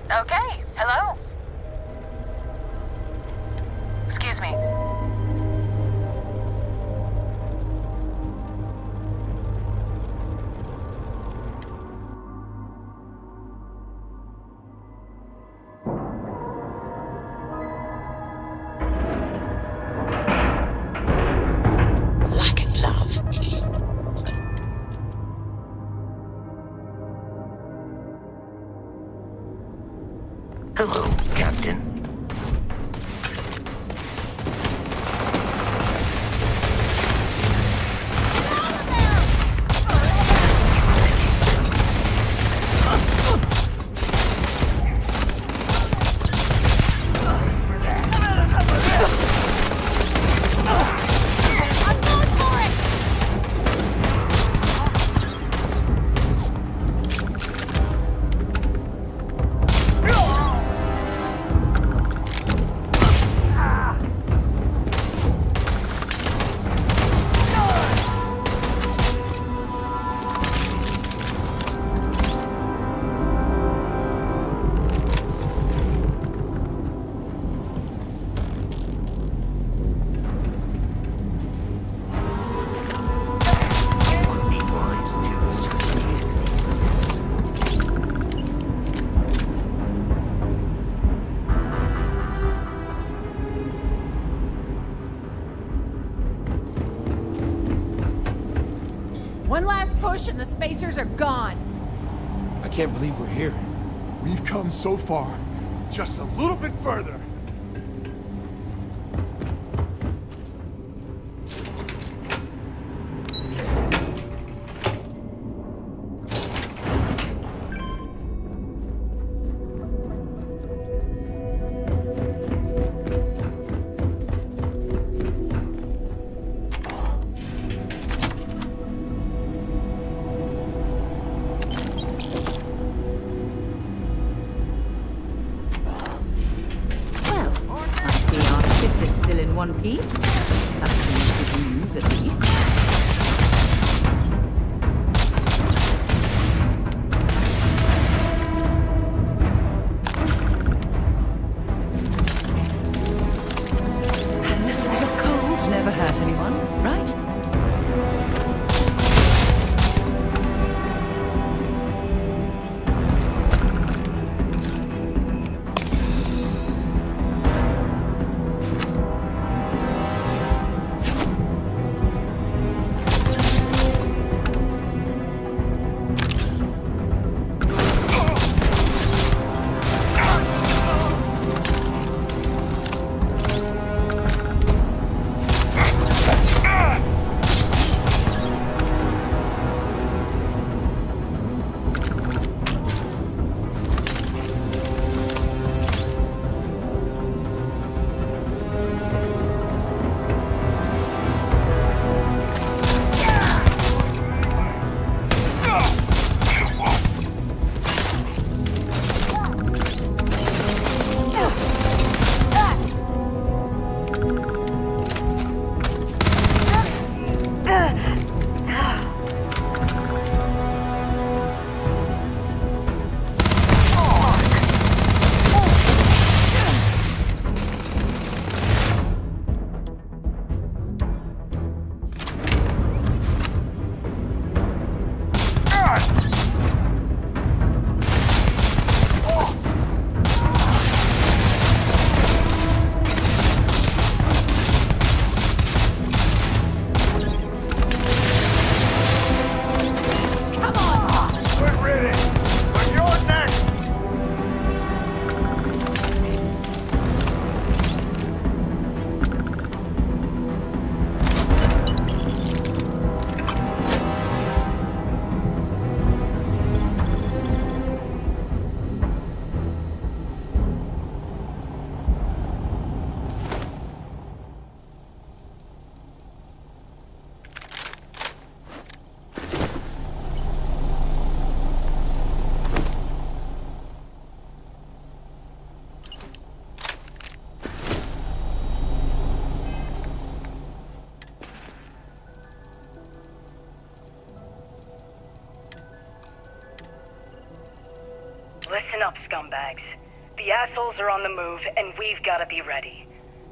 Okay, hello? Excuse me. Lack of love. Hello, Captain. One last push and the spacers are gone. I can't believe we're here. We've come so far. Just a little bit further. One piece. That's good news, at least. A little bit of cold never hurt anyone, right? Listen up, scumbags. The assholes are on the move, and we've got to be ready.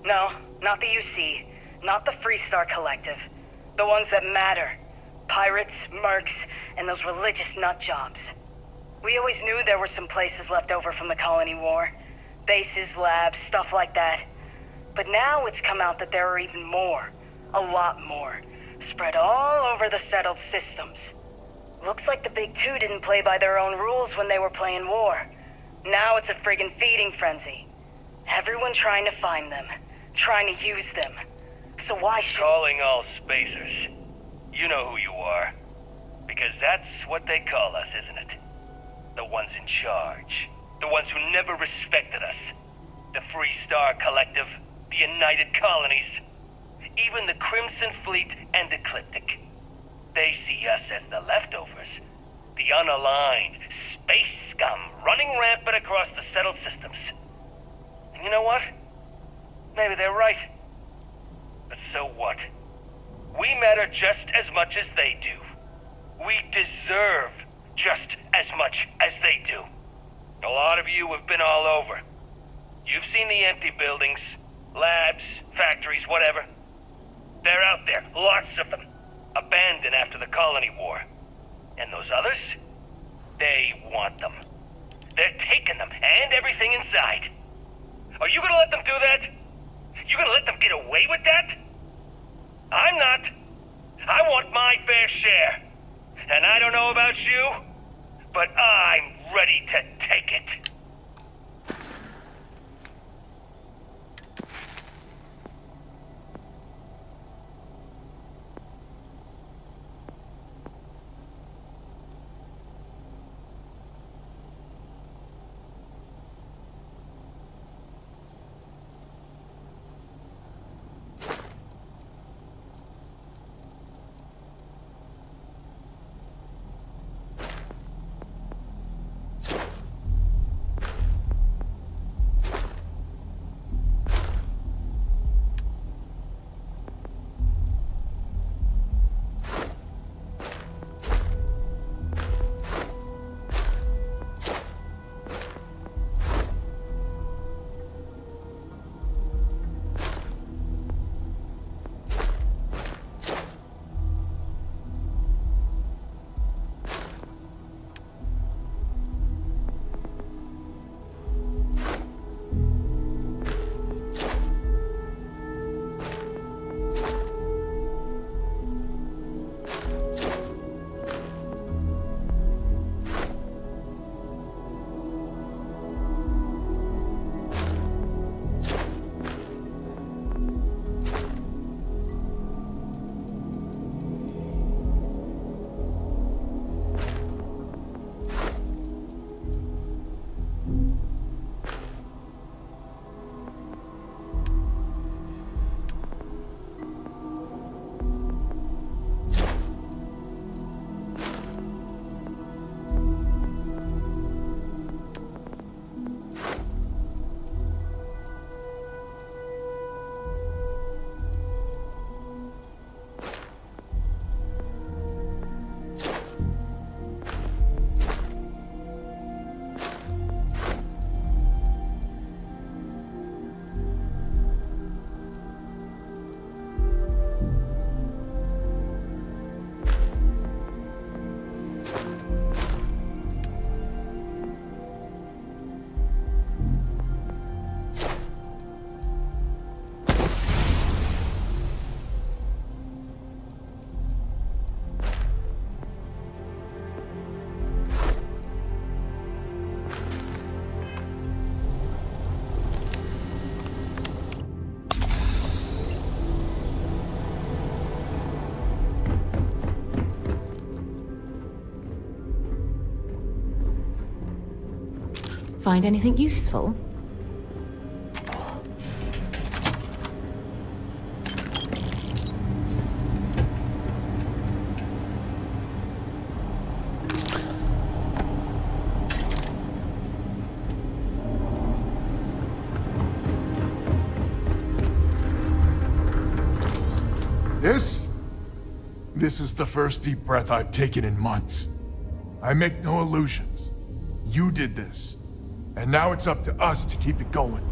No, not the UC, not the Freestar Collective. The ones that matter. Pirates, mercs, and those religious nut jobs. We always knew there were some places left over from the Colony War. Bases, labs, stuff like that. But now it's come out that there are even more. A lot more. Spread all over the settled systems. Looks like the Big Two didn't play by their own rules when they were playing war. Now it's a friggin' feeding frenzy. Everyone trying to find them. Trying to use them. So why should... Calling all spacers. You know who you are. Because that's what they call us, isn't it? The ones in charge. The ones who never respected us. The Freestar Collective. The United Colonies. Even the Crimson Fleet and Ecliptic. They see us as the leftovers. The unaligned space scum running rampant across the settled systems. And you know what? Maybe they're right. But so what? We matter just as much as they do. We deserve just as much as they do. A lot of you have been all over. You've seen the empty buildings, labs, factories, whatever. They're out there, lots of them. Abandoned after the Colony War. And those others? They want them. They're taking them, and everything inside. Are you gonna let them do that? You gonna let them get away with that? I'm not. I want my fair share. And I don't know about you, but I'm ready to take it. Find anything useful? This is the first deep breath I've taken in months. I make no illusions. You did this. And now it's up to us to keep it going.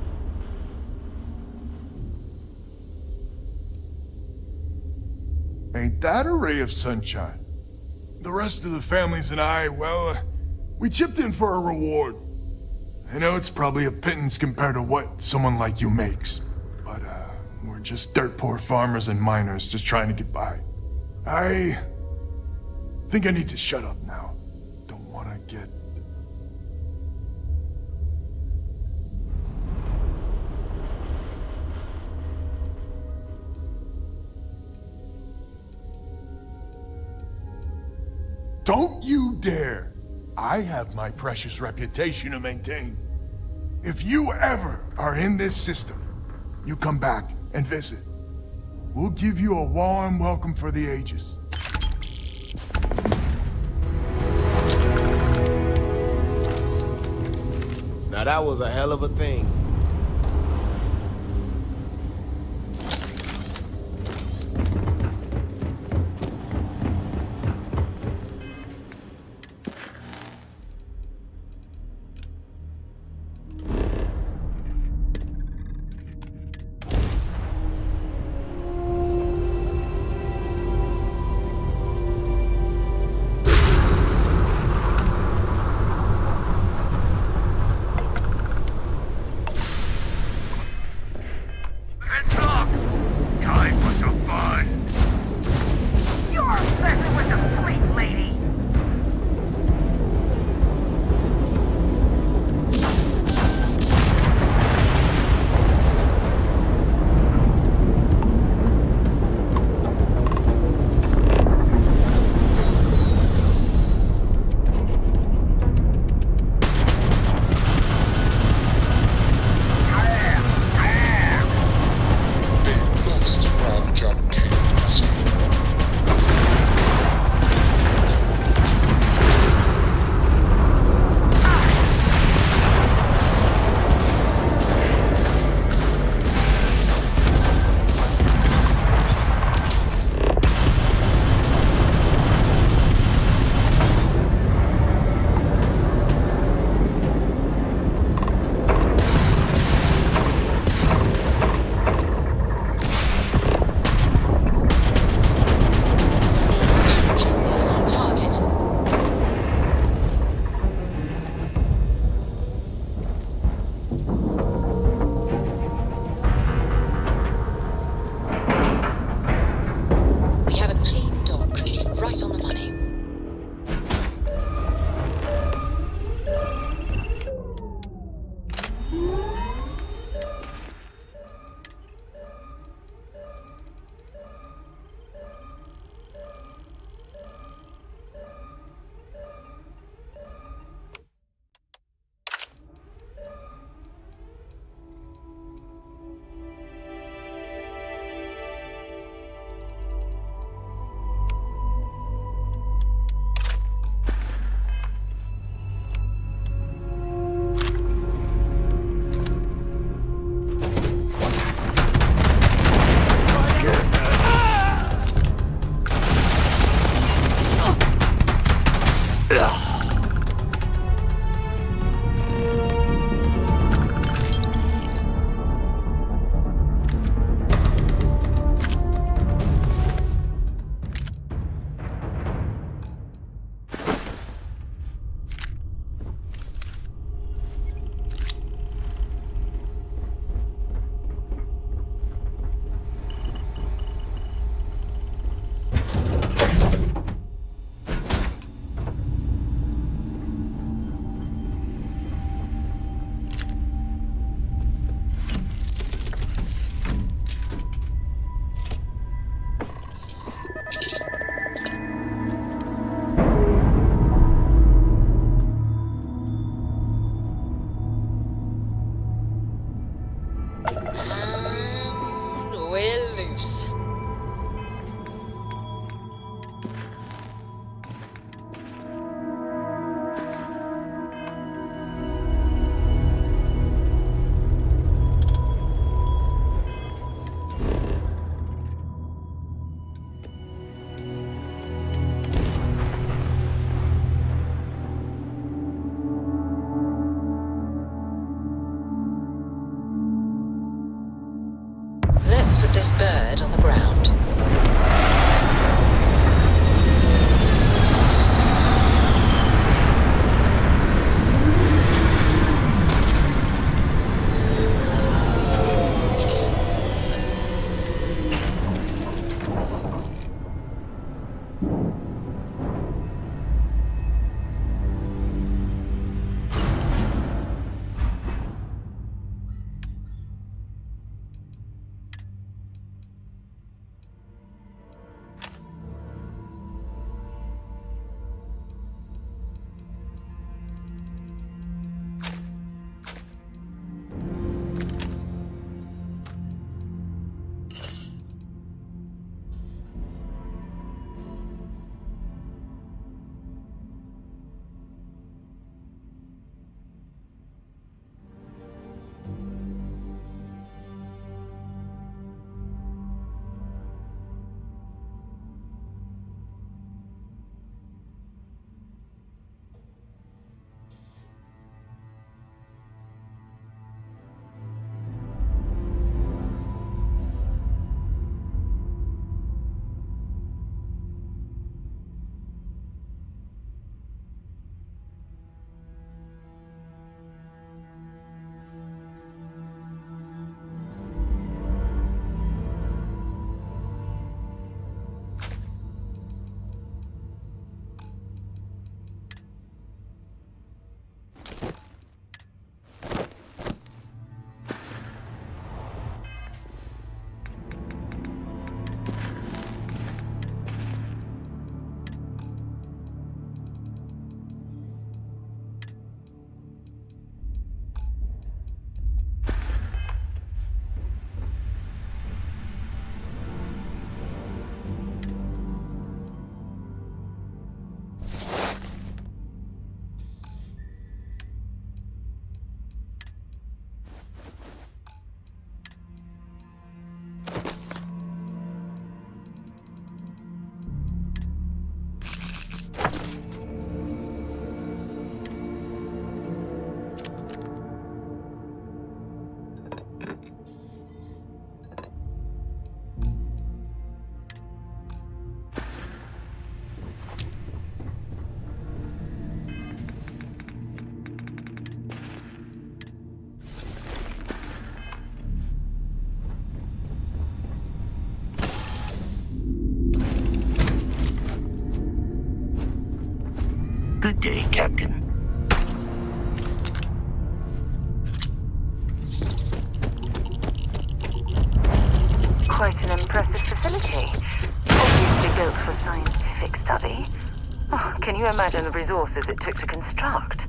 Ain't that a ray of sunshine? The rest of the families and I, well, we chipped in for a reward. I know it's probably a pittance compared to what someone like you makes, but we're just dirt poor farmers and miners just trying to get by. I think I need to shut up now. Don't want to get... Don't you dare! I have my precious reputation to maintain. If you ever are in this system, you come back and visit. We'll give you a warm welcome for the ages. Now that was a hell of a thing. this bird on the ground. Good day, Captain. Quite an impressive facility. Obviously built for scientific study. Oh, can you imagine the resources it took to construct?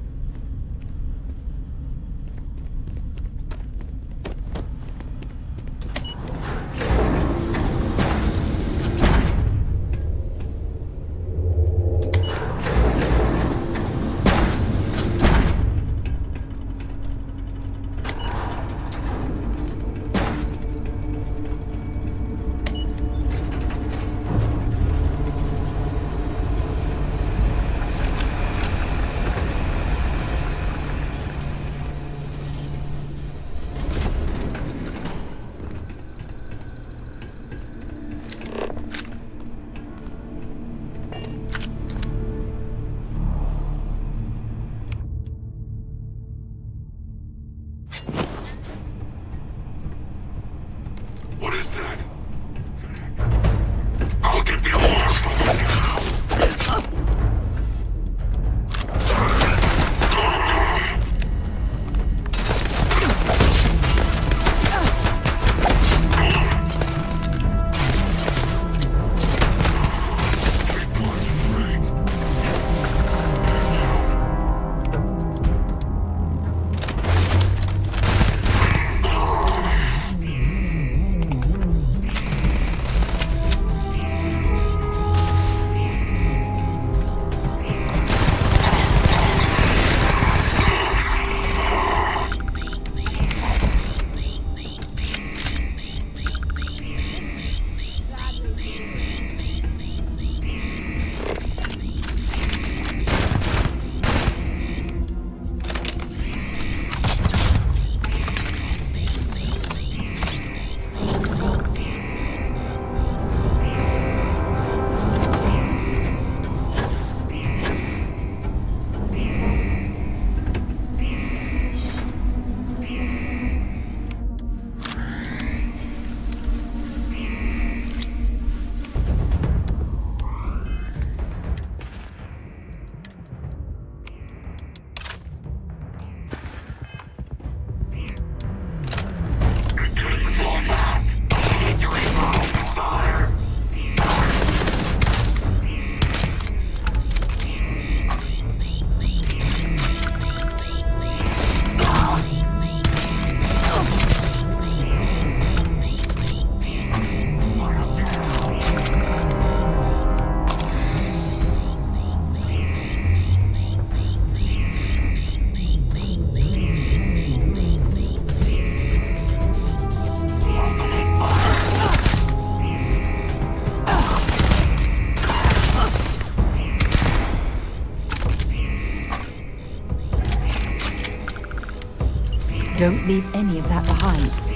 Don't leave any of that behind.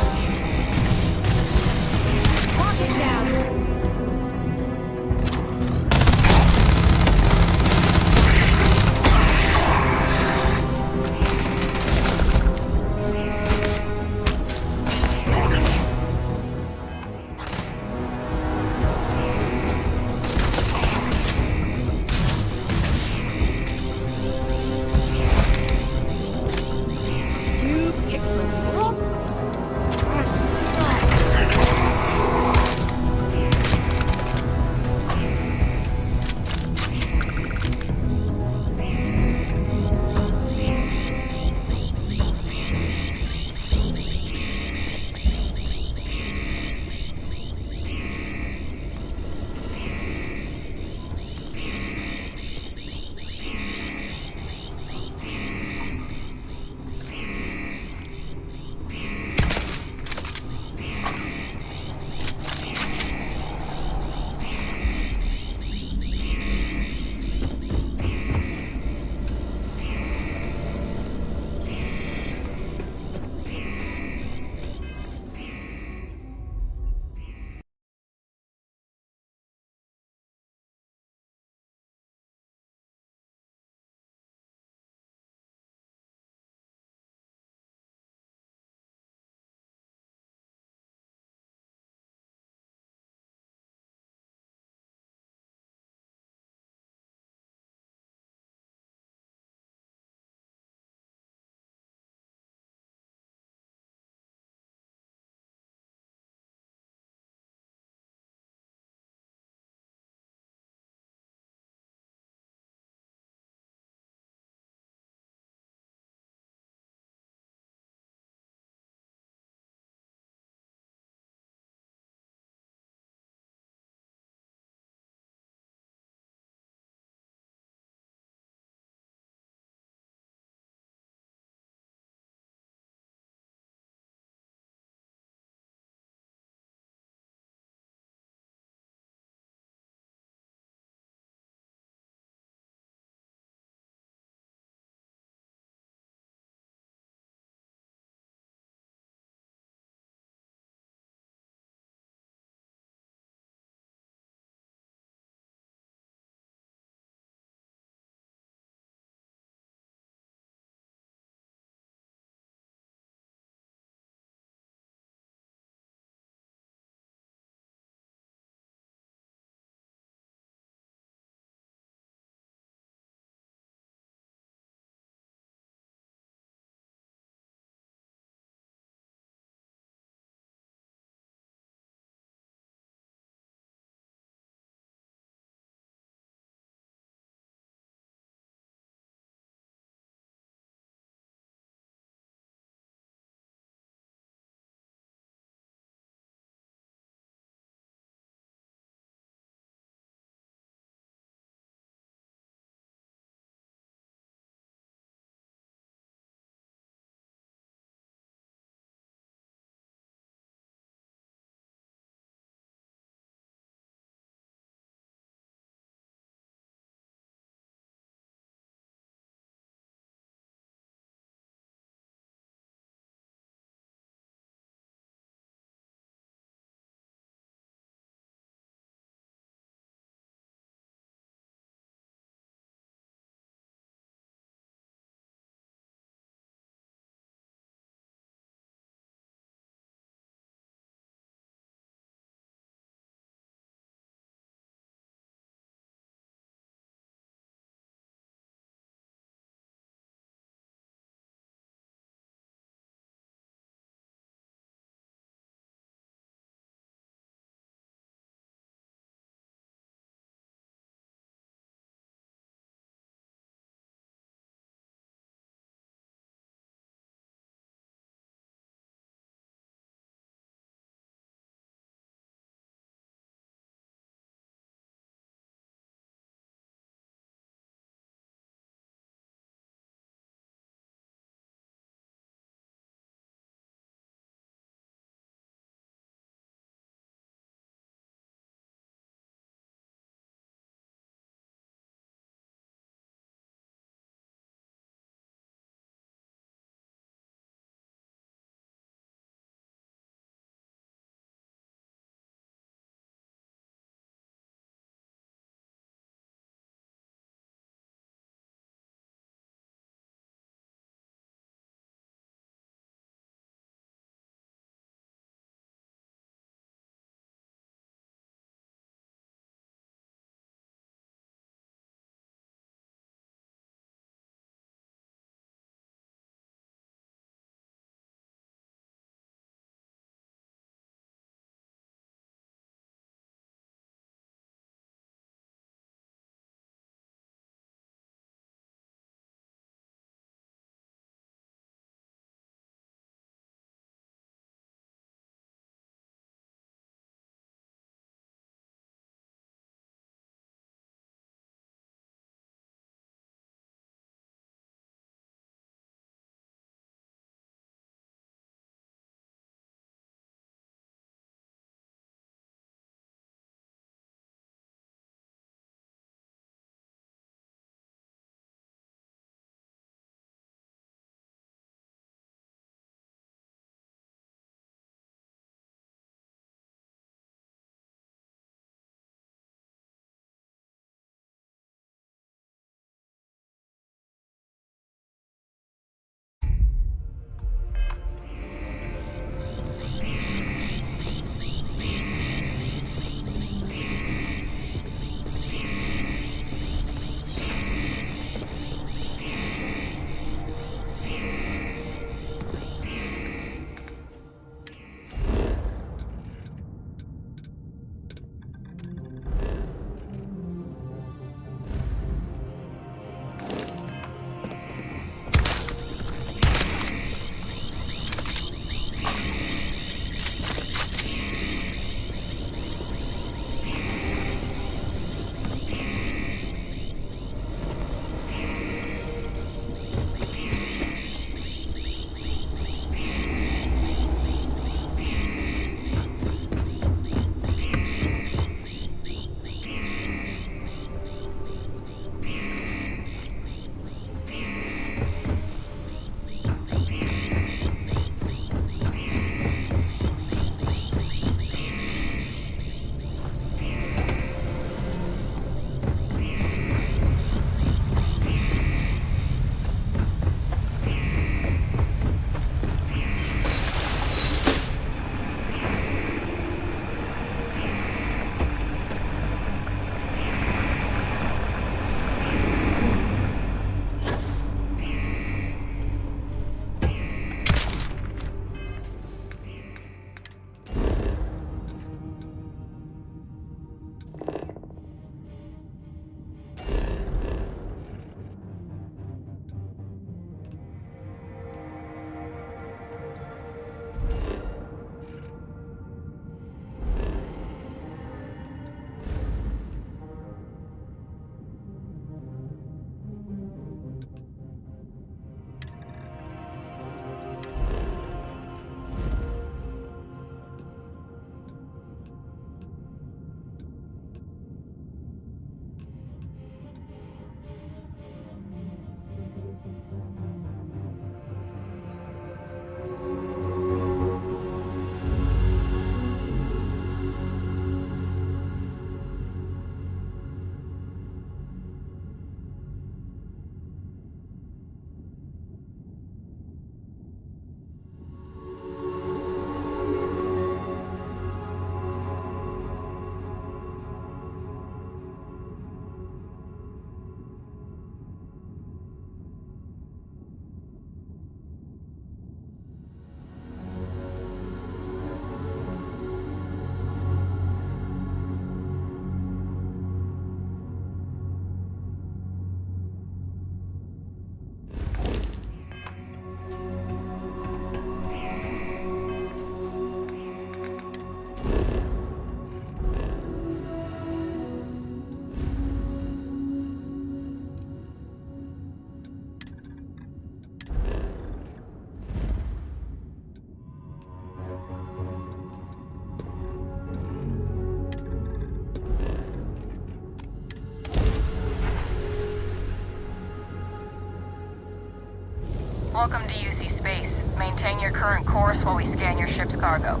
Welcome to UC Space. Maintain your current course while we scan your ship's cargo.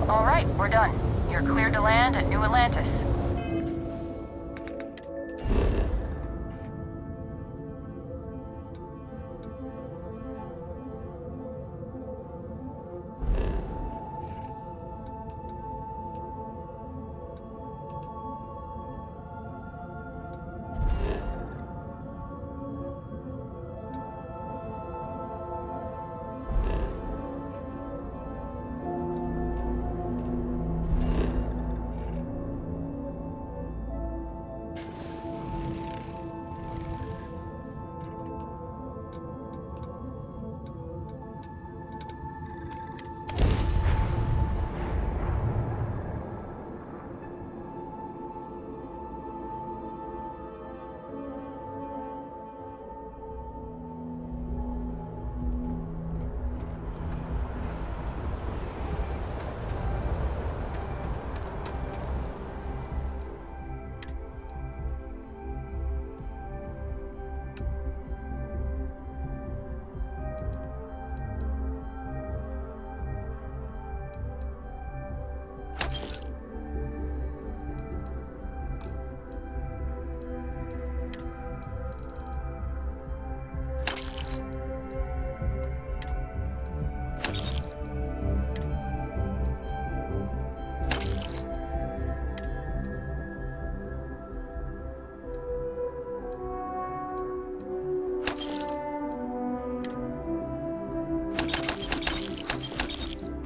All right, we're done. You're cleared to land at New Atlantis.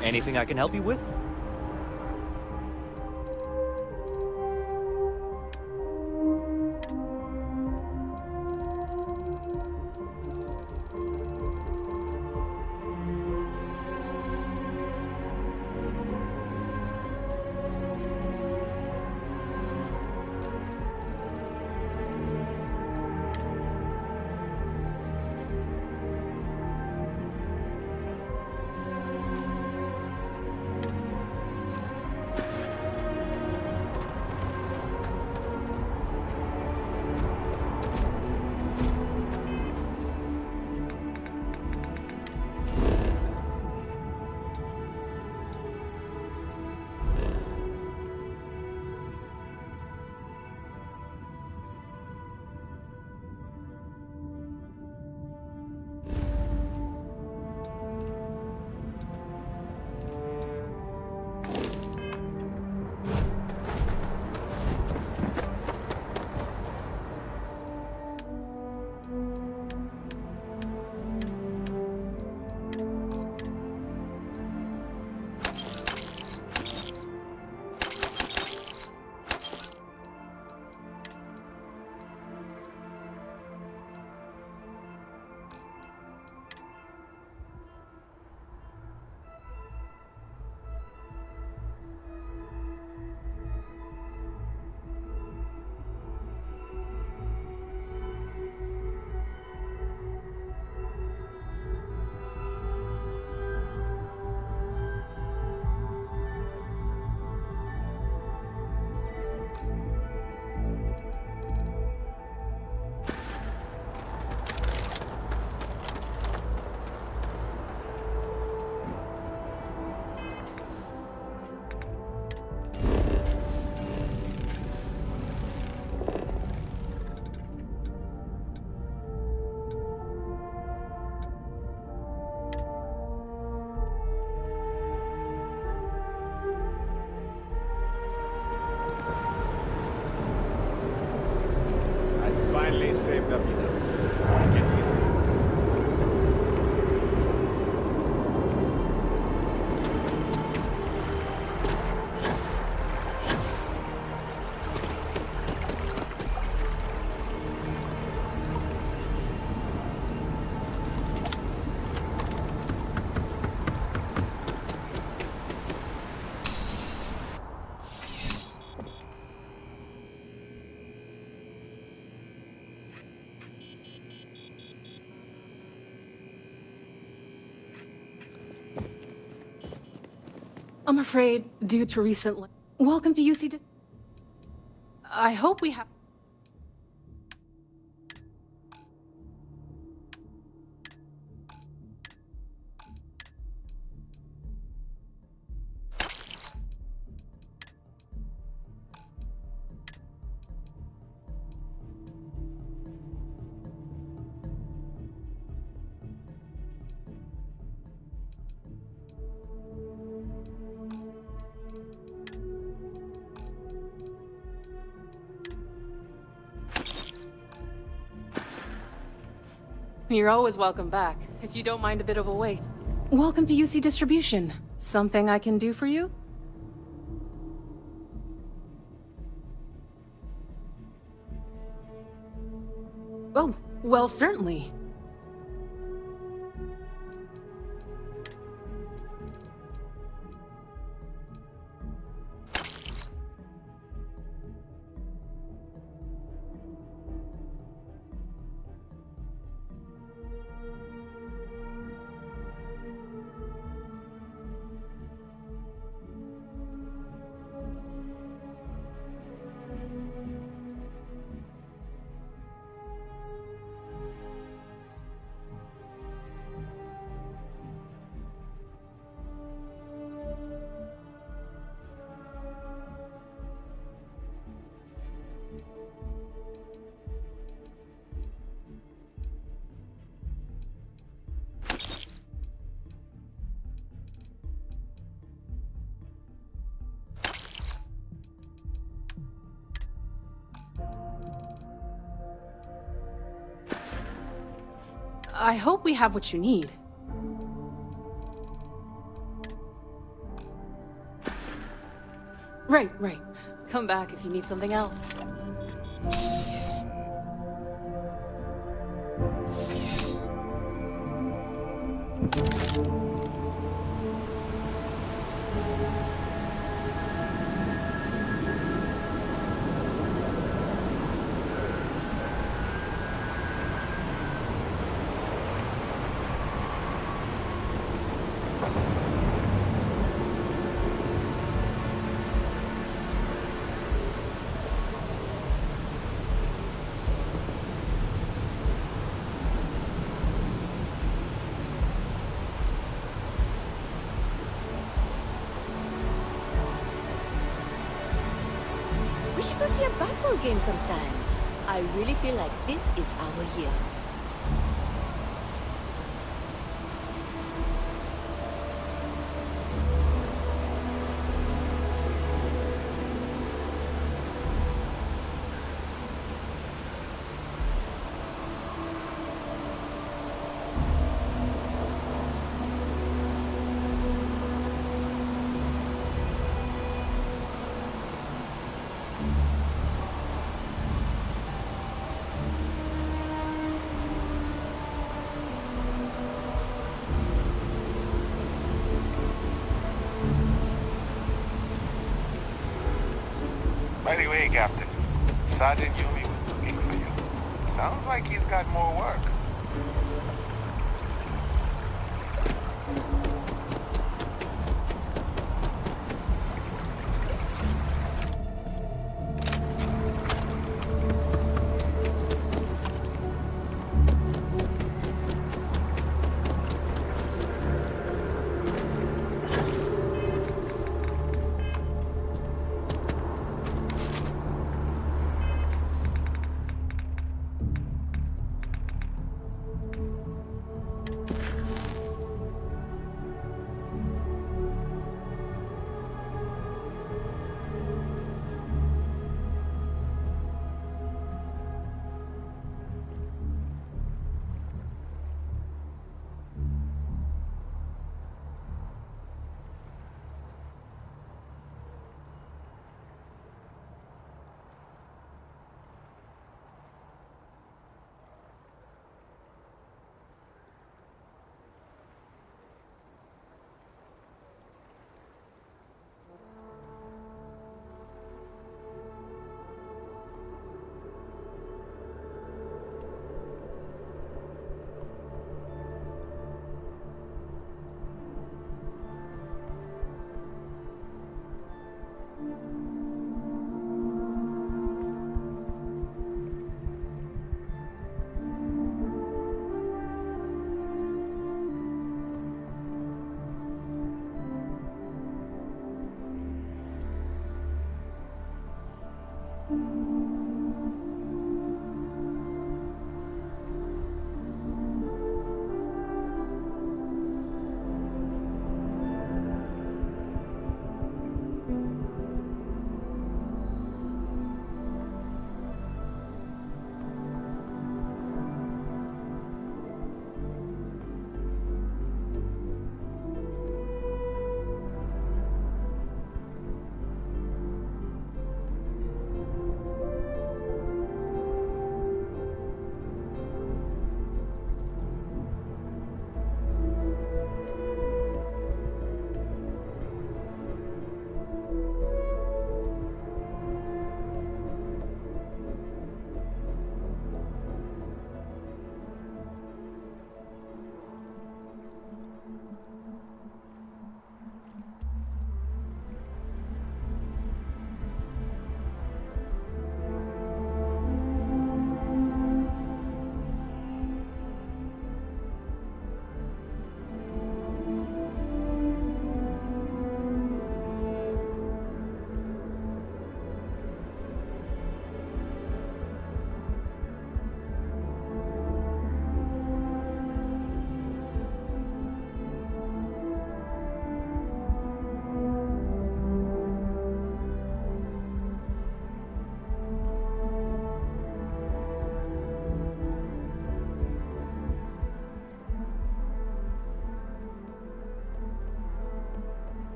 Anything I can help you with? Finally saved up enough. Get the I'm afraid, due to recent... Welcome to UC... I hope we have... You're always welcome back, if you don't mind a bit of a wait. Welcome to UC Distribution. Something I can do for you? Oh, well, certainly. I hope we have what you need. Right. Come back if you need something else. We should go see a basketball game sometime. I really feel like this is our year. By the way, Captain, Sergeant Yumi was looking for you. Sounds like he's got more work.